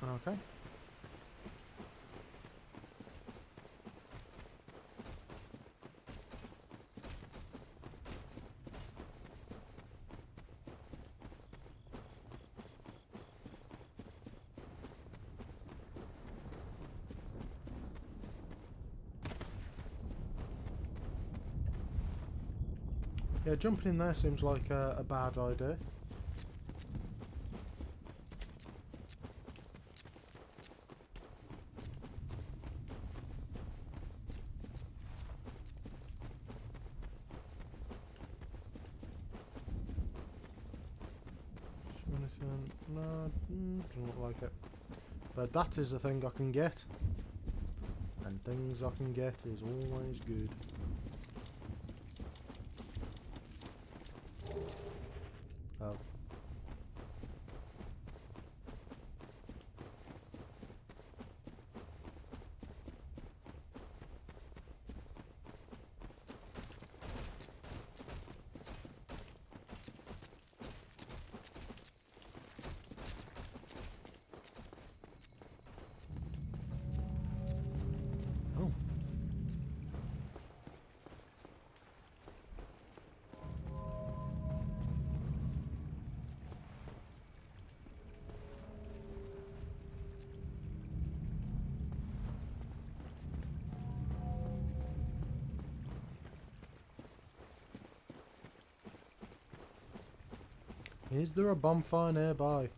Okay. Yeah, jumping in there seems like a bad idea. No, doesn't look like it. But that is a thing I can get. And things I can get is always good. Oh. Oh. Is there a bonfire nearby?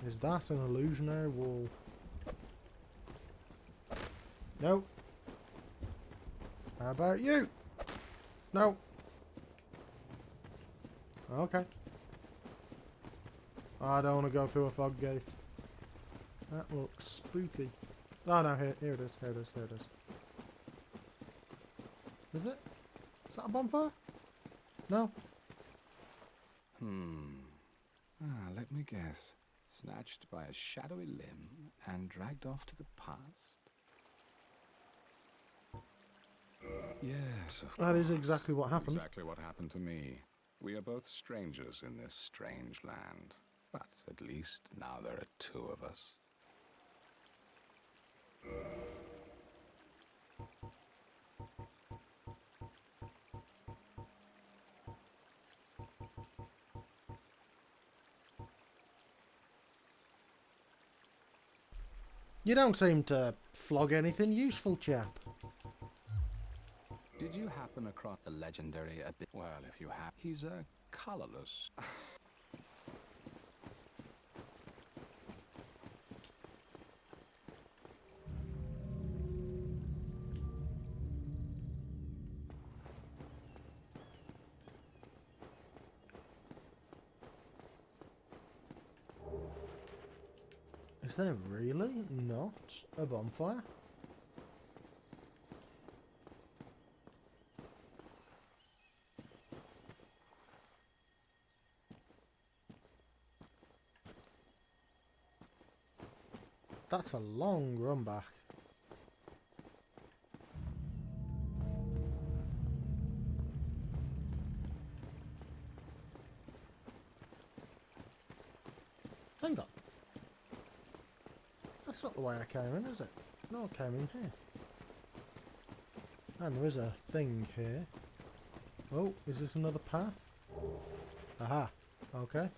Is that an illusionary wall? No. How about you? No. Okay. I don't want to go through a fog gate. That looks spooky. Oh no, here it is, here it is, here it is. Is it? that a bonfire? No? Let me guess. Snatched by a shadowy limb and dragged off to the past? Yes, of course. That is exactly what happened. Exactly what happened to me. We are both strangers in this strange land. But at least now there are two of us. You don't seem to flog anything useful, chap. Did you happen across the legendary Well, if you have, he's colorless. Is there really not a bonfire? That's a long run back. Hang on. That's not the way I came in, is it? No, I came in here. And there is a thing here. Oh, is this another path? Aha. Okay.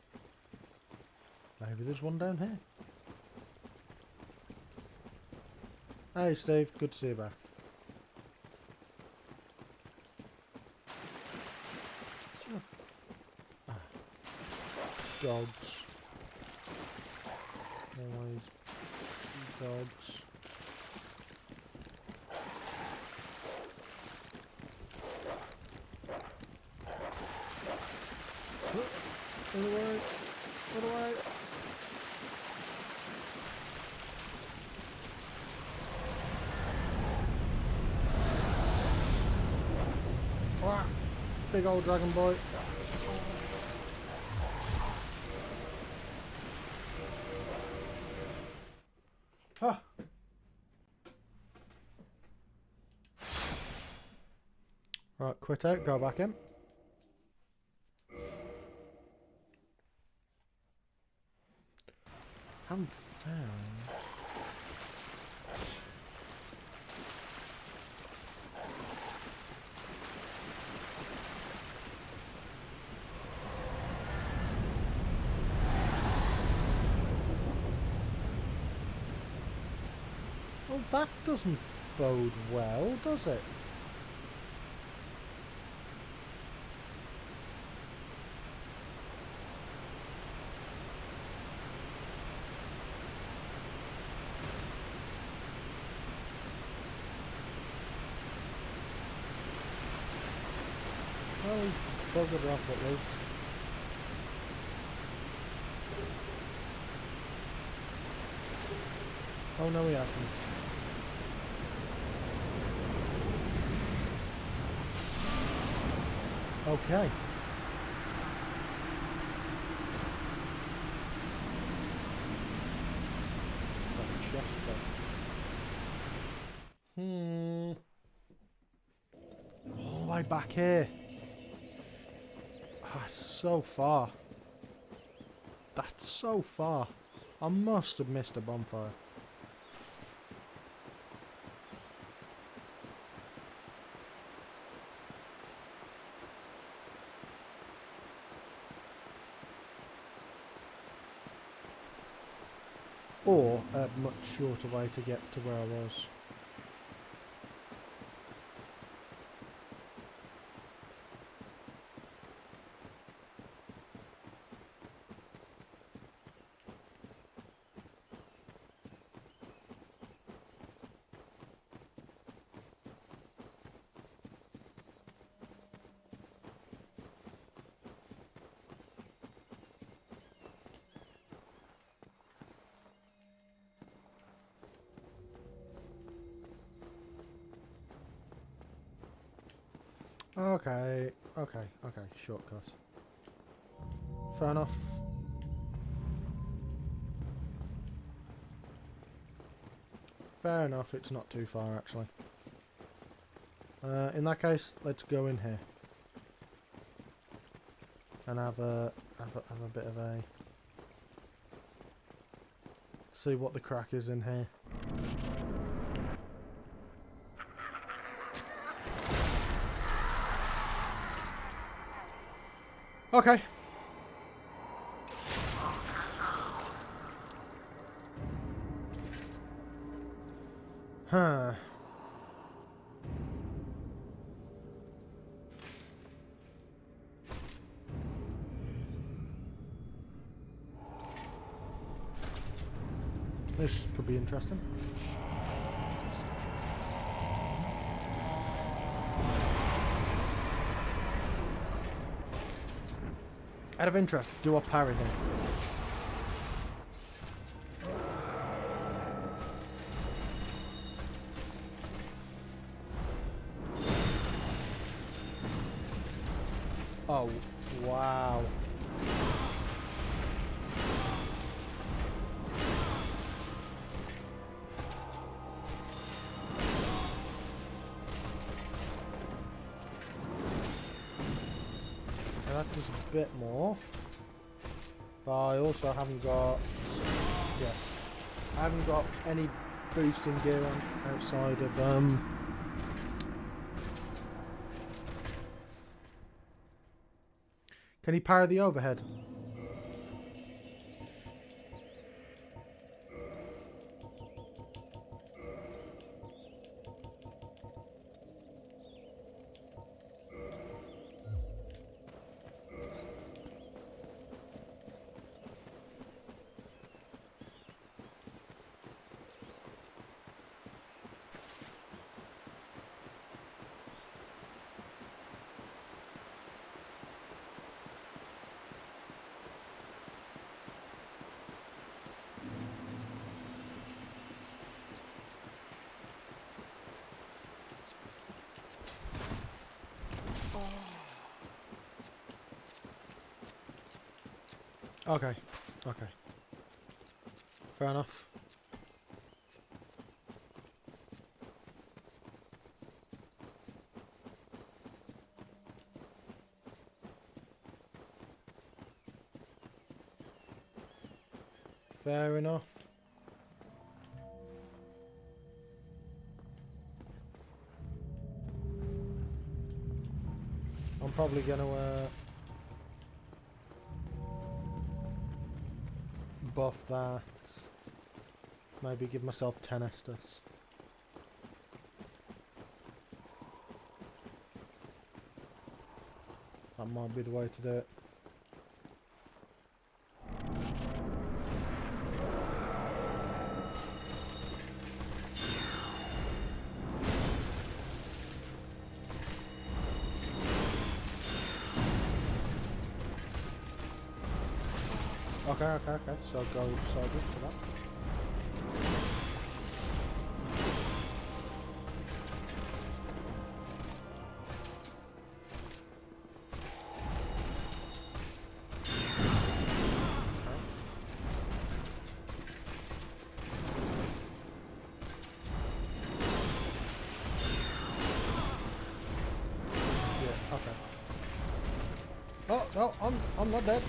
Maybe there's one down here. Hey Steve, good to see you back. Dogs. Always dogs. Run away! Run away! Ah, big old dragon boy. Huh. Right, quit out, go back in. Haven't found... Well, that doesn't bode well, does it? Well, he's buggered off at least. Oh no, he hasn't. Okay. It's like a chest then. All the way back here. Ah, so far. That's so far. I must have missed a bonfire. Or a much shorter way to get to where I was. Okay, okay, okay, shortcut. Fair enough. Fair enough, it's not too far actually. In that case, let's go in here. And have a bit of a... see what the crack is in here. Okay. Huh. This could be interesting. Out of interest, do I parry him? Oh, wow. That does a bit more. But I also haven't got... yeah. I haven't got any boosting gear on outside of... Can he parry the overhead? Okay, okay. Fair enough. Fair enough. I'm probably gonna buff that. Maybe give myself 10 Estus. That might be the way to do it. Okay. So I'll go soldier for that. Yeah, okay. Oh no, I'm not dead.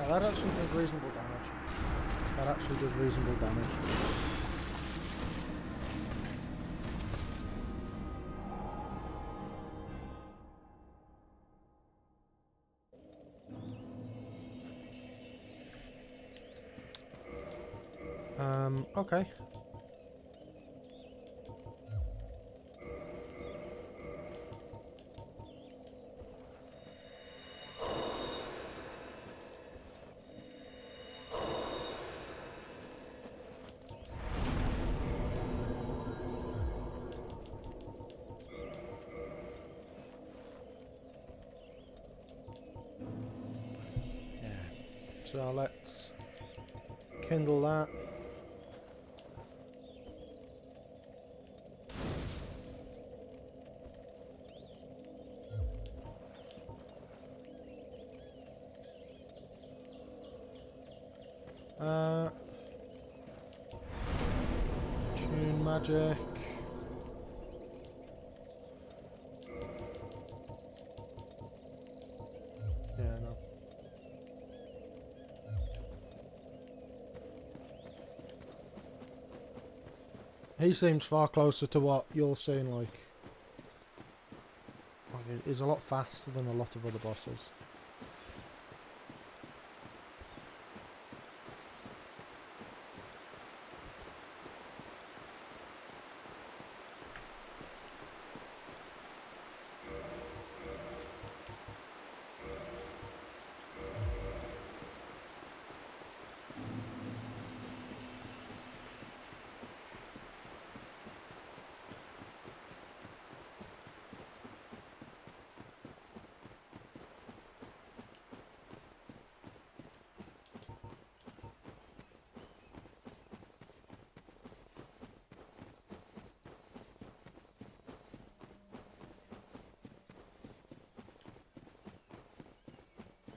That actually does reasonable damage. That actually does reasonable damage. Okay. So let's kindle that. Tune magic. Yeah, no. He seems far closer to what you're seeing, like he's a lot faster than a lot of other bosses.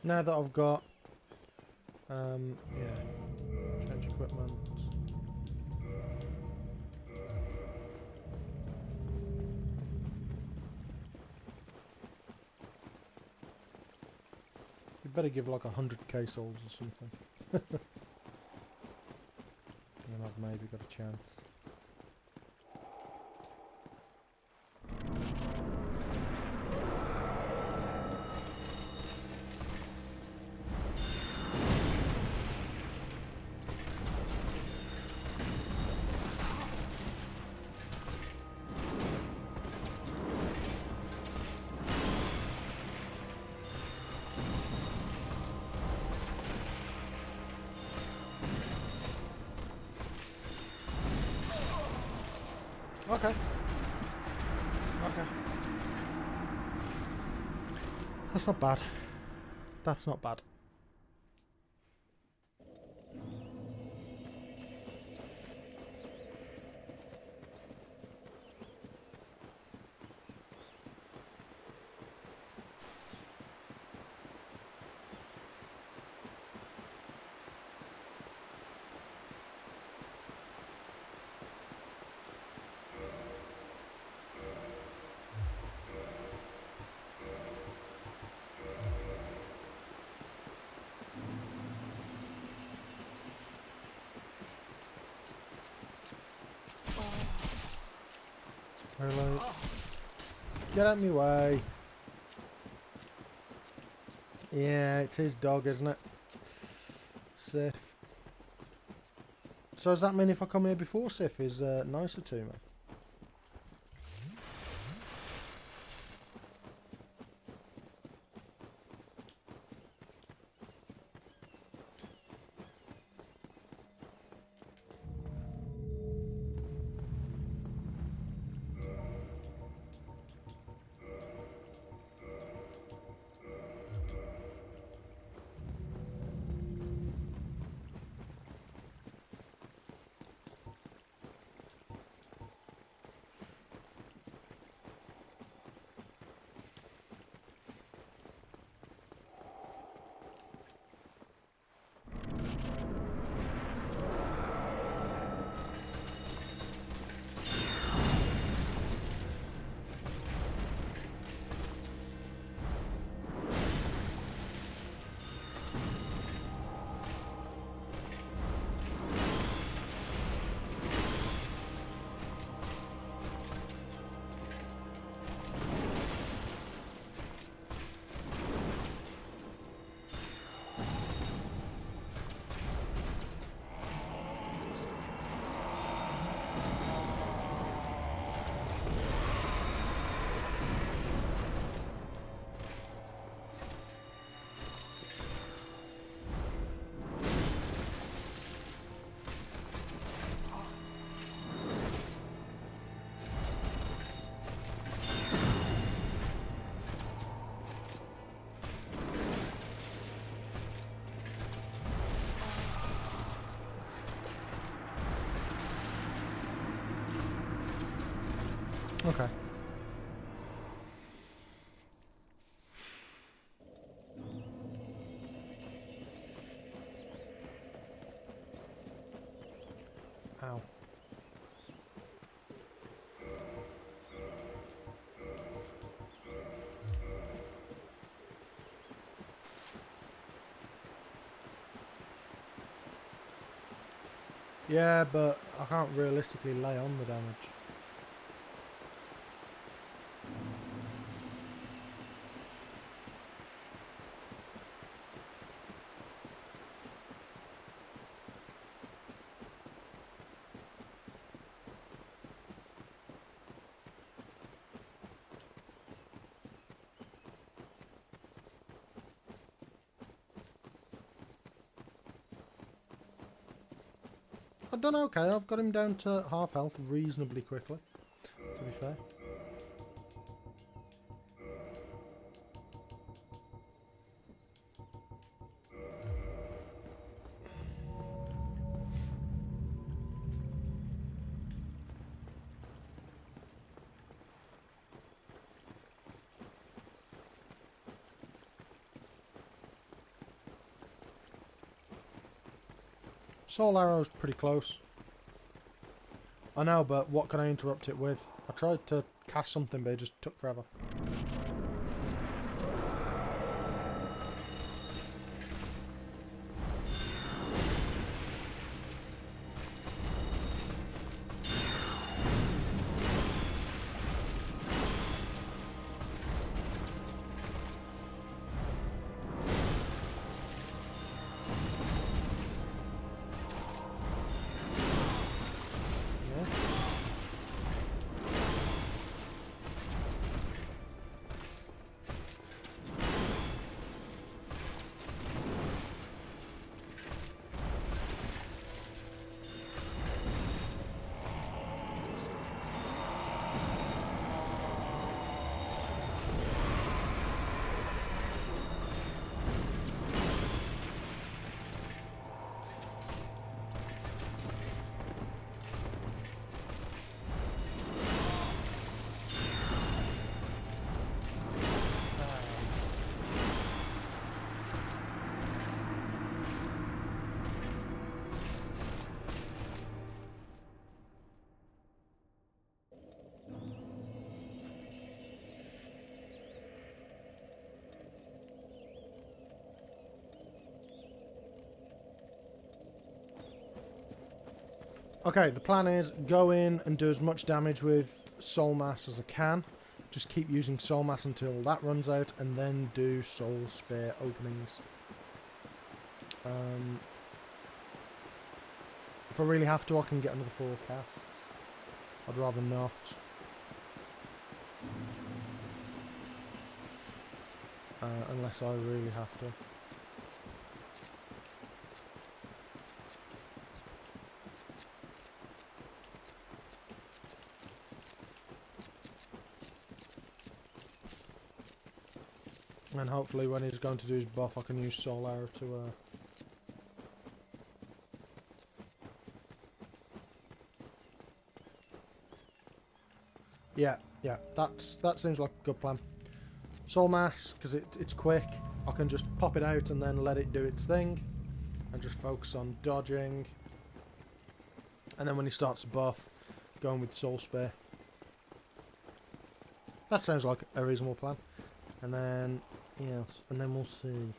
Now that I've got, yeah, change equipment. You better give like 100k souls or something. Then I've maybe got a chance. Okay. Okay. That's not bad. That's not bad. Really? Get out of my way. Yeah, it's his dog, isn't it? Sif. So does that mean if I come here before Sif is nicer to me? Okay. Ow. Yeah, but I can't realistically lay on the damage. I've done okay. I've got him down to half health reasonably quickly, to be fair. Soul Arrow's pretty close. I know, but what can I interrupt it with? I tried to cast something, but it just took forever. Okay, the plan is go in and do as much damage with Soul Mass as I can. Just keep using Soul Mass until that runs out, and then do Soul Spear openings. If I really have to, I can get another 4 casts. I'd rather not. Unless I really have to. And hopefully when he's going to do his buff I can use Soul Arrow to Yeah, that seems like a good plan. Soul Mass, because it's quick, I can just pop it out and then let it do its thing and just focus on dodging, and then when he starts to buff, going with Soul Spear. That sounds like a reasonable plan. And then, yes, and then we'll see,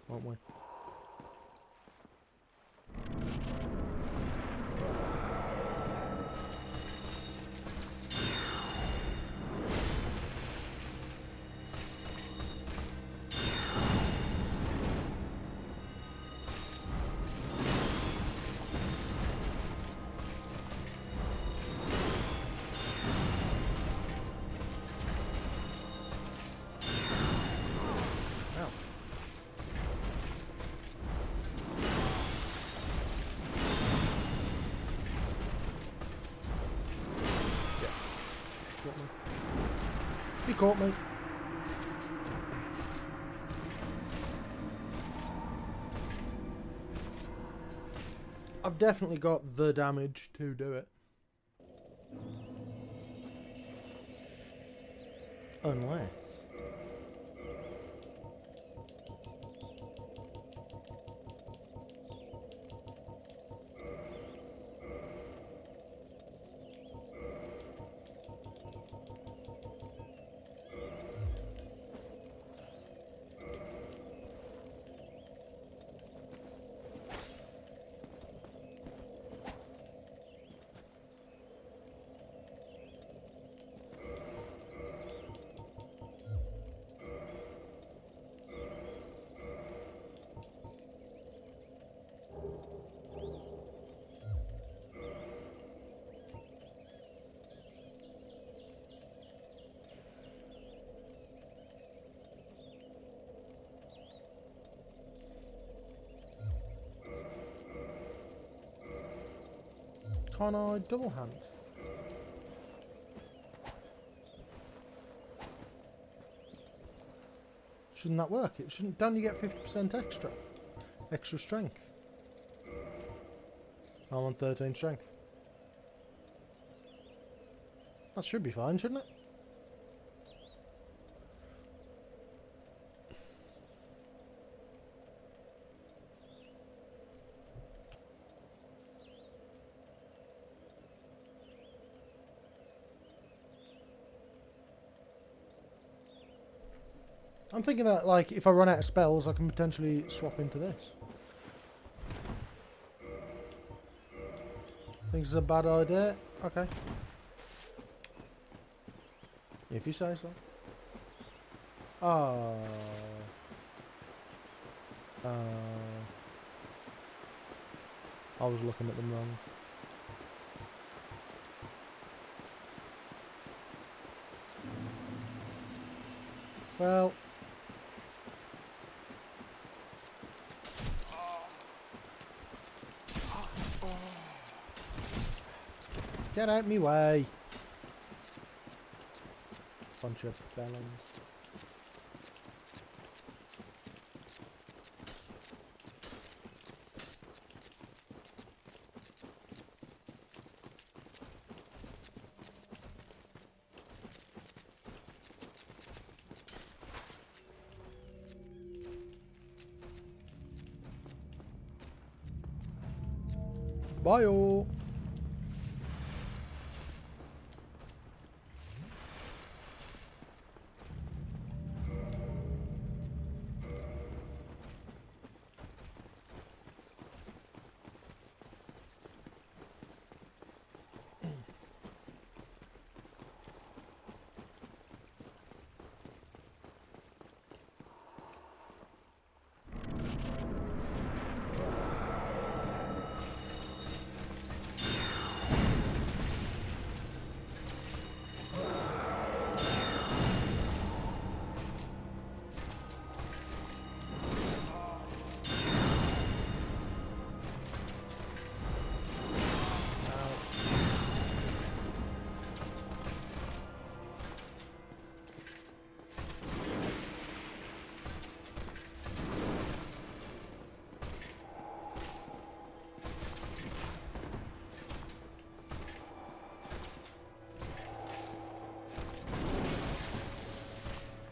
won't we? He caught me. I've definitely got the damage to do it. Unless... Can't I double hand? Shouldn't that work? It shouldn't. Don't you get 50% extra strength? I'm on 13 strength. That should be fine, shouldn't it? I'm thinking that, like, if I run out of spells, I can potentially swap into this. Think it's a bad idea? Okay. If you say so. I was looking at them wrong. Well... Get out me way. Bunch of bellends. Bye all.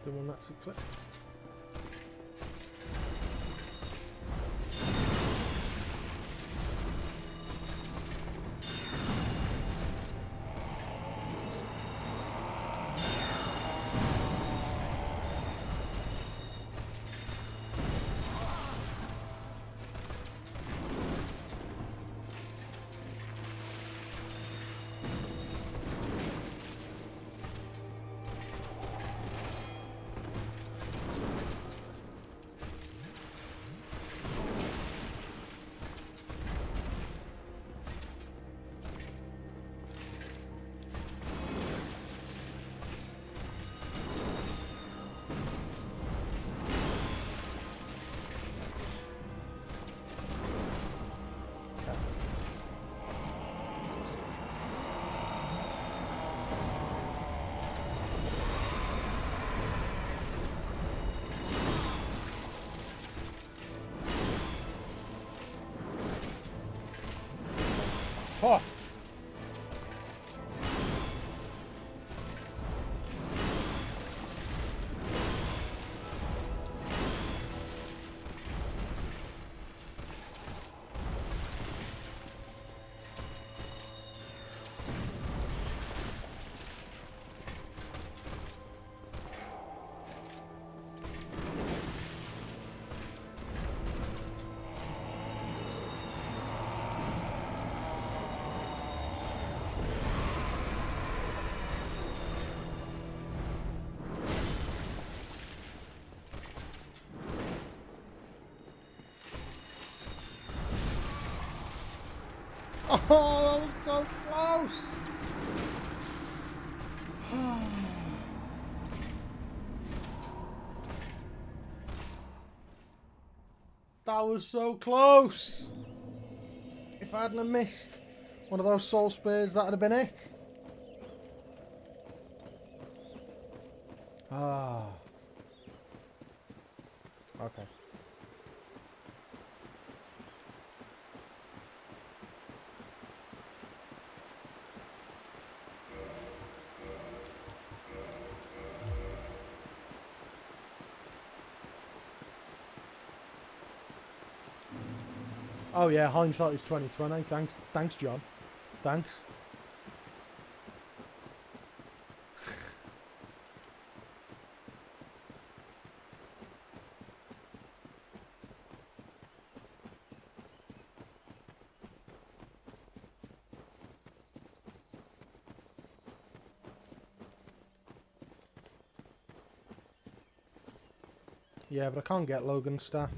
The one that's a clip. Oh. Oh, that was so close! That was so close! If I hadn't have missed one of those soul spears, that would have been it. Ah. Okay. Oh yeah, hindsight is 20/20. Thanks, John. Thanks. Yeah, but I can't get Logan's staff.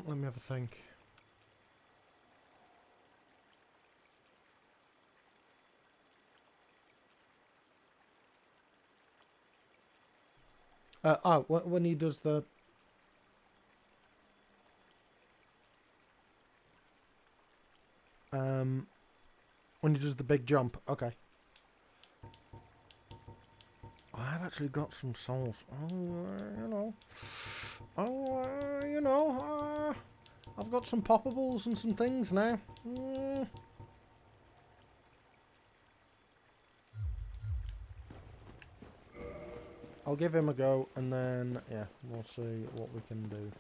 Let me have a think. When he does the... when he does the big jump. Okay. I've actually got some souls. I've got some poppables and some things now. I'll give him a go, and then, yeah, we'll see what we can do.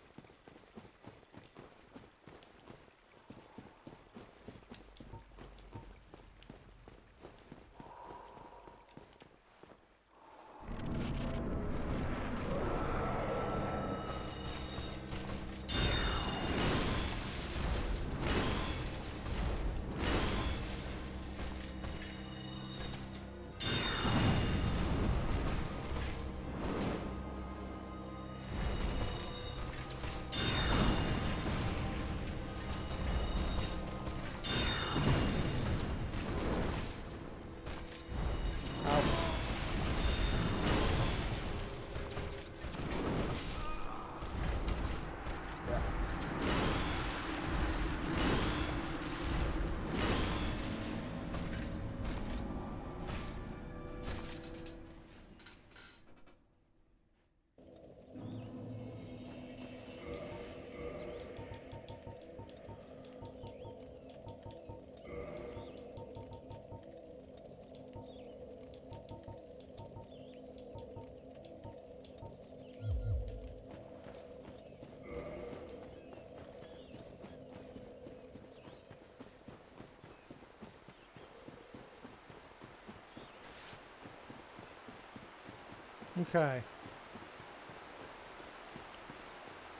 Okay.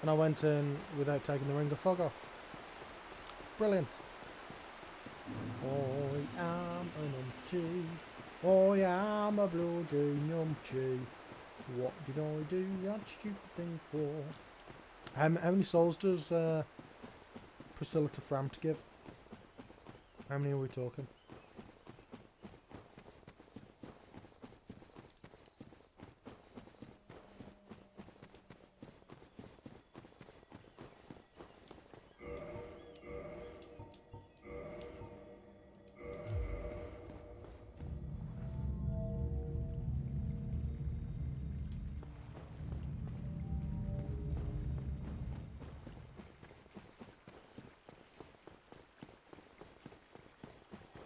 And I went in without taking the ring of fog off. Brilliant. I am an umpty. I am a bloody numpty. What did I do that stupid thing for? How many souls does Priscilla to Frampt give? How many are we talking?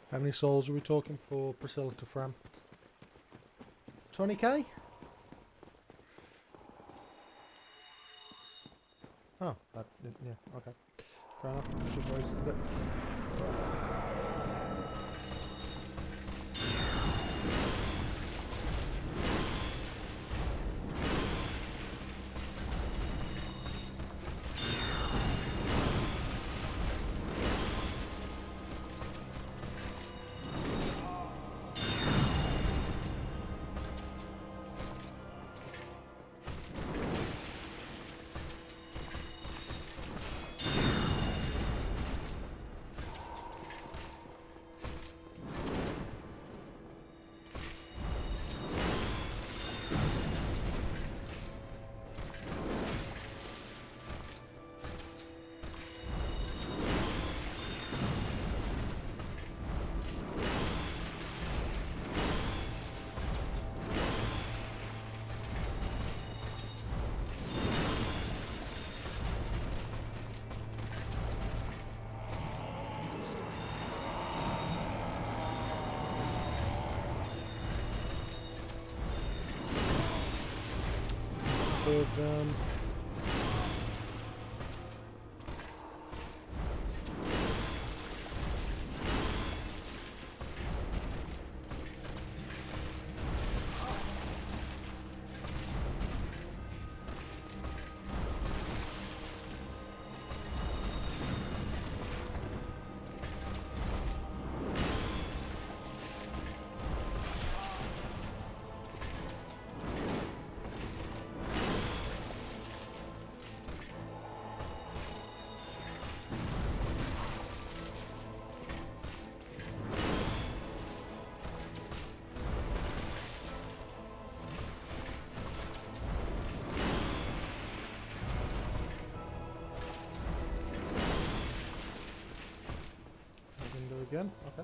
How many souls are we talking for Priscilla to Frampt? 20k? Oh, yeah, okay. Fair enough. Just wasted it. with again. Okay.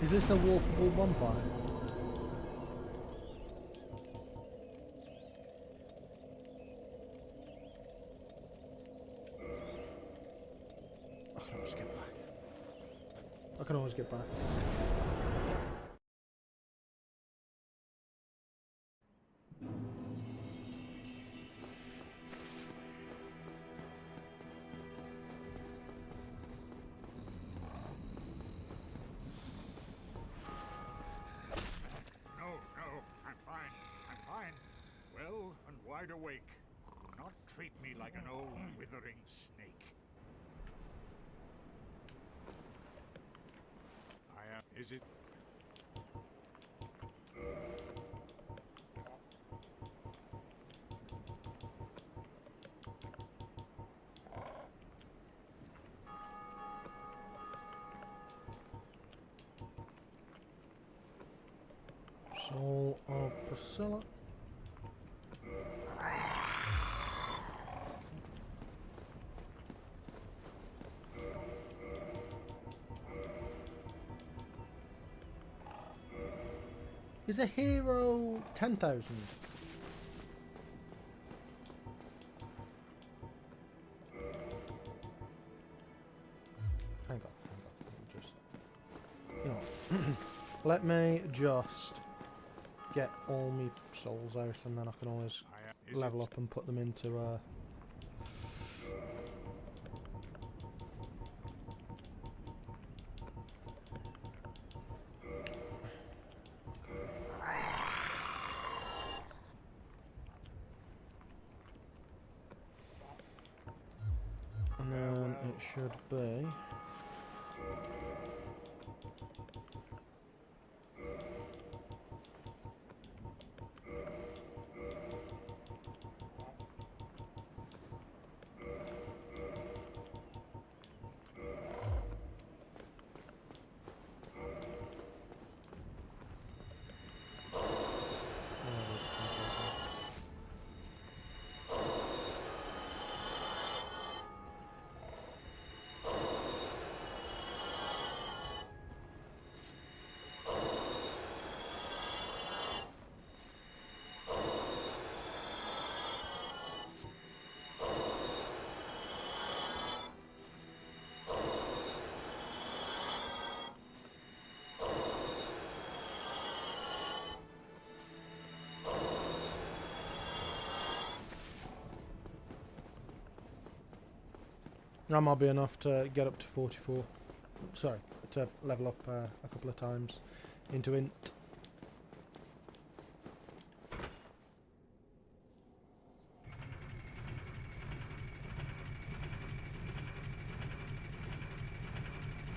Is this a walkable bonfire? I can always get back. I can always get back. Wide awake. Do not treat me like an old withering snake. Is it? Soul of Priscilla. Is a hero 10,000? Hang on. Just, you know, let me just get all my souls out, and then I can always level up and put them into and then it should be. That might be enough to get up to 44. Sorry, to level up a couple of times into int.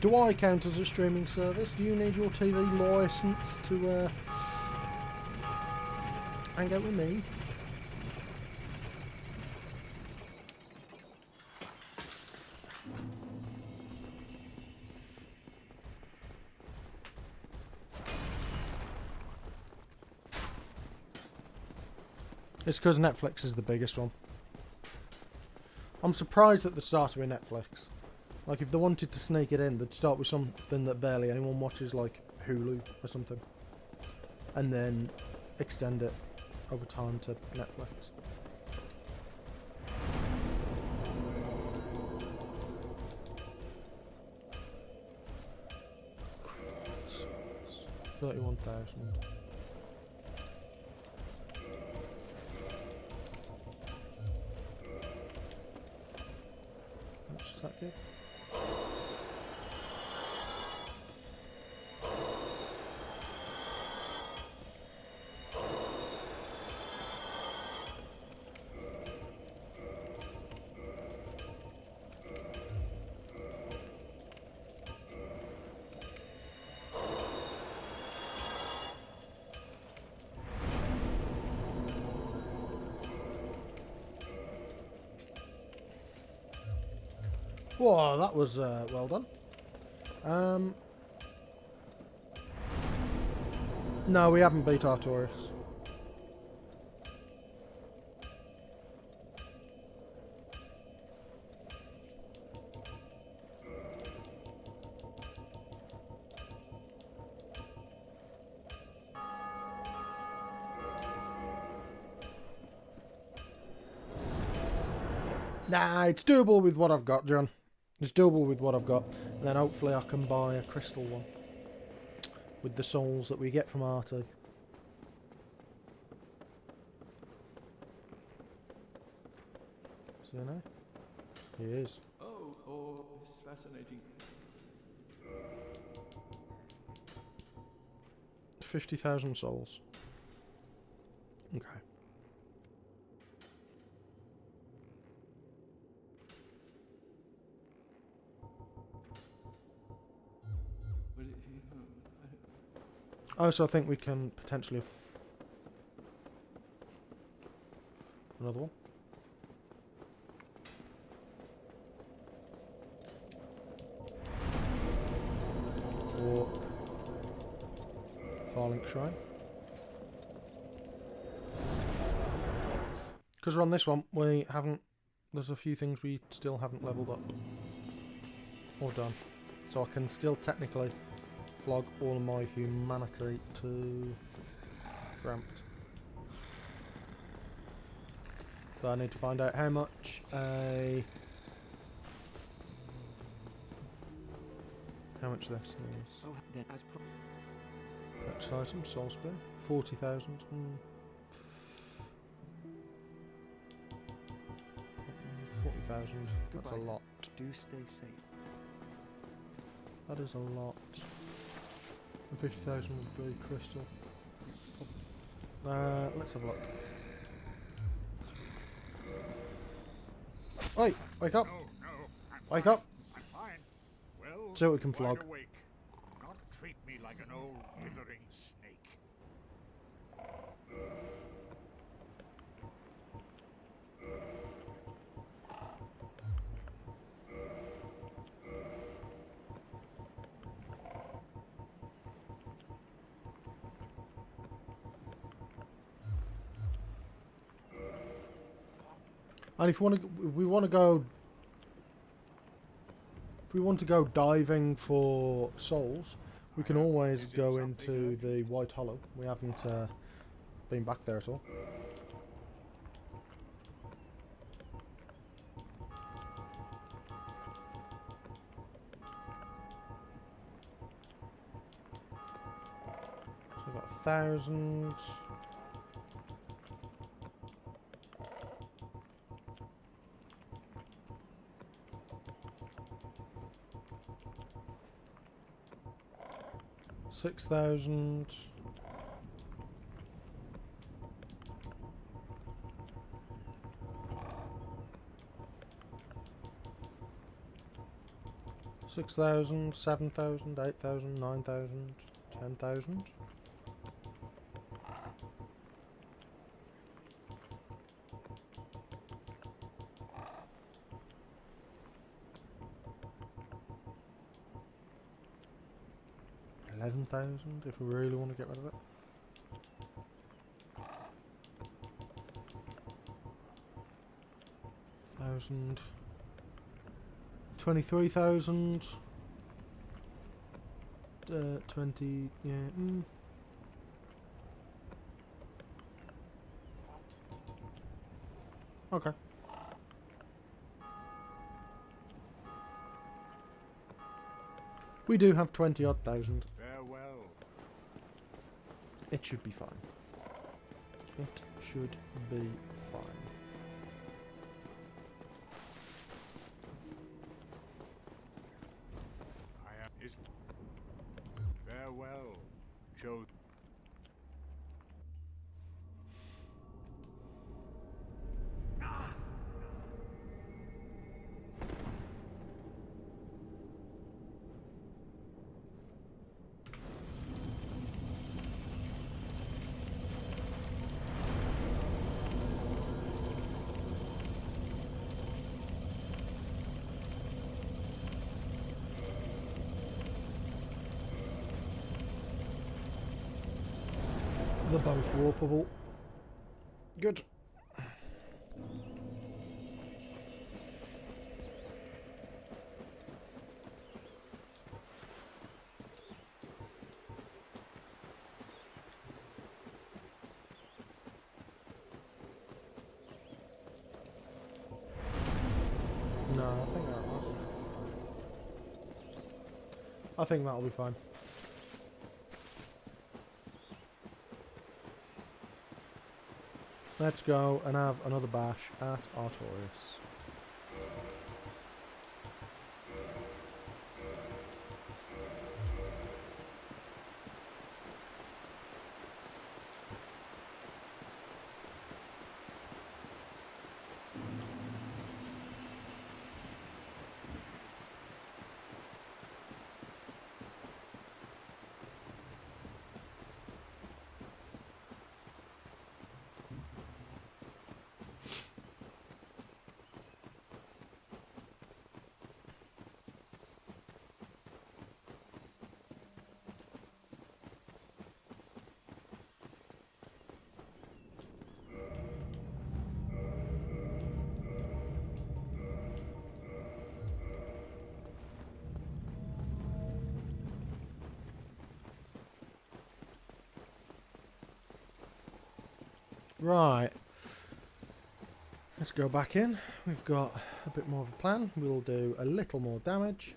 Do I count as a streaming service? Do you need your TV license to hang out with me? It's because Netflix is the biggest one. I'm surprised at the start with Netflix. Like, if they wanted to sneak it in, they'd start with something that barely anyone watches, like Hulu or something. And then extend it over time to Netflix. $31,000. Is that good? Whoa, that was well done. No, we haven't beat Artorias. Nah, it's doable with what I've got, John. It's doable with what I've got. And then hopefully I can buy a crystal one. With the souls that we get from Artie. See you now? He is. Oh, this is fascinating. 50,000 souls. Okay. Oh, so I think we can potentially another one. Or Farlink Shrine. Because we're on this one, we haven't. There's a few things we still haven't leveled up or done, so I can still technically flog all of my humanity to Ramped. But I need to find out how much this is. Oh, then as Purchase item, soul spear, 40,000. 40,000. That's a lot. Do stay safe. That is a lot. And 50,000 would be crystal. Let's have a look. Oi! Wake up! Wake up! I'm fine. Well, See what we can flog. wide awake. Not treat me like an old withering snake. And if we want to go diving for souls, we can always go into the White Hollow. We haven't been back there at all. So we've got 1,000. 6,000. $6,000, 7,000, 8,000, 9,000, 10,000. $11,000 if we really want to get rid of it. $1,000. 23,000. 20, yeah. Okay. We do have 20 odd thousand. Farewell. It should be fine. It should be fine. I am his. Farewell, chosen. They're both warpable. Good. No, I think that'll be fine. Let's go and have another bash at Artorias. Right. Let's go back in. We've got a bit more of a plan. We'll do a little more damage.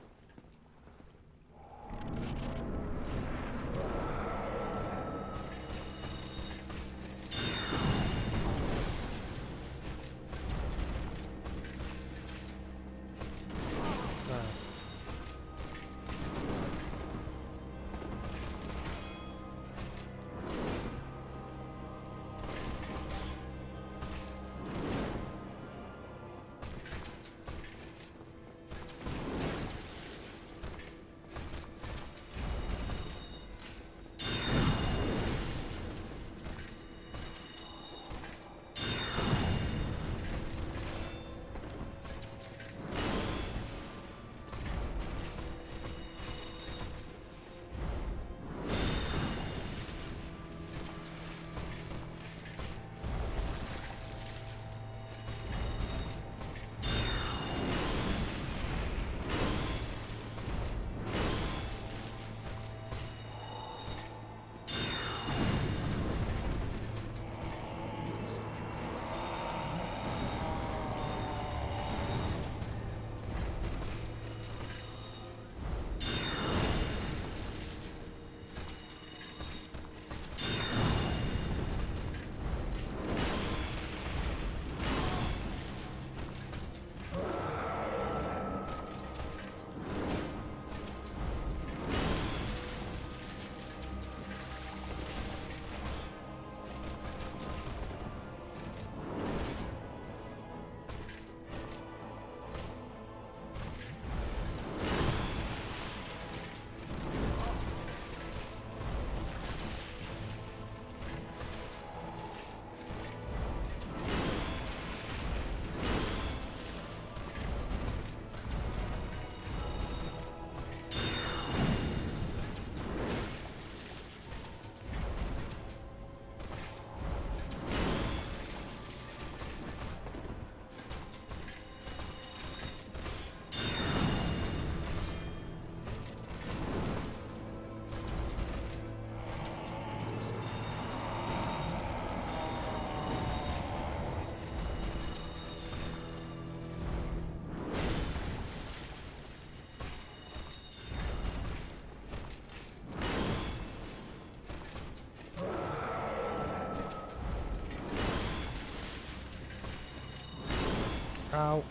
Ow.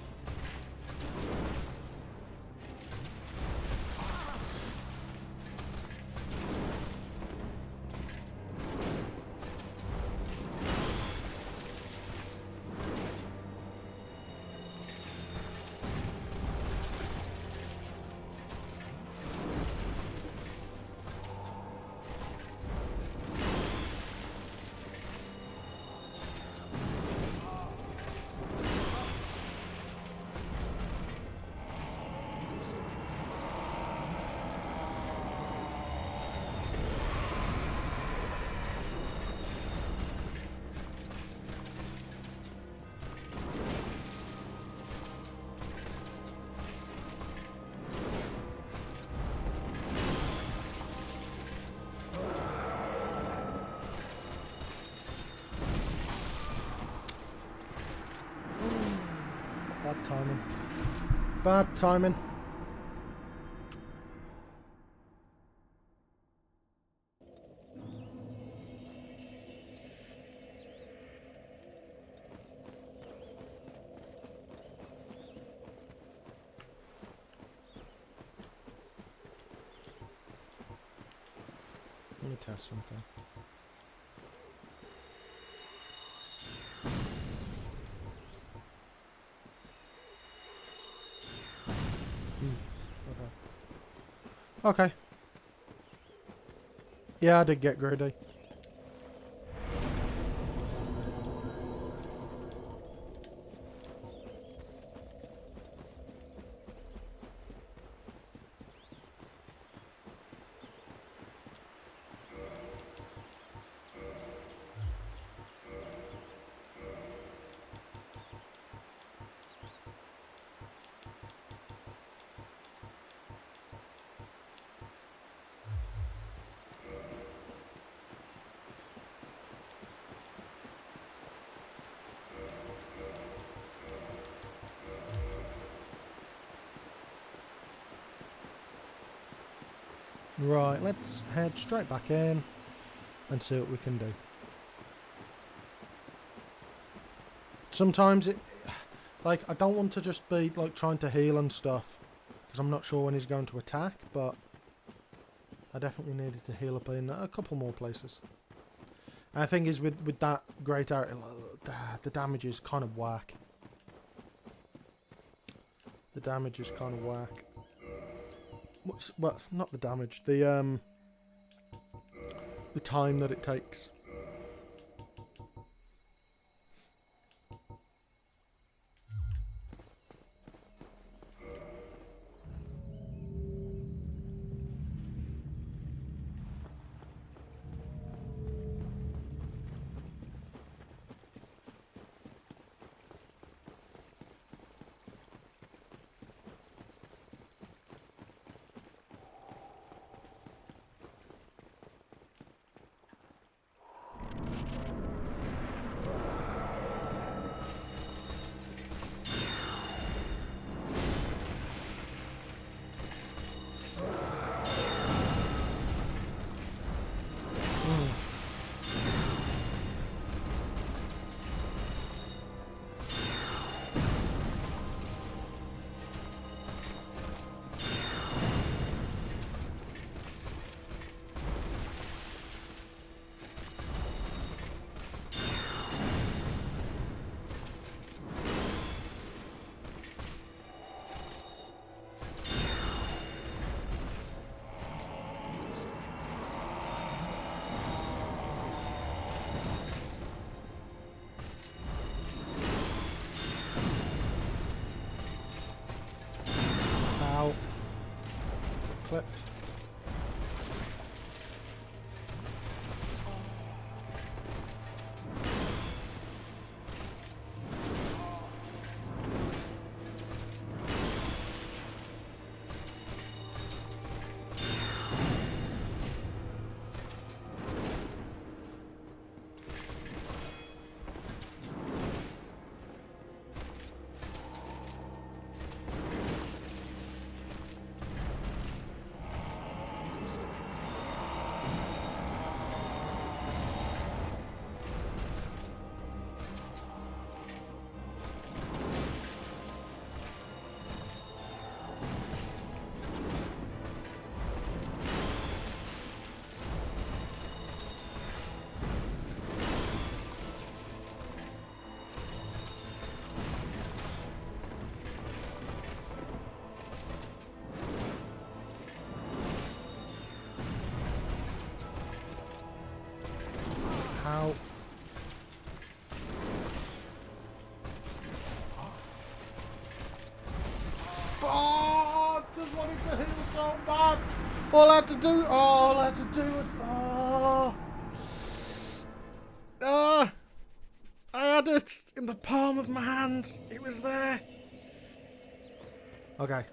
Bad timing. Bad timing. Let me test something. Okay. Yeah, I did get greedy. Right, let's head straight back in and see what we can do. Sometimes it, like, I don't want to just be like trying to heal and stuff because I'm not sure when he's going to attack, but I definitely needed to heal up in a couple more places. And the thing is, with that great area, the damage is kind of whack. The damage is kind of whack. Well, not the damage, the time that it takes. Clipped. so bad. All I had to do was... I had it in the palm of my hand. It was there. Okay.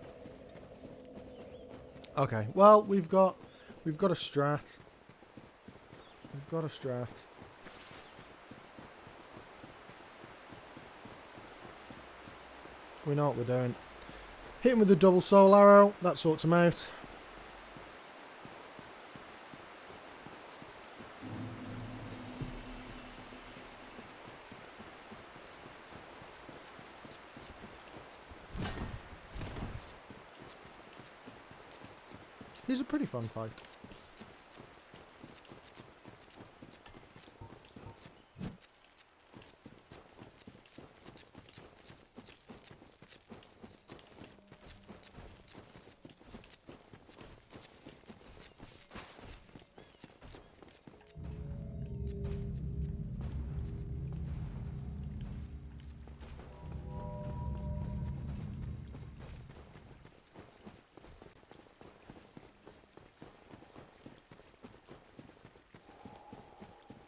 Okay. Well, we've got a strat. We've got a strat. We know what we're doing. Hit him with a double soul arrow. That sorts him out. He's a pretty fun fight.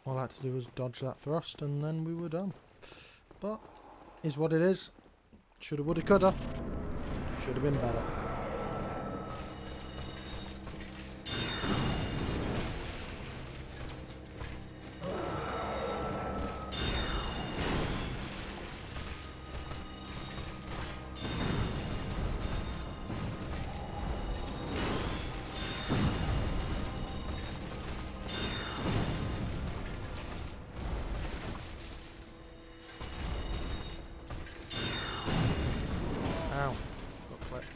All I had to do was dodge that thrust and then we were done. But, is what it is. Shoulda, woulda, coulda. Should have been better. Ow. Got clipped.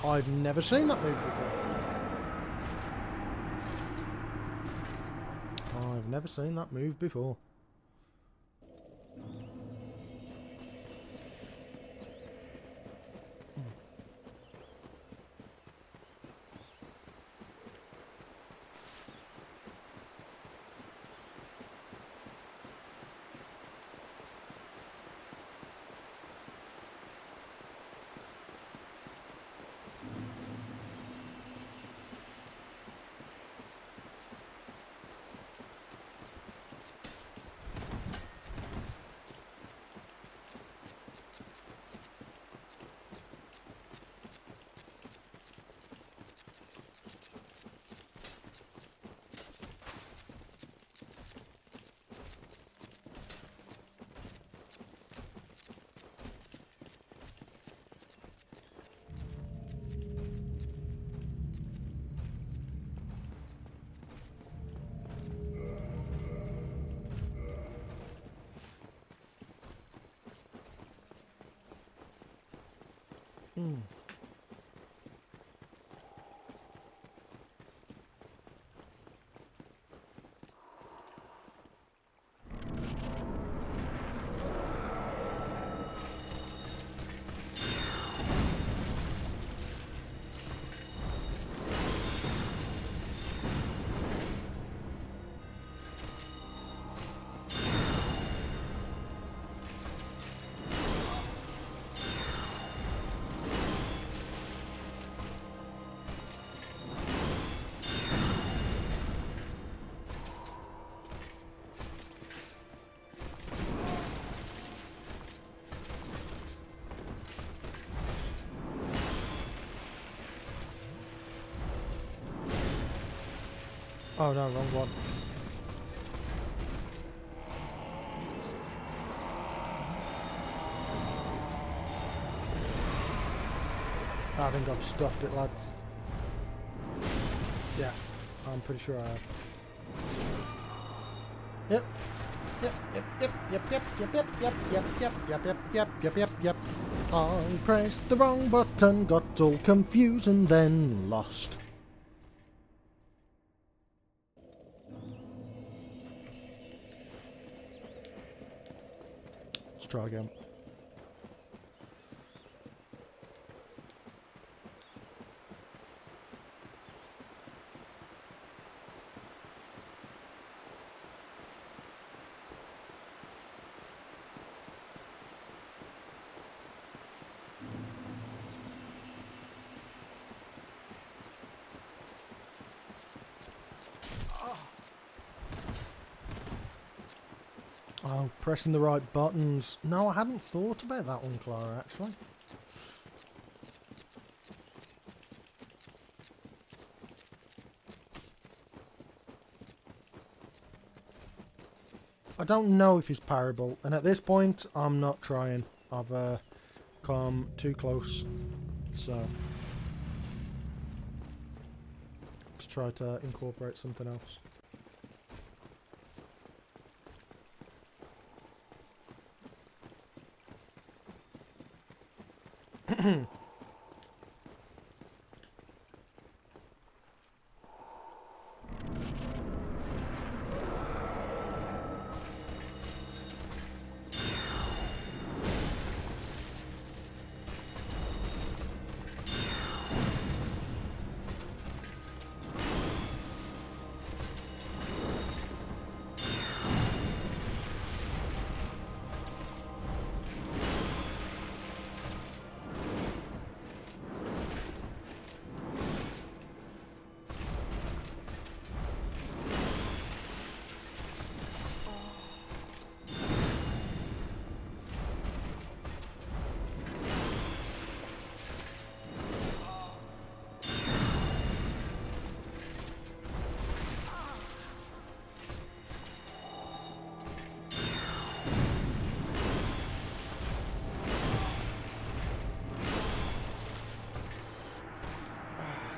I've never seen that move before. I've never seen that move before. Oh no, wrong one. I think I've stuffed it, lads. Yeah, I'm pretty sure I have. Yep. Yep. I pressed the wrong button, got all confused and then lost. try again. Oh, pressing the right buttons. No, I hadn't thought about that one, Clara, actually. I don't know if he's parable, and at this point, I'm not trying. I've come too close, so let's try to incorporate something else.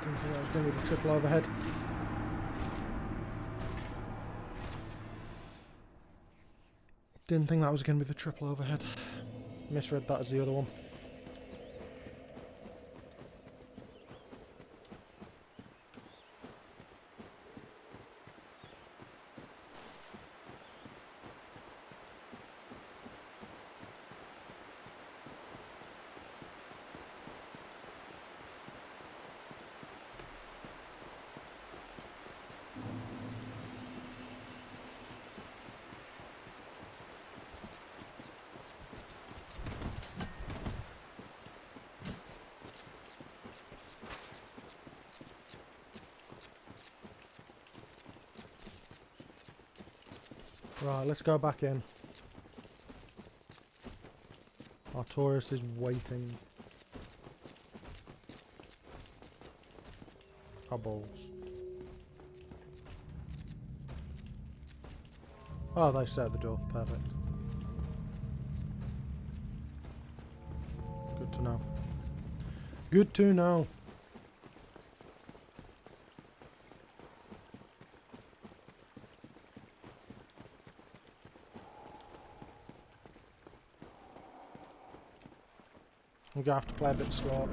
Didn't think I was going with a triple overhead. Didn't think that was going to be the triple overhead. Misread that as the other one. Right, let's go back in. Artorias is waiting. Oh, balls. Oh, they set the door. Perfect. Good to know. Good to know. We're going to have to play a bit slow.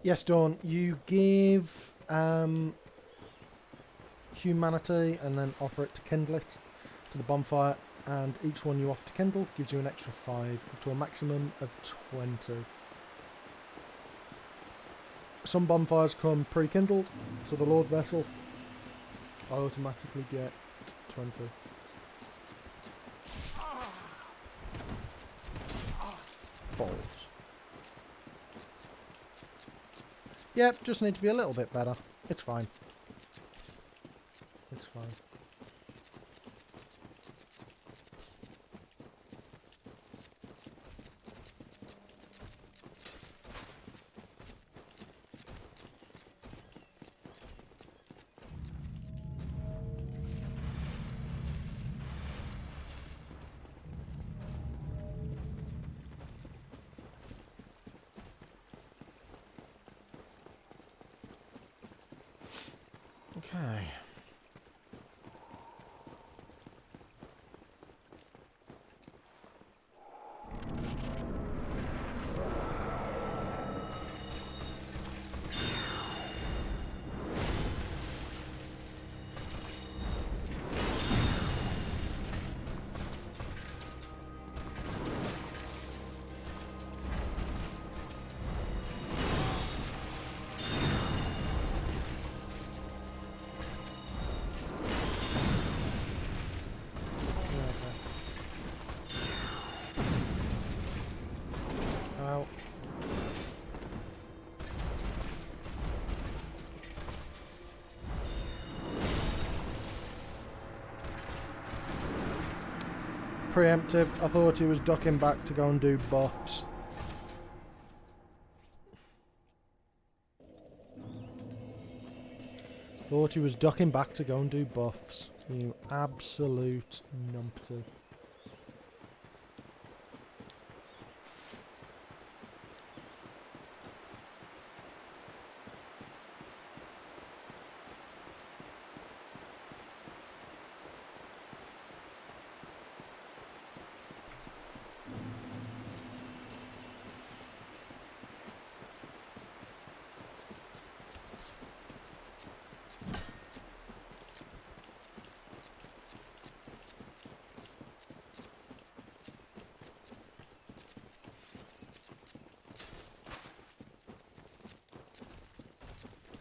Yes, Dawn, you give humanity and then offer it to kindle it to the bonfire, and each one you offer to kindle gives you an extra 5 up to a maximum of 20. Some bonfires come pre-kindled, so the Lord Vessel I automatically get 20. Balls. Yep, just need to be a little bit better. It's fine. It's fine. Okay. Ow. Preemptive. I thought he was ducking back to go and do buffs. Thought he was ducking back to go and do buffs. You absolute numpty.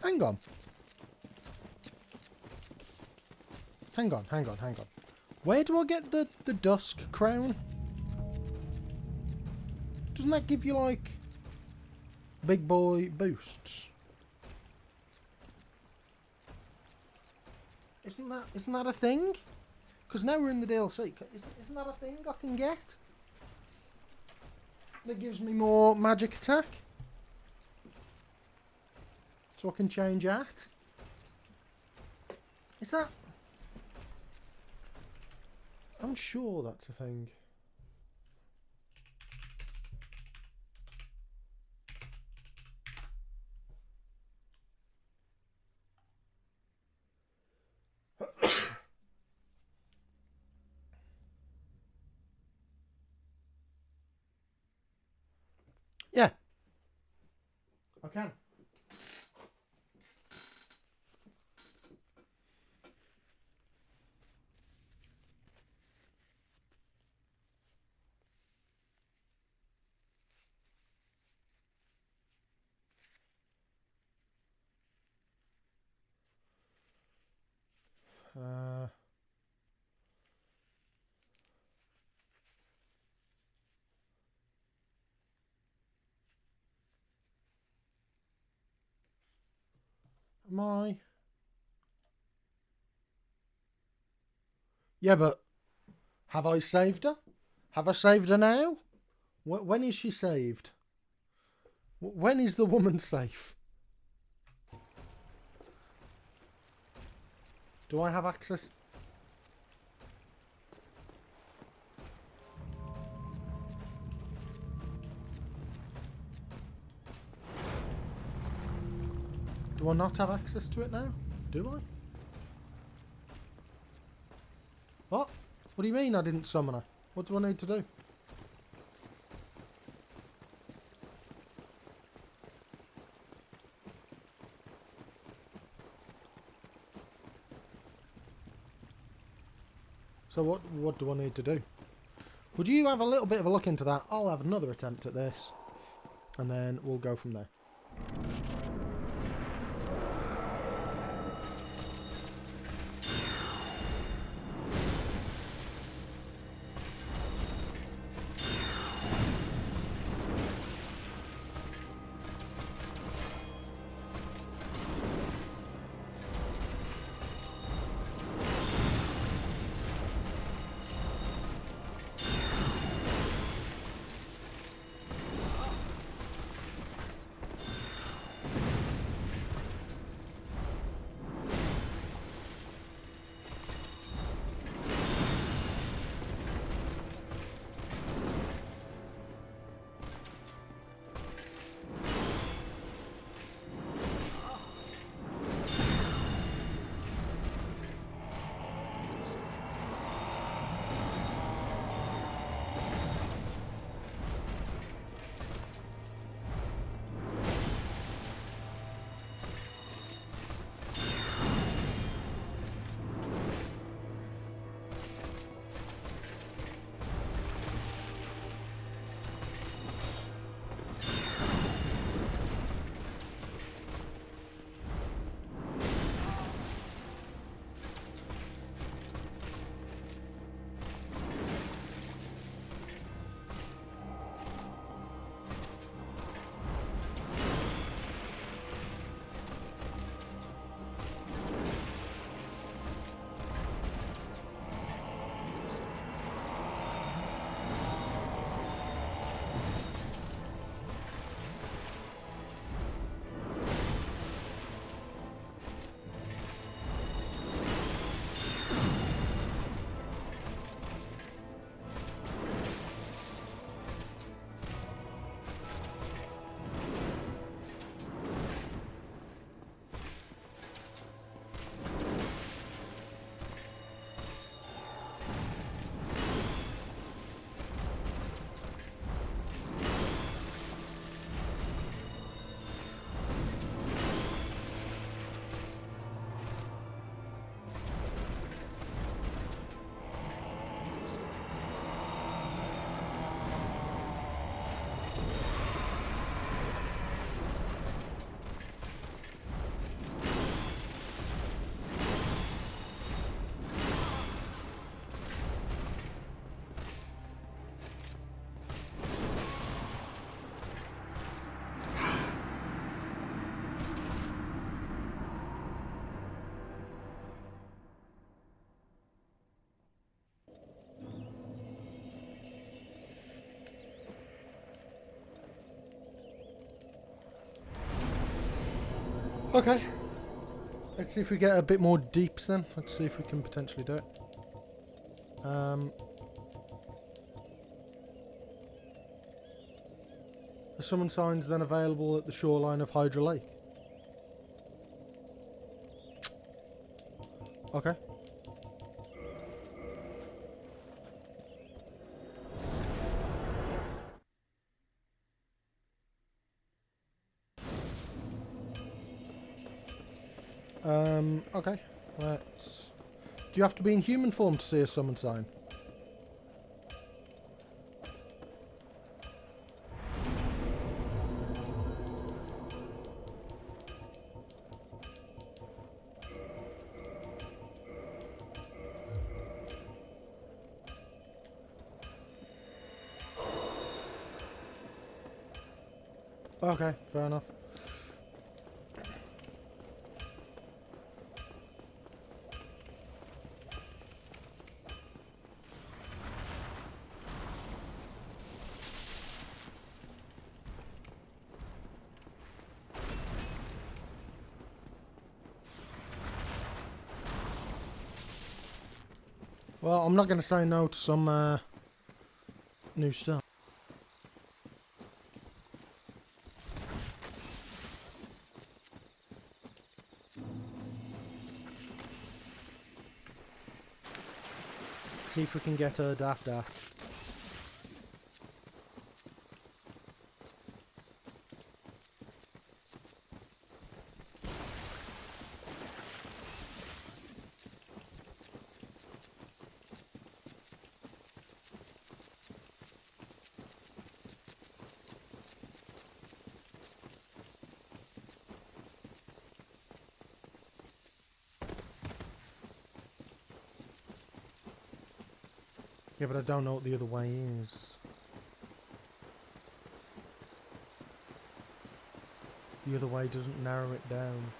Hang on. Hang on, hang on, hang on. Where do I get the dusk crown? Doesn't that give you, like, big boy boosts? Isn't that a thing? Because now we're in the DLC. Isn't that a thing I can get? That gives me more magic attack? So I can change at? Is that... I'm sure that's a thing. Yeah. I can. Am I? Yeah, but have I saved her? Have I saved her now? When is she saved? When is the woman safe? Do I have access? Do I not have access to it now? Do I? What? What do you mean I didn't summon her? What do I need to do? So what do I need to do? Would you have a little bit of a look into that? I'll have another attempt at this. And then we'll go from there. Okay. Let's see if we get a bit more deeps then. Let's see if we can potentially do it. Are summon signs then available at the shoreline of Hydra Lake? Okay. Okay. Let's... Do you have to be in human form to see a summon sign? Okay, fair enough. Well, I'm not going to say no to some new stuff. See if we can get a daft at. Yeah, but I don't know what the other way is. The other way doesn't narrow it down.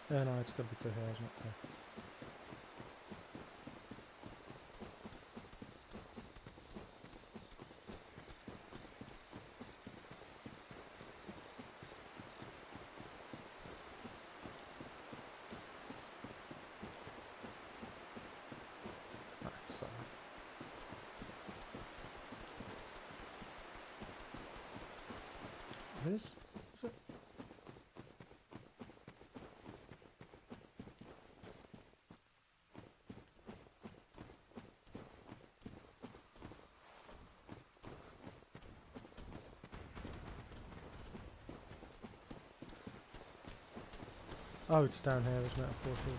Yeah, no, it's got to be through here, isn't it? Yeah. Right, so. This? Is it? Oh, it's down here, isn't it? Of course it is.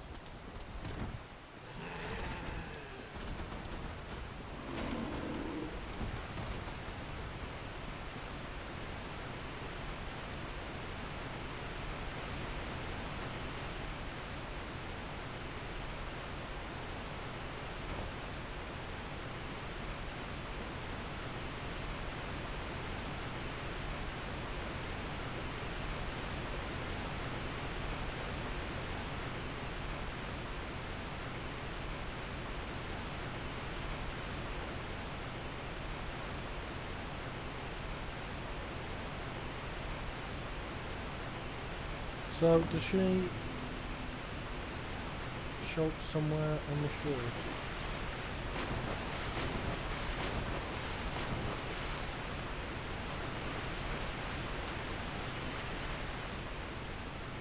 So, does she show up somewhere on the shore?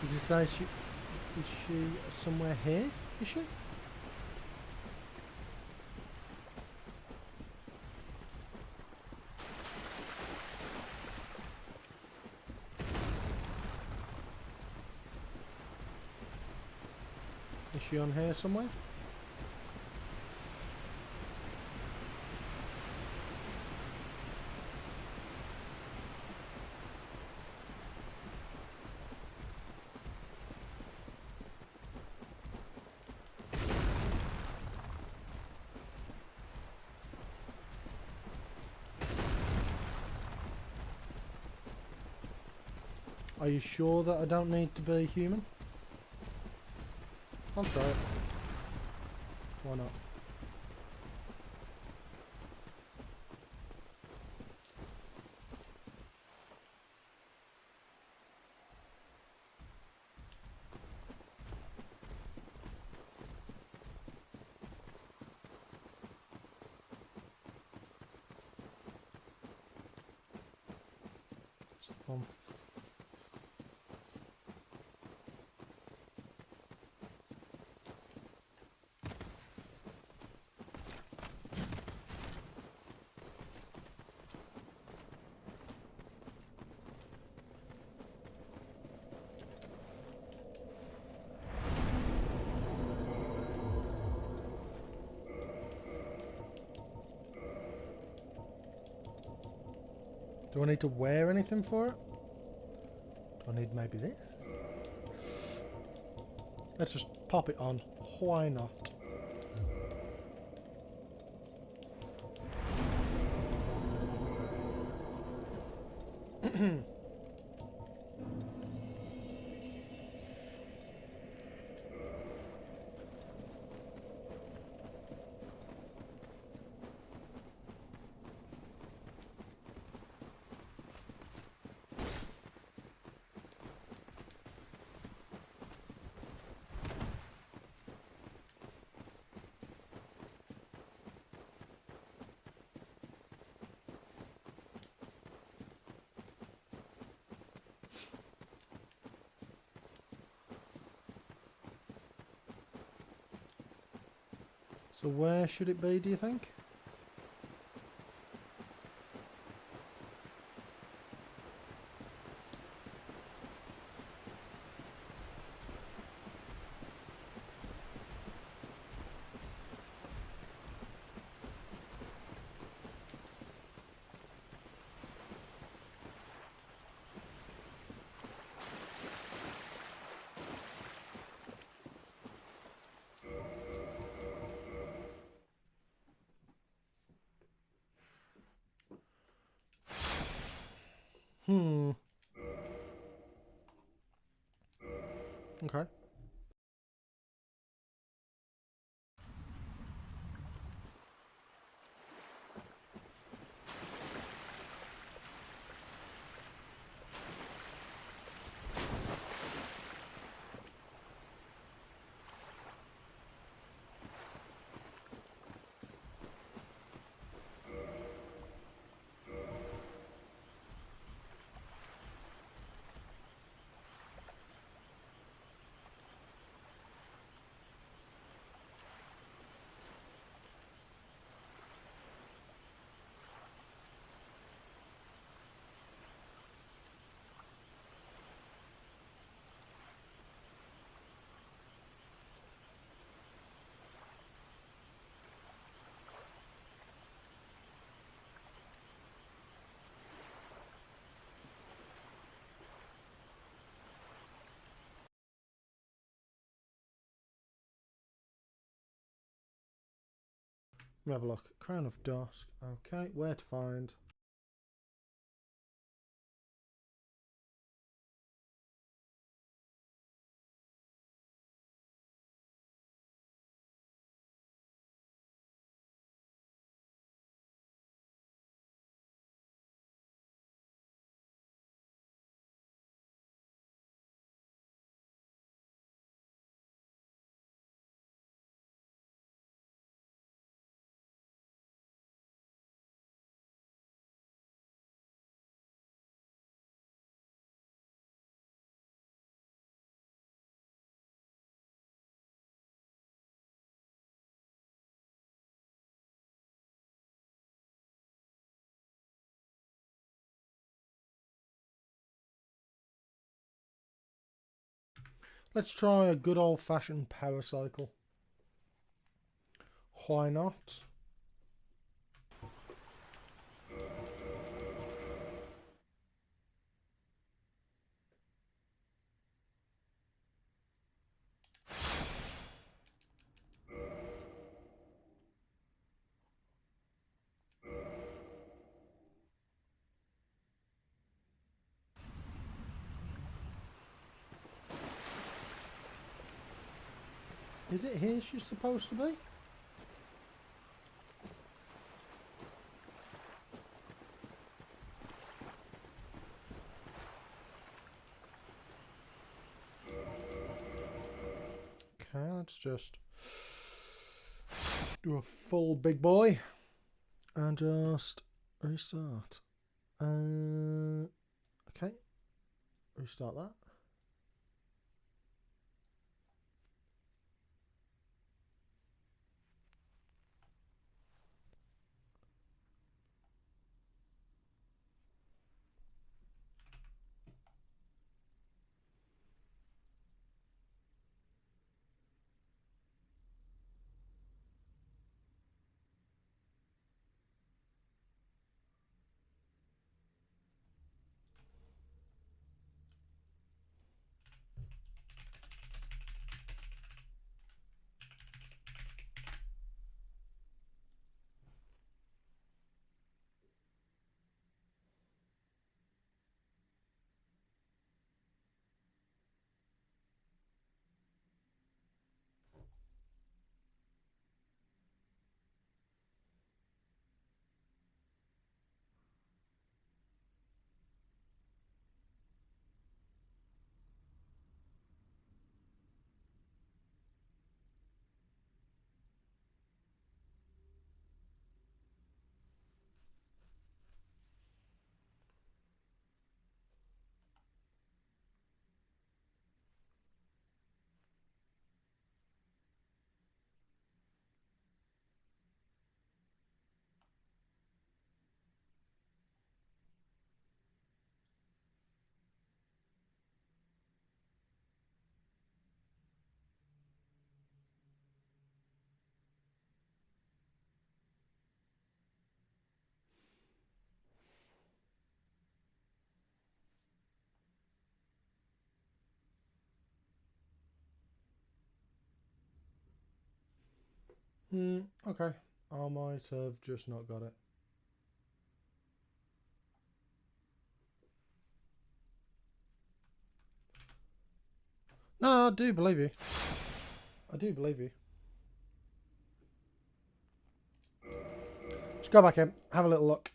Did you say is she somewhere here? Is she? Is she on here somewhere? Are you sure that I don't need to be human? I'll try it. Why not? It's the bomb. Do I need to wear anything for it? Do I need maybe this? Let's just pop it on. Why not? So where should it be, do you think? Okay. Let me have a look. Crown of Dusk. Okay, where to find? Let's try a good old-fashioned power cycle. Why not? Is it here she's supposed to be? Okay, let's just do a full big boy and just restart. Okay, restart that. Okay. I might have just not got it. No, I do believe you. I do believe you. Just go back in, have a little look.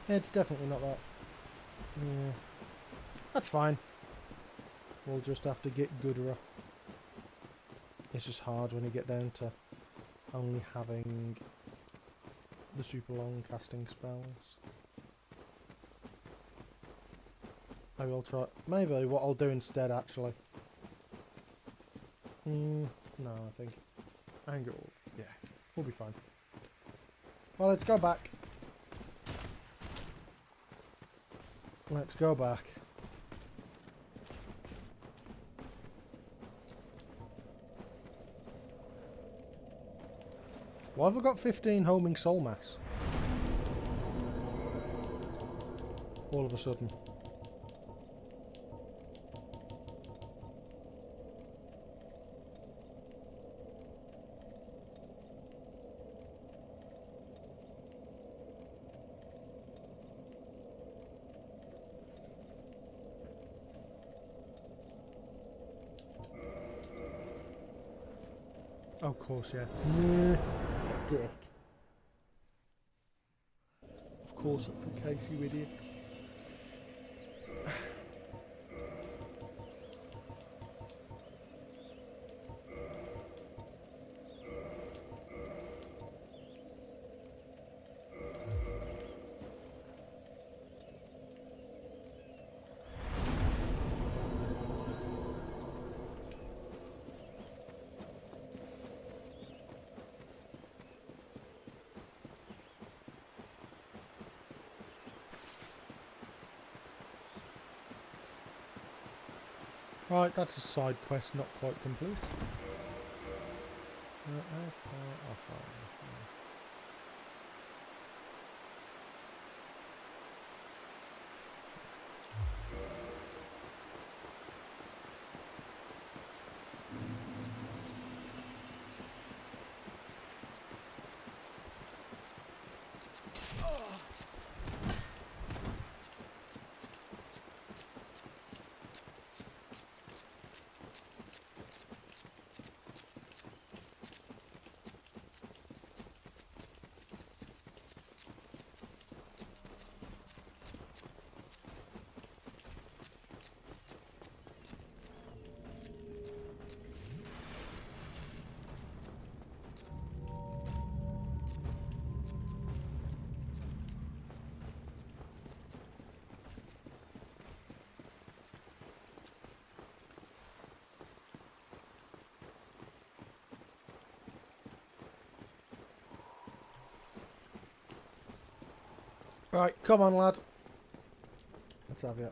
It's definitely not that. Yeah. That's fine. We'll just have to get gooder. It's just hard when you get down to only having the super long casting spells. Maybe I'll try. Maybe what I'll do instead, actually. No, I think it will. Yeah, we'll be fine. Well, let's go back. Let's go back. Why have I got 15 homing soul mass? All of a sudden. Oh, of course, yeah. Dick. Of course that's the case, you idiot. Right, that's a side quest not quite complete. Right, come on, lad. Let's have it.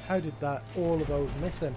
How did that, all of those miss him?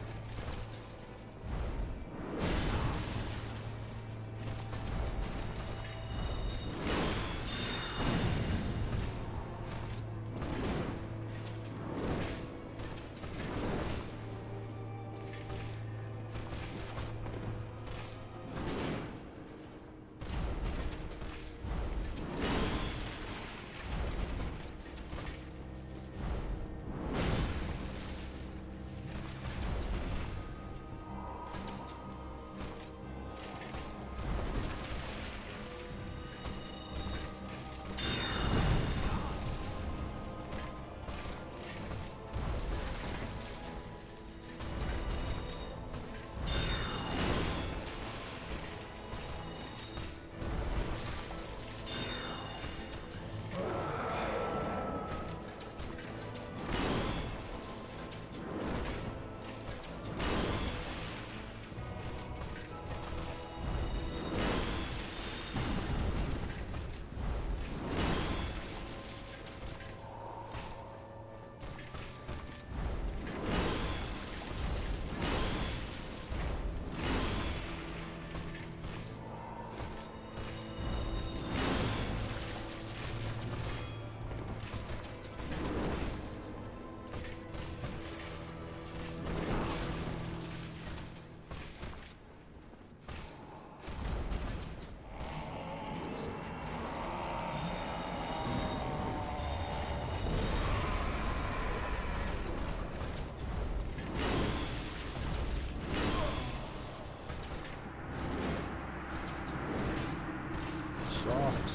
Sucks.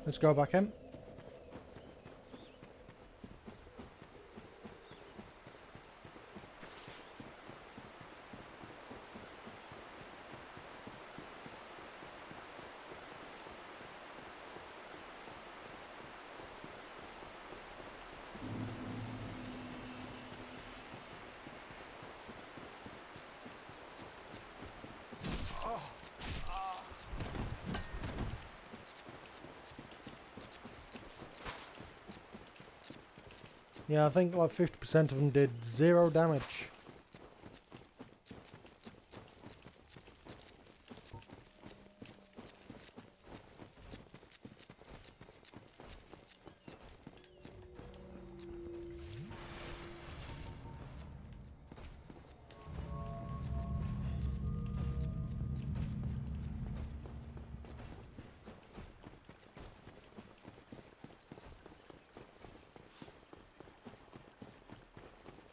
Let's go back in. Yeah, I think like 50% of them did 0 damage.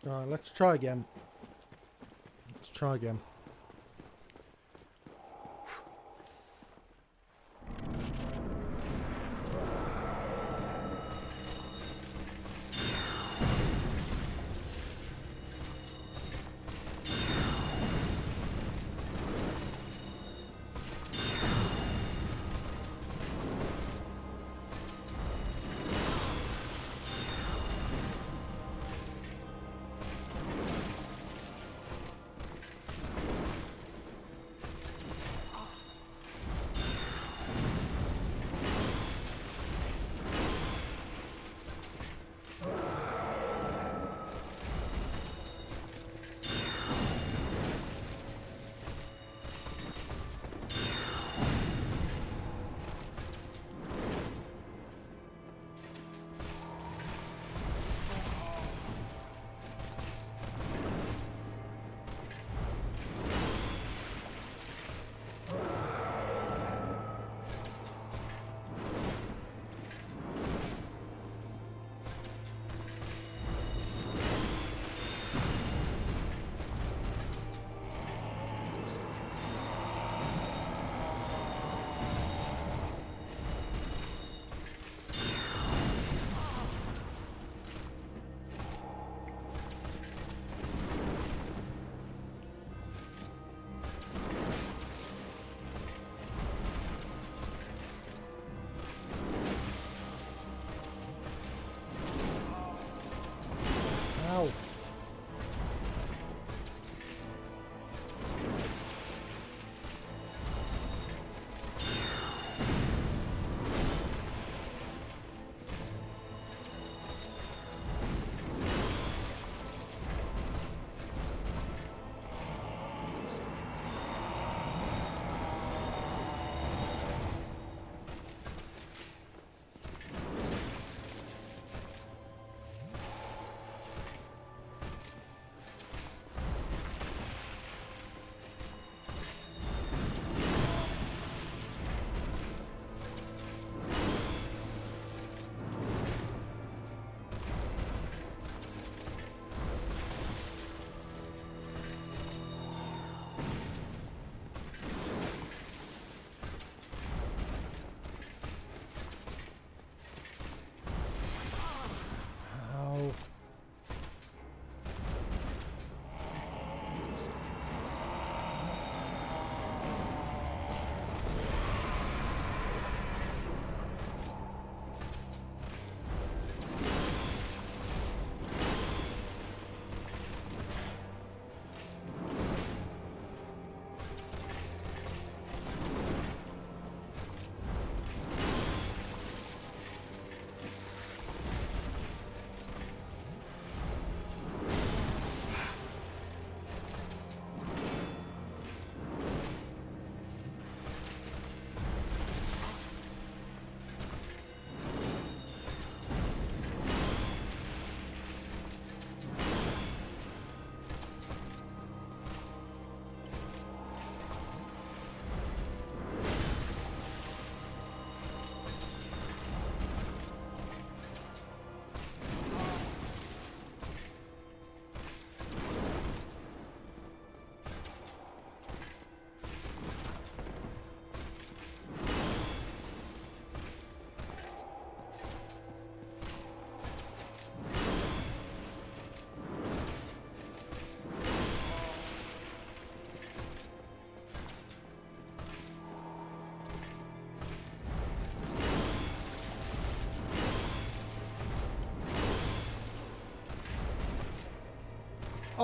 Alright, let's try again. Let's try again.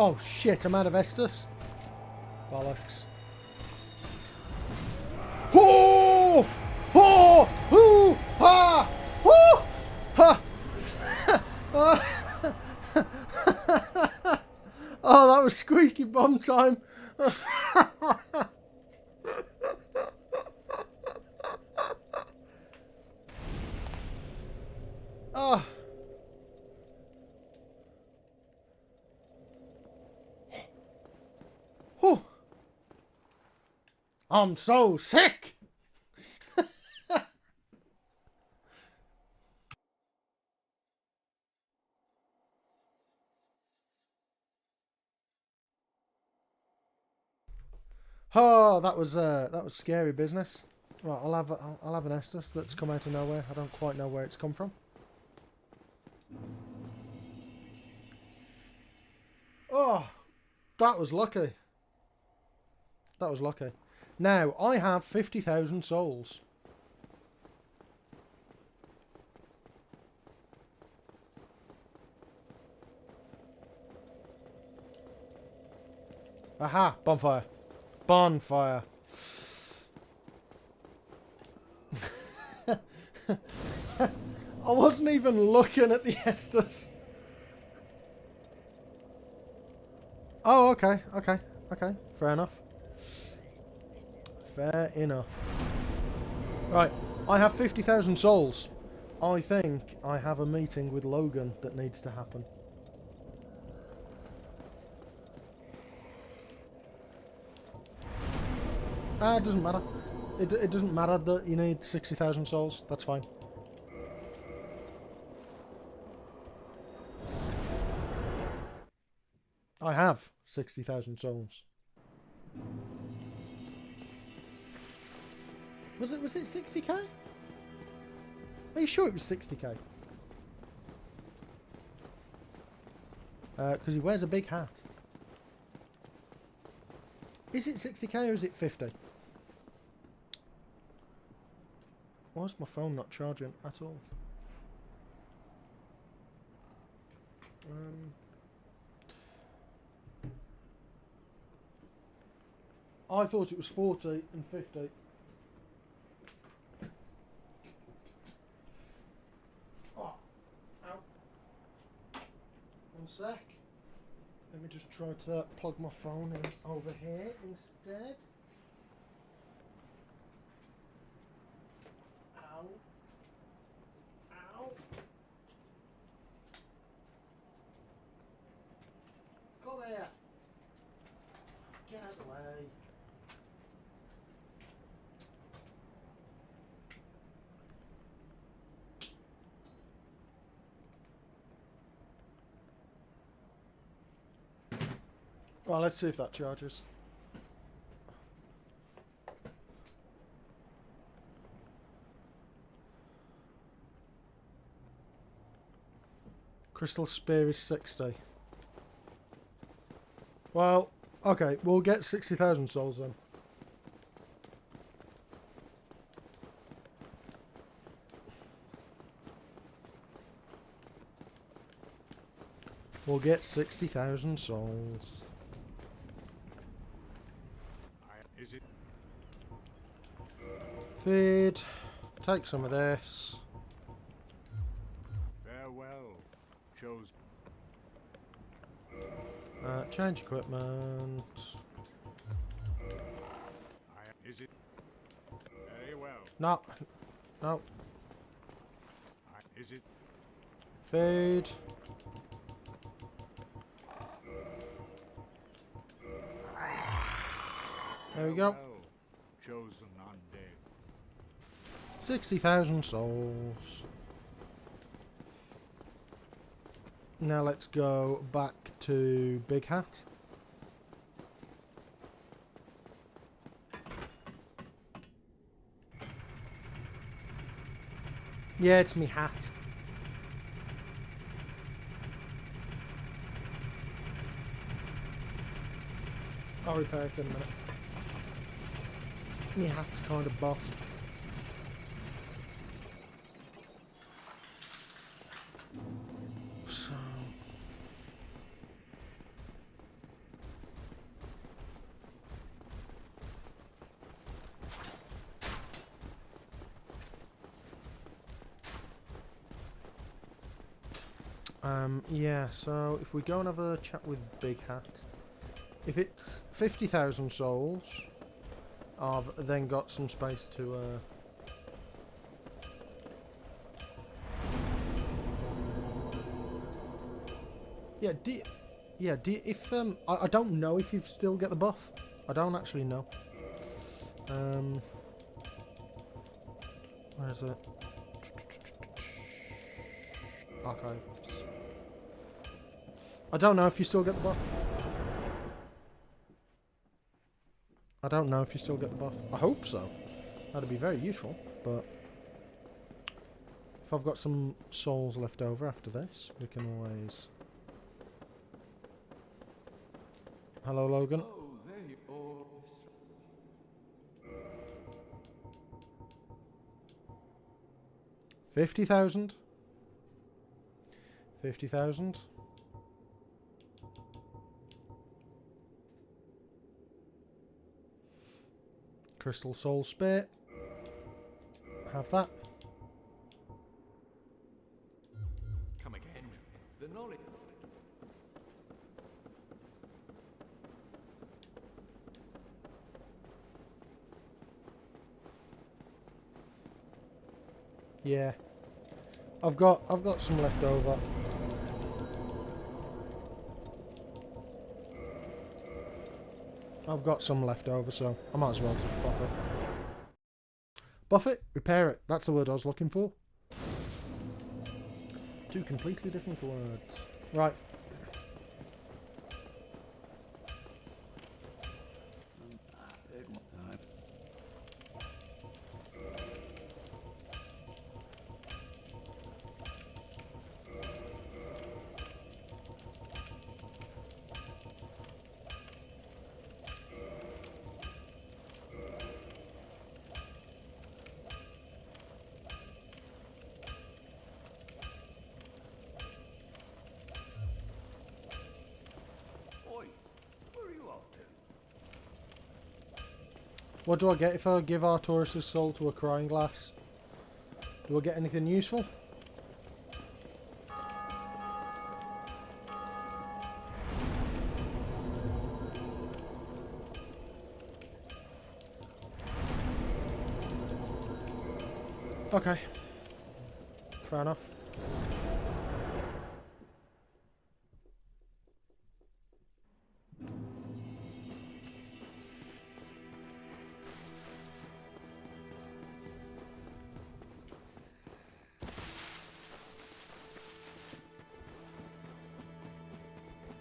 Oh shit, I'm out of Estus. Bollocks. Oh! Oh! Hoo! Ha! Woo! Ha! Oh, that was squeaky bomb time. Oh. Whew. I'm so sick. Oh, that was scary business. Right, I'll have an Estus that's come out of nowhere. I don't quite know where it's come from. Oh, that was lucky. That was lucky. Now I have 50,000 souls. Aha! Bonfire. Bonfire. I wasn't even looking at the Estus. Oh, okay, okay, okay. Fair enough. Fair enough. Right, I have 50,000 souls. I think I have a meeting with Logan that needs to happen. It doesn't matter. It doesn't matter that you need 60,000 souls. That's fine. I have 60,000 souls. Was it 60k? Are you sure it was 60k? Because he wears a big hat. Is it 60k or is it 50? Why is my phone not charging at all? I thought it was 40 and 50. Oh, ow. One sec. Let me just try to plug my phone in over here instead. Ow. Ow. Come here. Get out of the way. Well, let's see if that charges. Crystal Spear is 60. Well, okay, we'll get 60,000 souls then. We'll get 60,000 souls. Is it? Feed. Take some of this. Farewell, chose. Change equipment. Is it? Very well. No. No. Is it? Feed. There we go. Chosen undead. 60,000 souls. Now let's go back to Big Hat. Yeah, it's me hat. I'll repair it in a minute. Me hat's kind of boss. So Yeah, so if we go and have a chat with Big Hat, if it's 50,000 souls, I've then got some space to, yeah, if, I don't know if you still get the buff. I don't actually know. Where is it? Archives. I don't know if you still get the buff. I don't know if you still get the buff. I hope so. That'd be very useful, but if I've got some souls left over after this, we can always... Hello, Logan. Oh, there you are. 50,000. 50,000. Crystal Soul Spear. Have that. Come again. The knowledge. Yeah. I've got some left over. I've got some left over, so I might as well just buff it. Buff it, repair it. That's the word I was looking for. Two completely different words. Right. What do I get if I give Arturus' soul to a crying glass? Do I get anything useful? Okay. Fair enough.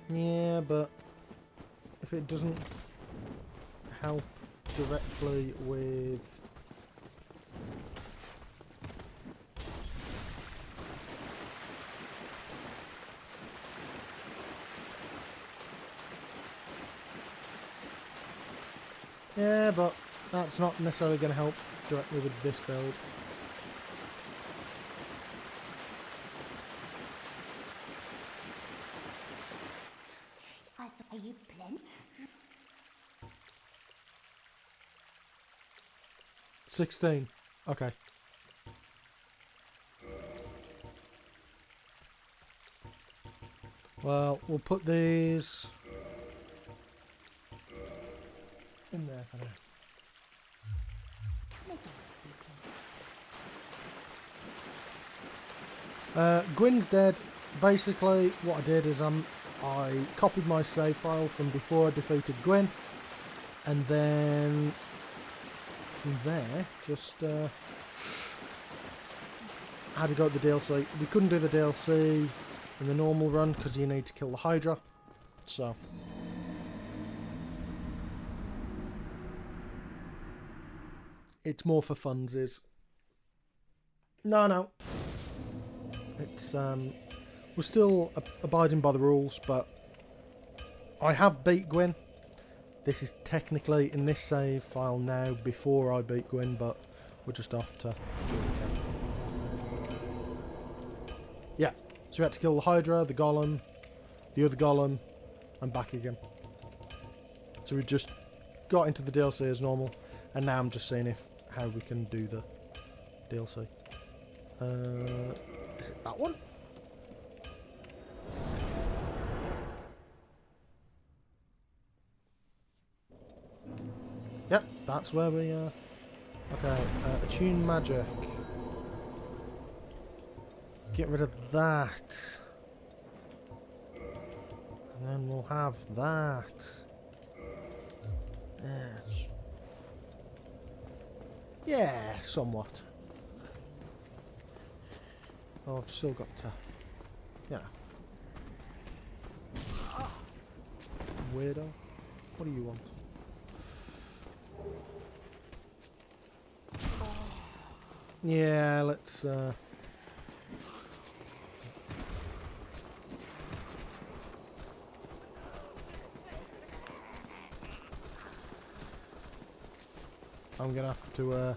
Yeah, but if it doesn't help directly with... Yeah, but that's not necessarily going to help directly with this build. Are you plenty? 16. Okay. Well, we'll put these in there for now. Gwyn's dead. Basically, what I did is I copied my save file from before I defeated Gwyn, and then from there just had to go to the DLC. We couldn't do the DLC in the normal run because you need to kill the Hydra, so it's more for funsies. No. It's we're still abiding by the rules, but I have beat Gwyn. This is technically in this save file now before I beat Gwyn, but we're just off to do what we can. Yeah, so we had to kill the Hydra, the Golem, the other Golem, and back again. So we just got into the DLC as normal, and now I'm just seeing how we can do the DLC. Is it that one? Yep, that's where we are. Okay, attune magic. Get rid of that. And then we'll have that. Yes. Yeah, somewhat. Oh, I've still got to... Yeah. Weirdo. What do you want? Yeah, let's... I'm gonna have to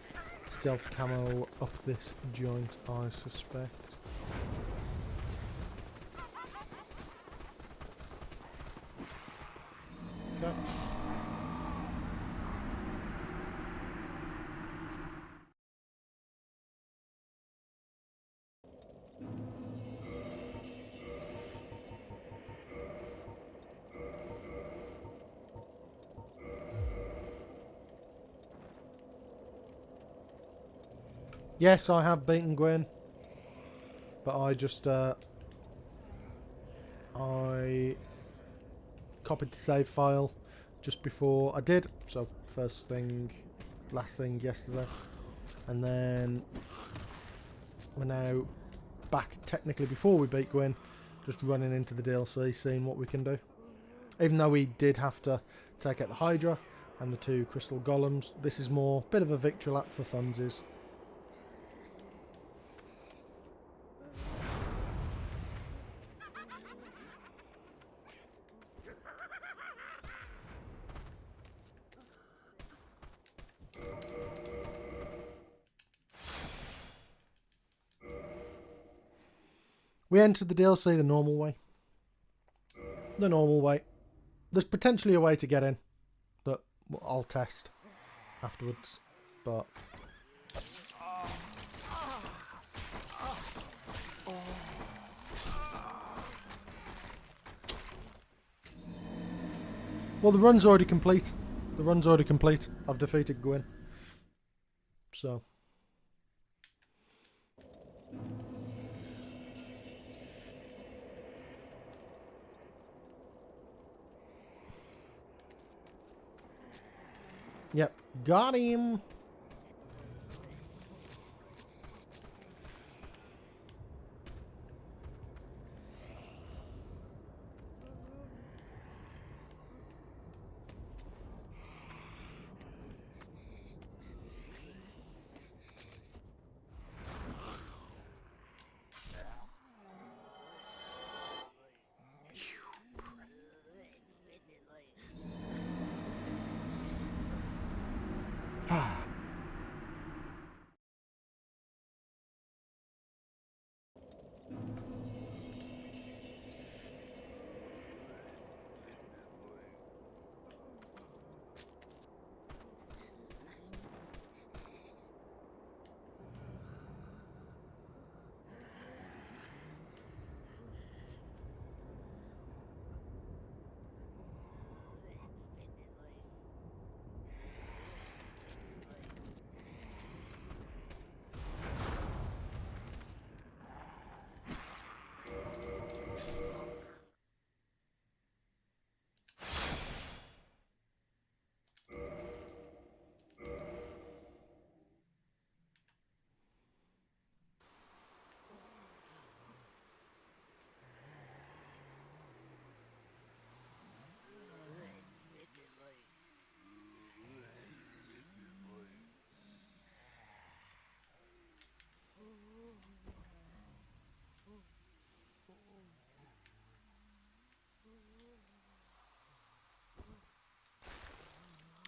stealth camo up this joint, I suspect. Okay. Yes, I have beaten Gwen, but I just I copied the save file just before I did, so first thing, last thing yesterday, and then we're now back technically before we beat Gwen, just running into the DLC, seeing what we can do. Even though we did have to take out the Hydra and the 2 crystal golems, this is more bit of a victory lap for funsies. We entered the DLC the normal way. The normal way. There's potentially a way to get in that I'll test afterwards, but... Well, the run's already complete. The run's already complete. I've defeated Gwyn. So... Yep, got him!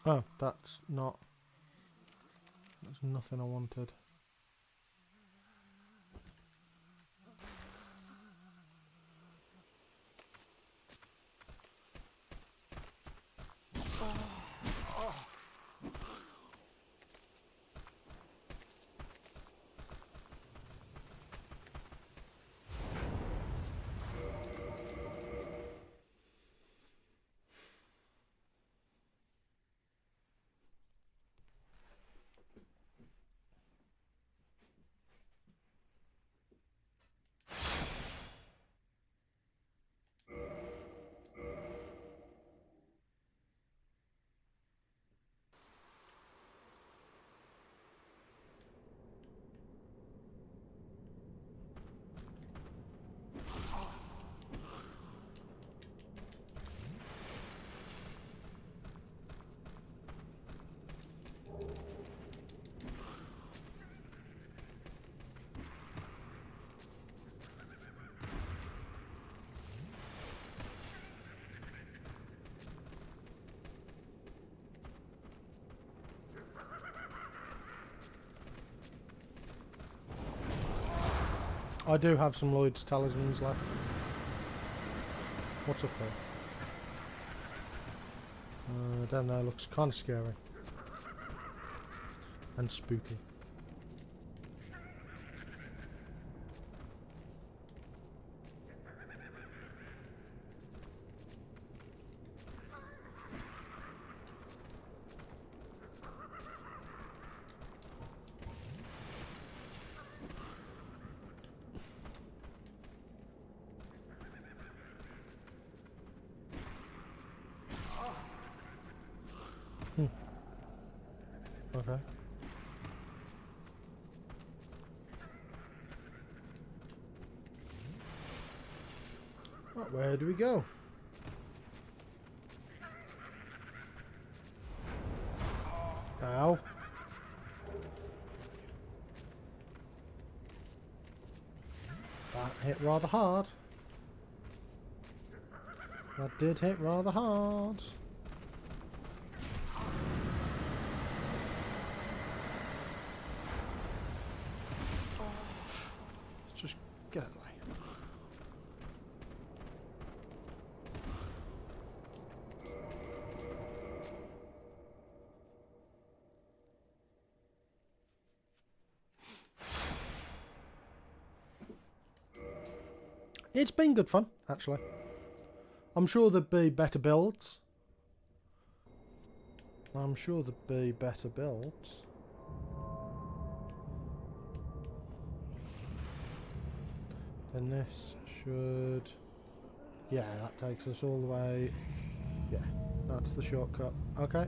Oh, that's not... That's nothing I wanted. I do have some Lloyd's talismans left. What's up there? Down there looks kind of scary. And spooky. Okay. Right, where do we go? Ow. That hit rather hard. That did hit rather hard. Let's just get out of the way. It's been good fun, actually. I'm sure there'd be better builds. I'm sure there'd be better builds. Then this should... Yeah, that takes us all the way... Yeah, that's the shortcut. Okay.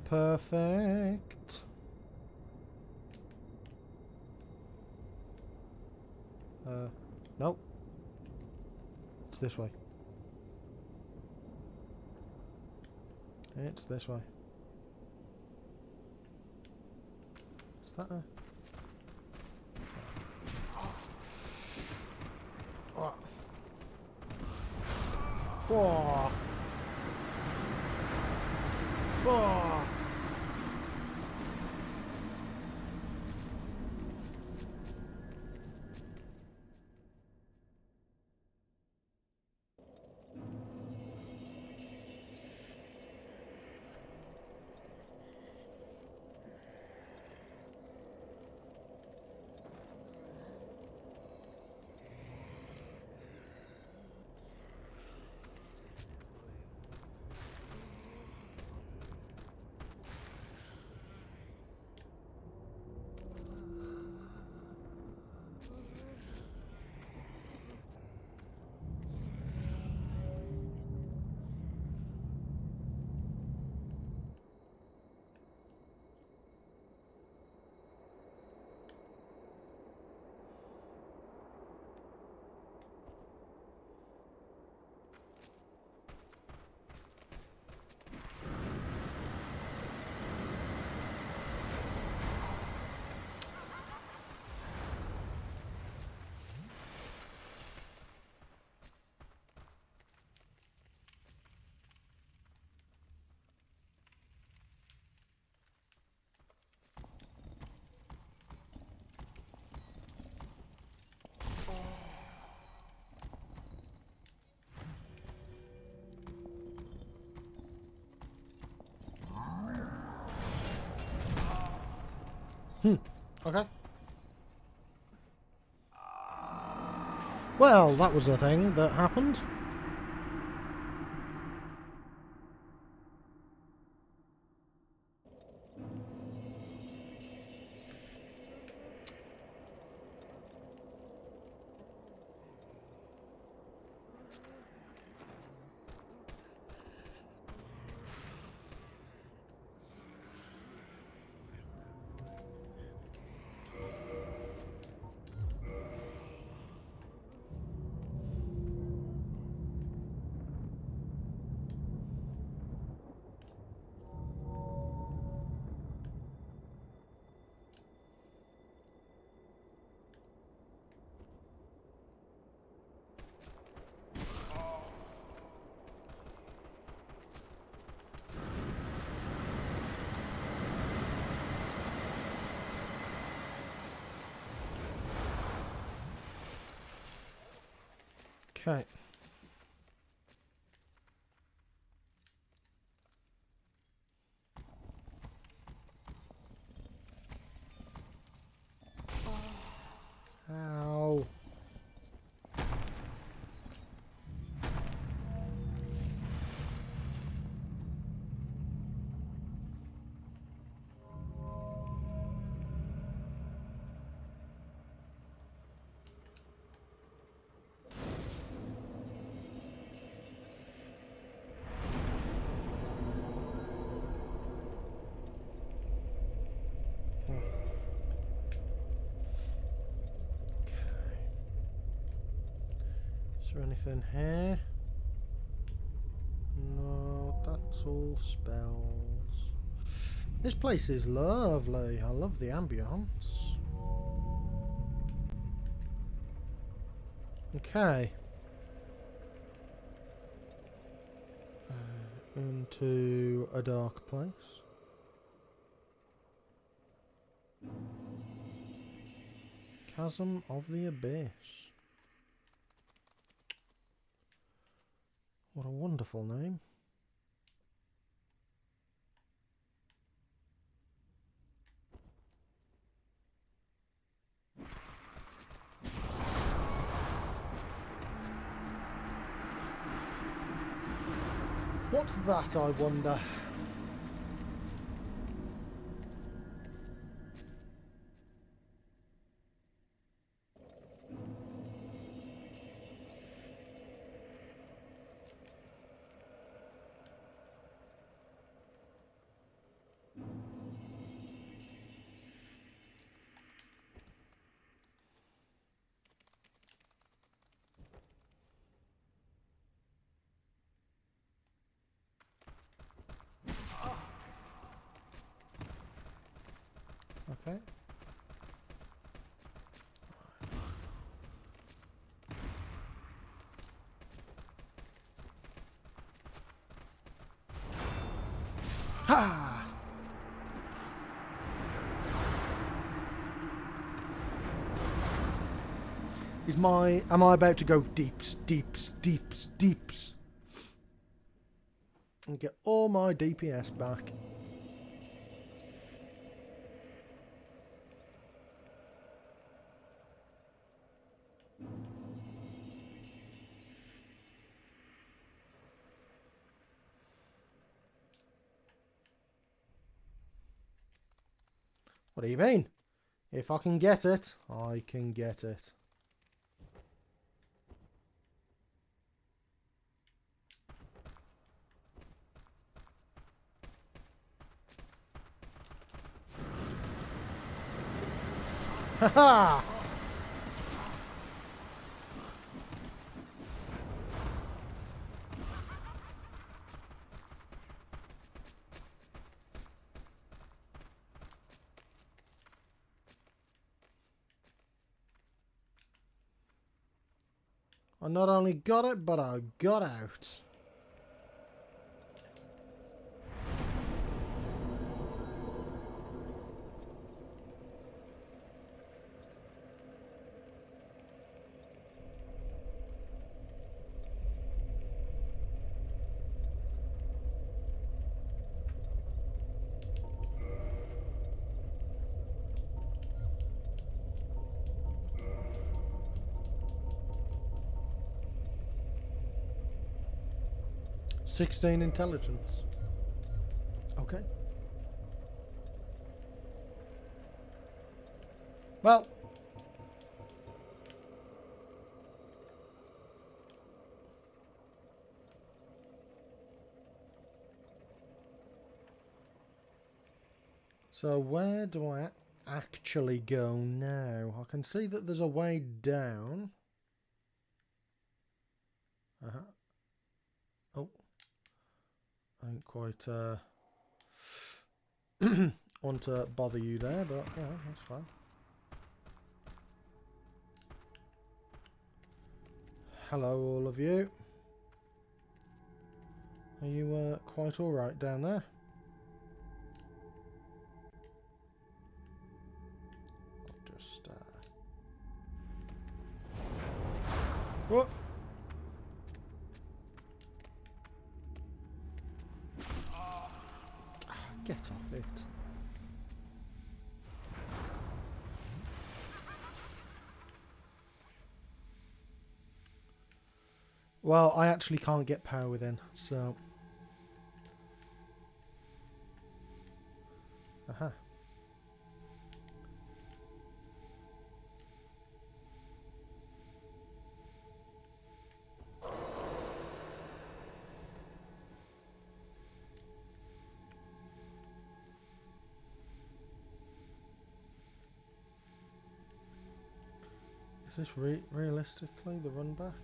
Perfect. Nope. It's this way. It's this way. Is that a... Oh. Whoa. Whoa. Okay. Well, that was a thing that happened. Okay. Ow. Is there anything here? No, that's all spells. This place is lovely. I love the ambience. Okay. Into a dark place. Chasm of the Abyss. What a wonderful name. What's that, I wonder? Okay. Ha! Am I about to go deeps, deeps, deeps, deeps? And get all my DPS back. What do you mean? If I can get it, I can get it. Ha-ha! I not only got it, but I got out. "16 intelligence." Okay. Well. So where do I actually go now? I can see that there's a way down. Oh. I didn't quite want to bother you there, but yeah, that's fine. Hello, all of you. Are you quite alright down there? I'll just... Whoop! Get off it. Well, I actually can't get power within, so... Aha. Is this realistically the run back?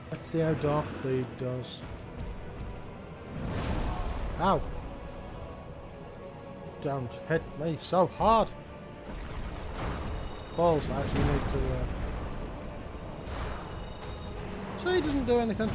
Let's see how Dark Bleed does. Ow! Don't hit me so hard! Balls, I actually need to... So he doesn't do anything.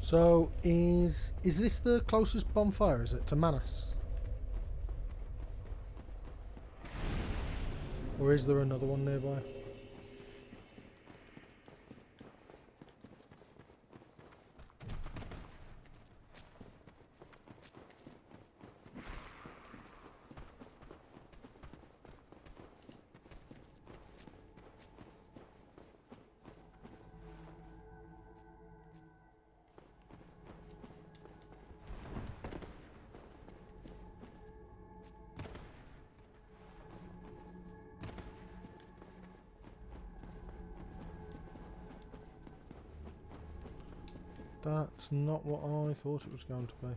So, is this the closest bonfire, is it, to Manus? Or is there another one nearby? That's not what I thought it was going to be.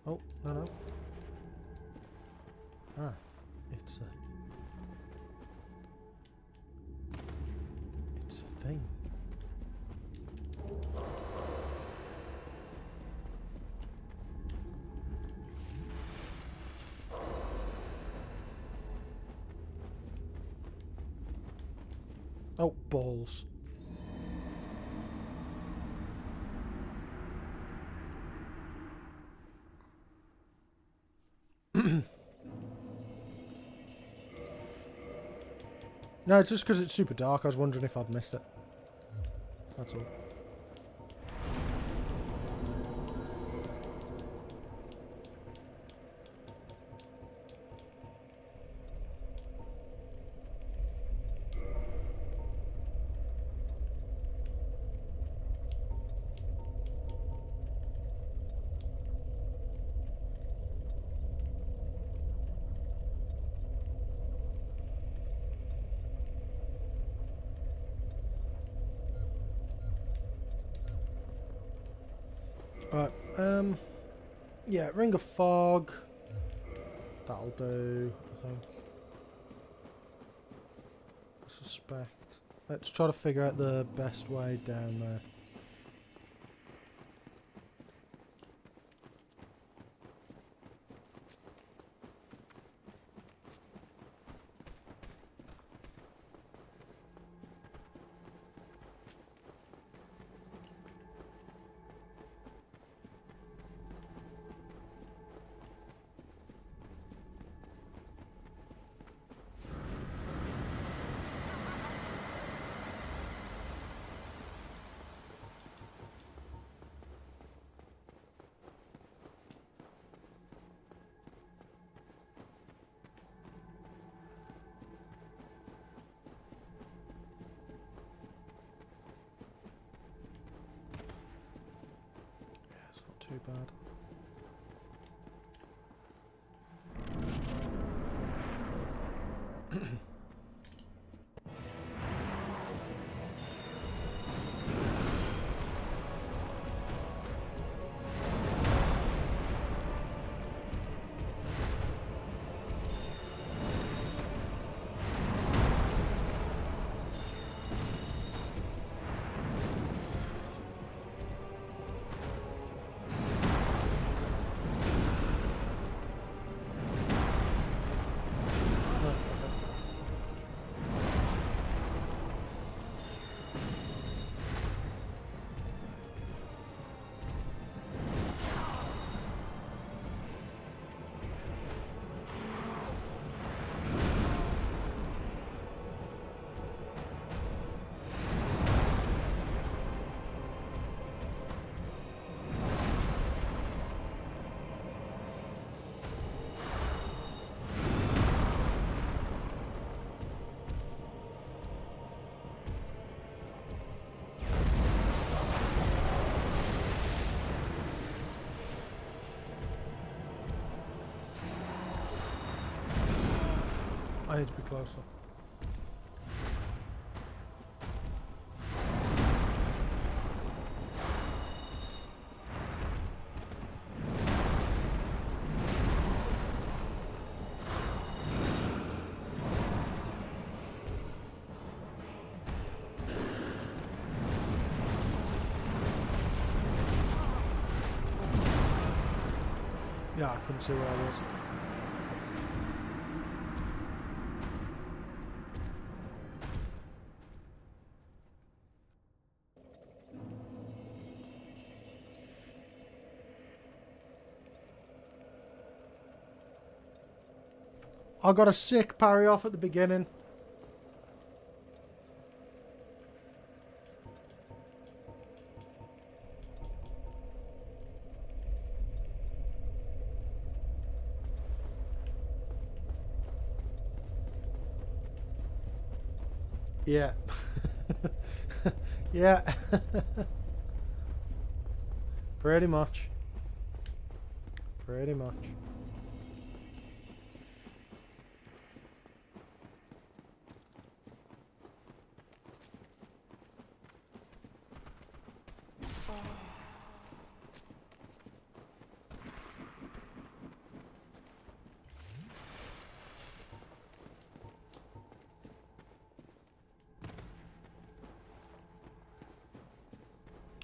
Oh, no. Ah, it's a thing. Oh, balls. No, it's just because it's super dark. I was wondering if I'd missed it. That's all. Right, yeah, Ring of Fog. That'll do, I think. I suspect. Let's try to figure out the best way down there. too bad. I need to be closer. Yeah, I couldn't see where I was. I got a sick parry off at the beginning. Yeah. Yeah. Pretty much. Pretty much.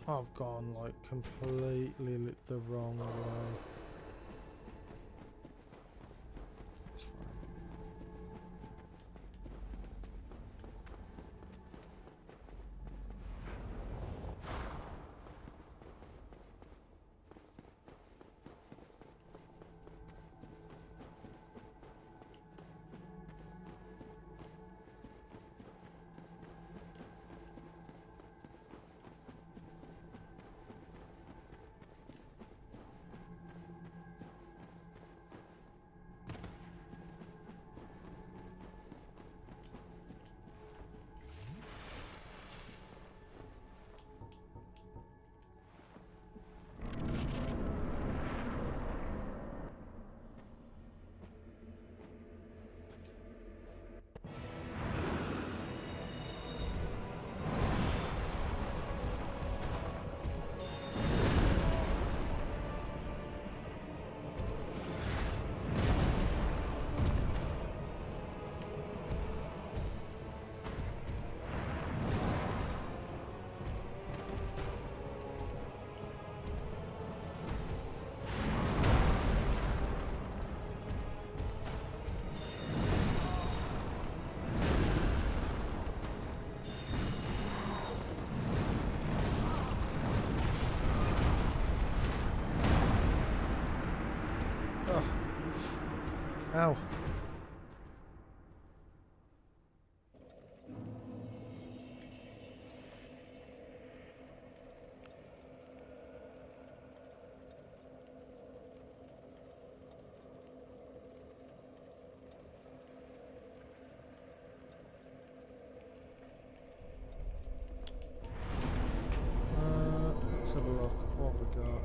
I've gone like completely the wrong way. It's fine. Ow. Let's have a look. What have we got?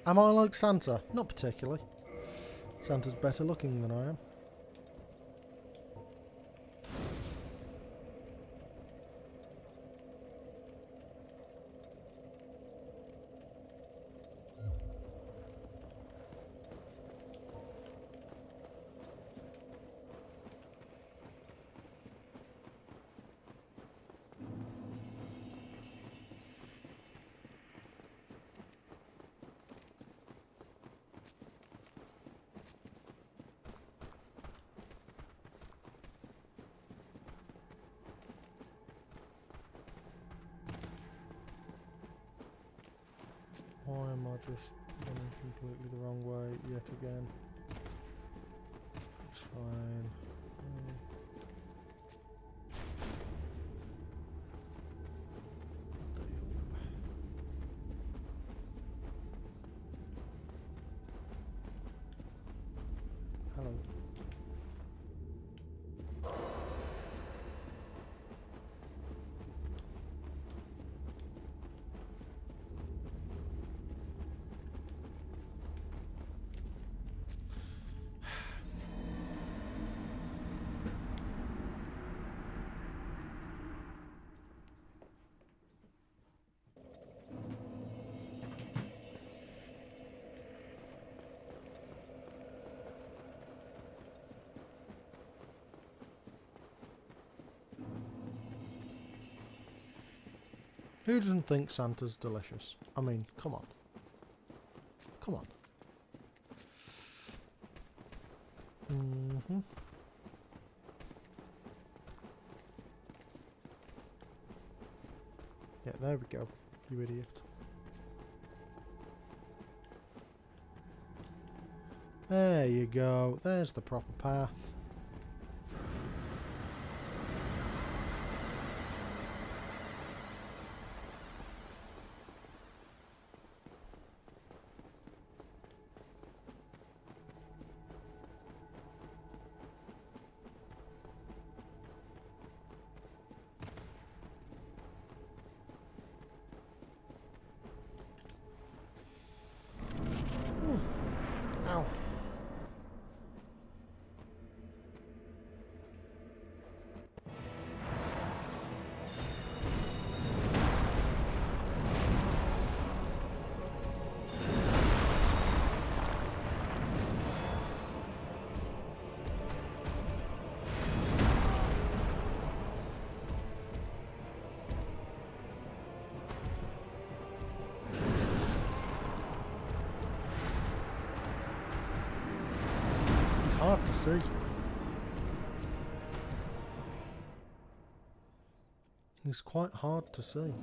Am I like Santa? Not particularly. Santa's better looking than I am. Why am I just running completely the wrong way yet again? It's fine. Hello. Who doesn't think Santa's delicious? I mean, come on. Come on. Mm-hmm. Yeah, there we go, you idiot. There you go, there's the proper path. Ow. Hard to see. He's quite hard to see.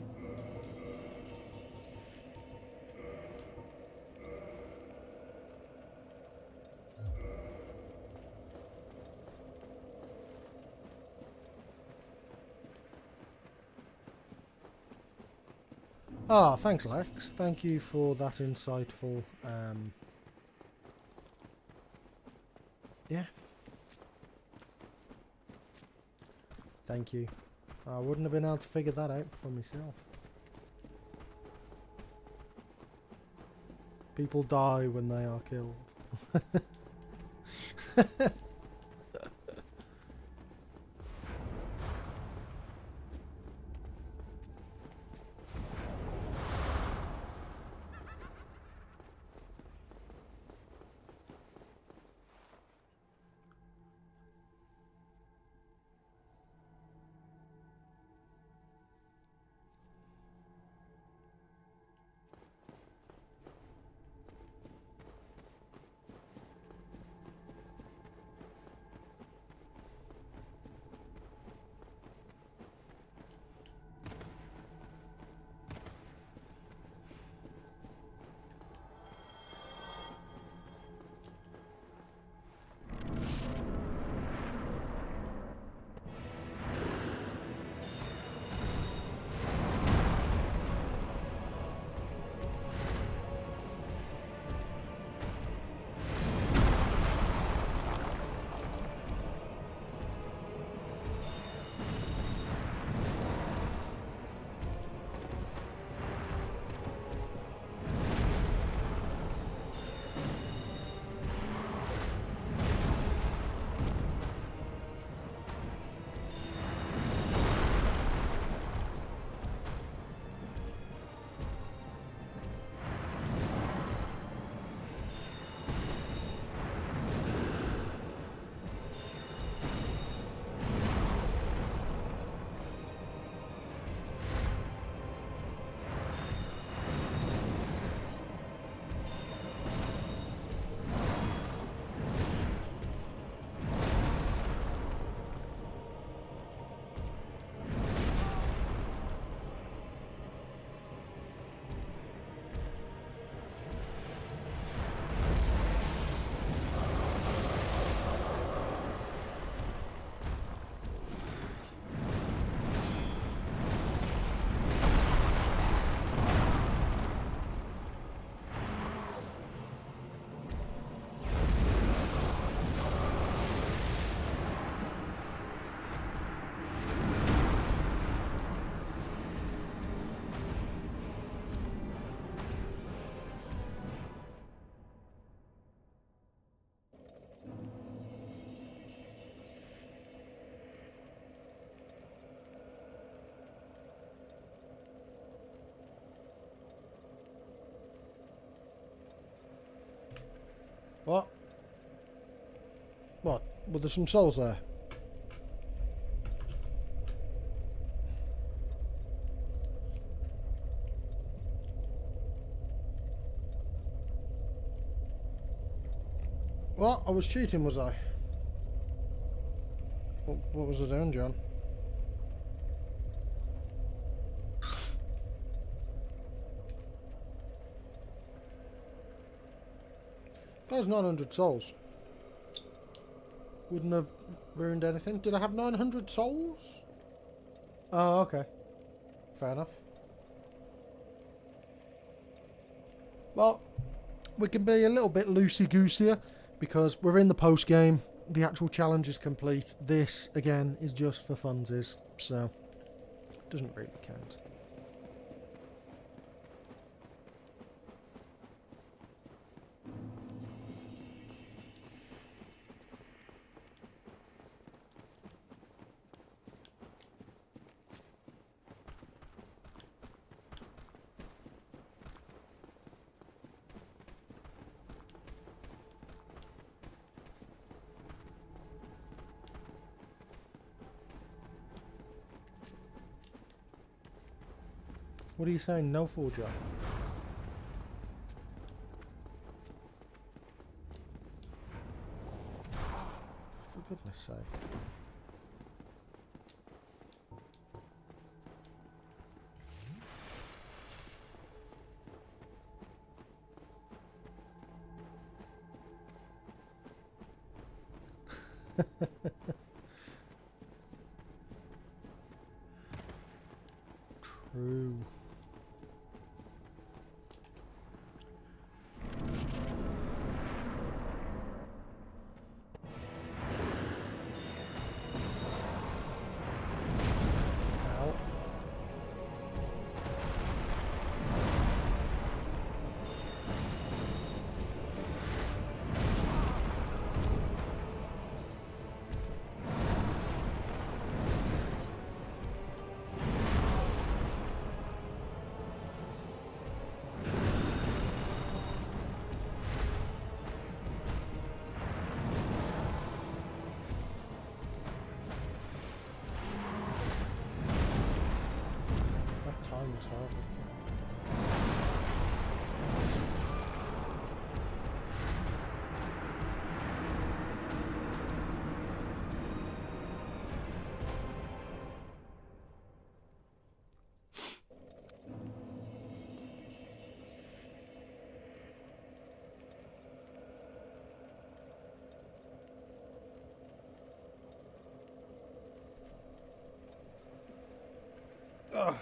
Ah, thanks Lex. Thank you for that insightful yeah. Thank you. I wouldn't have been able to figure that out for myself. People die when they are killed. Well, there's some souls there. What? I was cheating, was I? What was I doing, John? There's 900 souls. Wouldn't have ruined anything. Did I have 900 souls? Oh, okay. Fair enough. Well, we can be a little bit loosey-goosey here because we're in the post-game. The actual challenge is complete. This, again, is just for funsies, so it doesn't really count. What are you saying, no for, John? For goodness sake. True. Ow. That time was horrible. Ugh.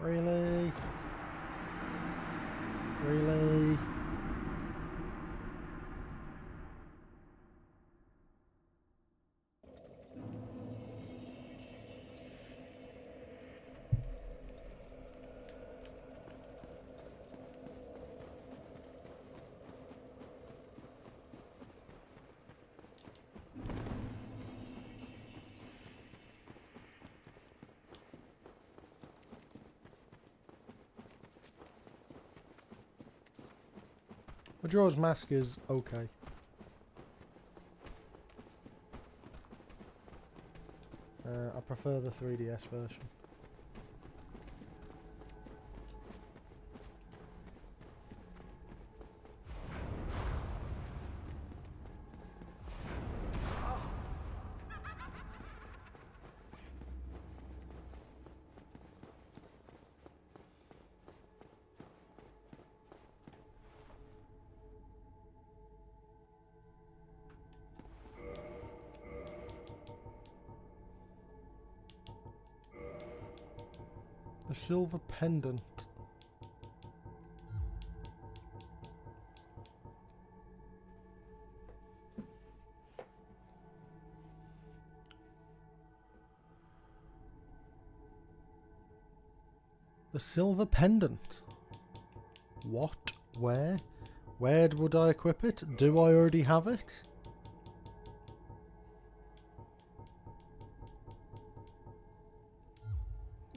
Really? Really? Majora's Mask is okay. I prefer the 3DS version. A silver pendant. The silver pendant. What? Where? Where would I equip it? Do I already have it?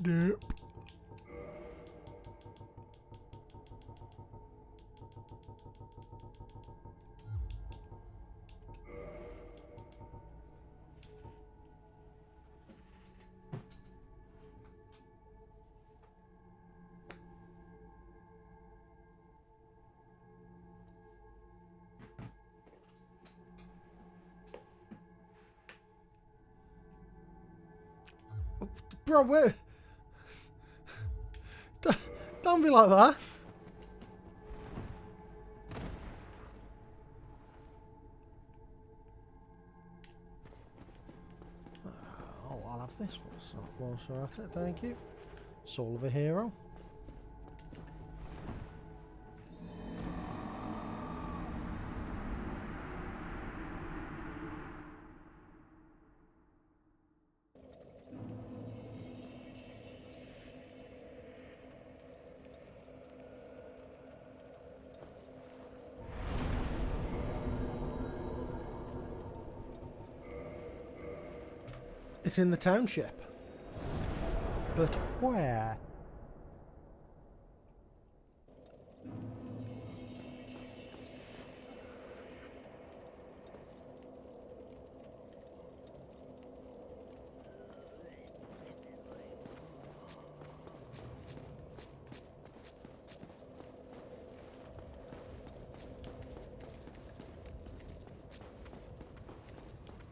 Nope. Bro, wait. Don't be like that. Oh, I'll have this one. Well, thank you. Soul of a hero. It's in the township. But where?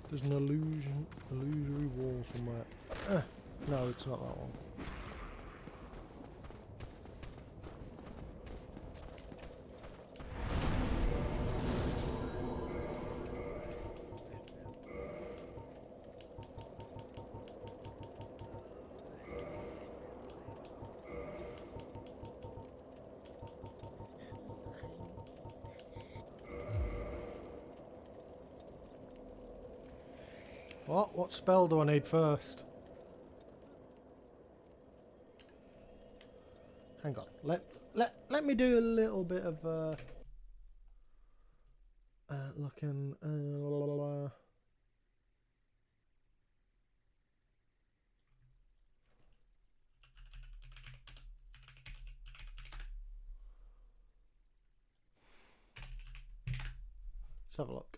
There's an illusory wall somewhere. No, it's not that one. What spell do I need first? Hang on. Let me do a little bit of looking. Let's have a look.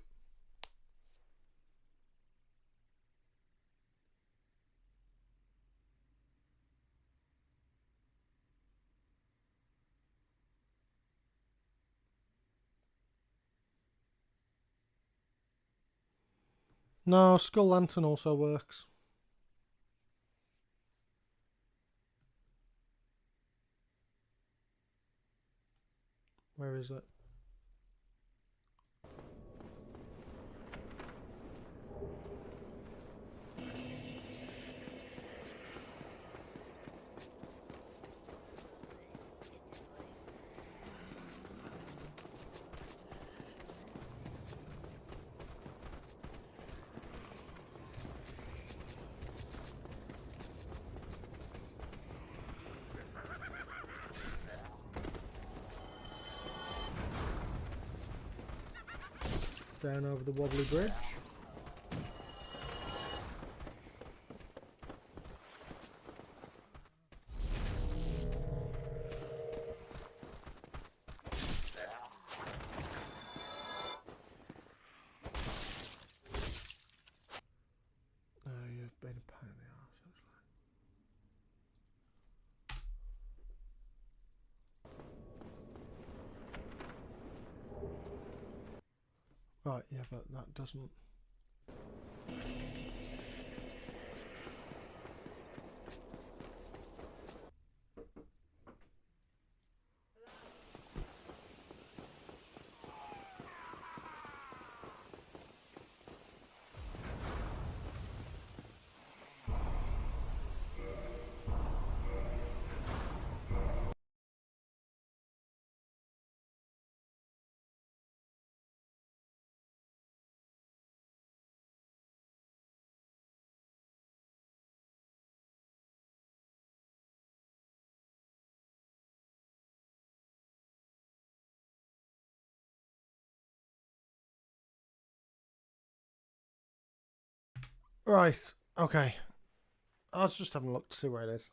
No, Skull Lantern also works. Where is it? Down over the wobbly bridge. Oh, you've been a pain in the arse, actually. Right, yeah, but that doesn't... Right, okay. I was just having a look to see where it is.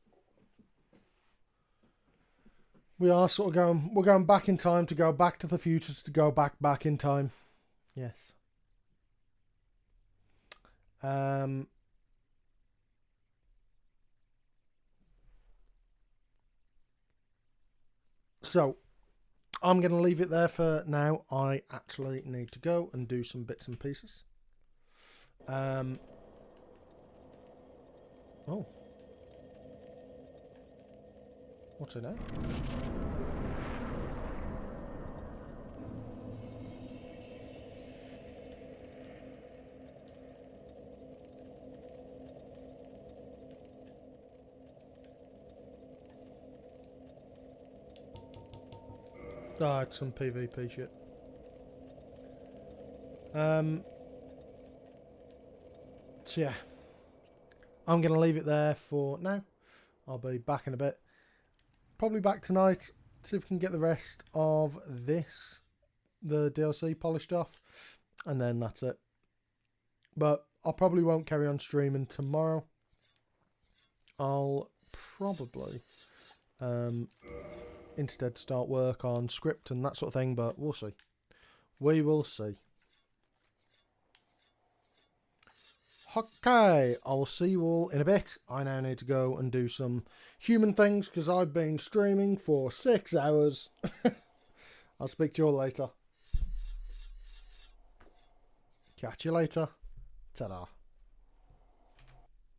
We are sort of going... We're going back in time to go back to the future to go back in time. Yes. So, I'm going to leave it there for now. I actually need to go and do some bits and pieces. Oh. What's her name? Ah, it's some PvP shit. So yeah, I'm going to leave it there for now. I'll be back in a bit. Probably back tonight. See if we can get the rest of this, the DLC, polished off. And then that's it. But I probably won't carry on streaming tomorrow. I'll probably instead start work on script and that sort of thing. But we'll see. We will see. Okay, I will see you all in a bit. I now need to go and do some human things because I've been streaming for 6 hours. I'll speak to you all later. Catch you later. Ta-da.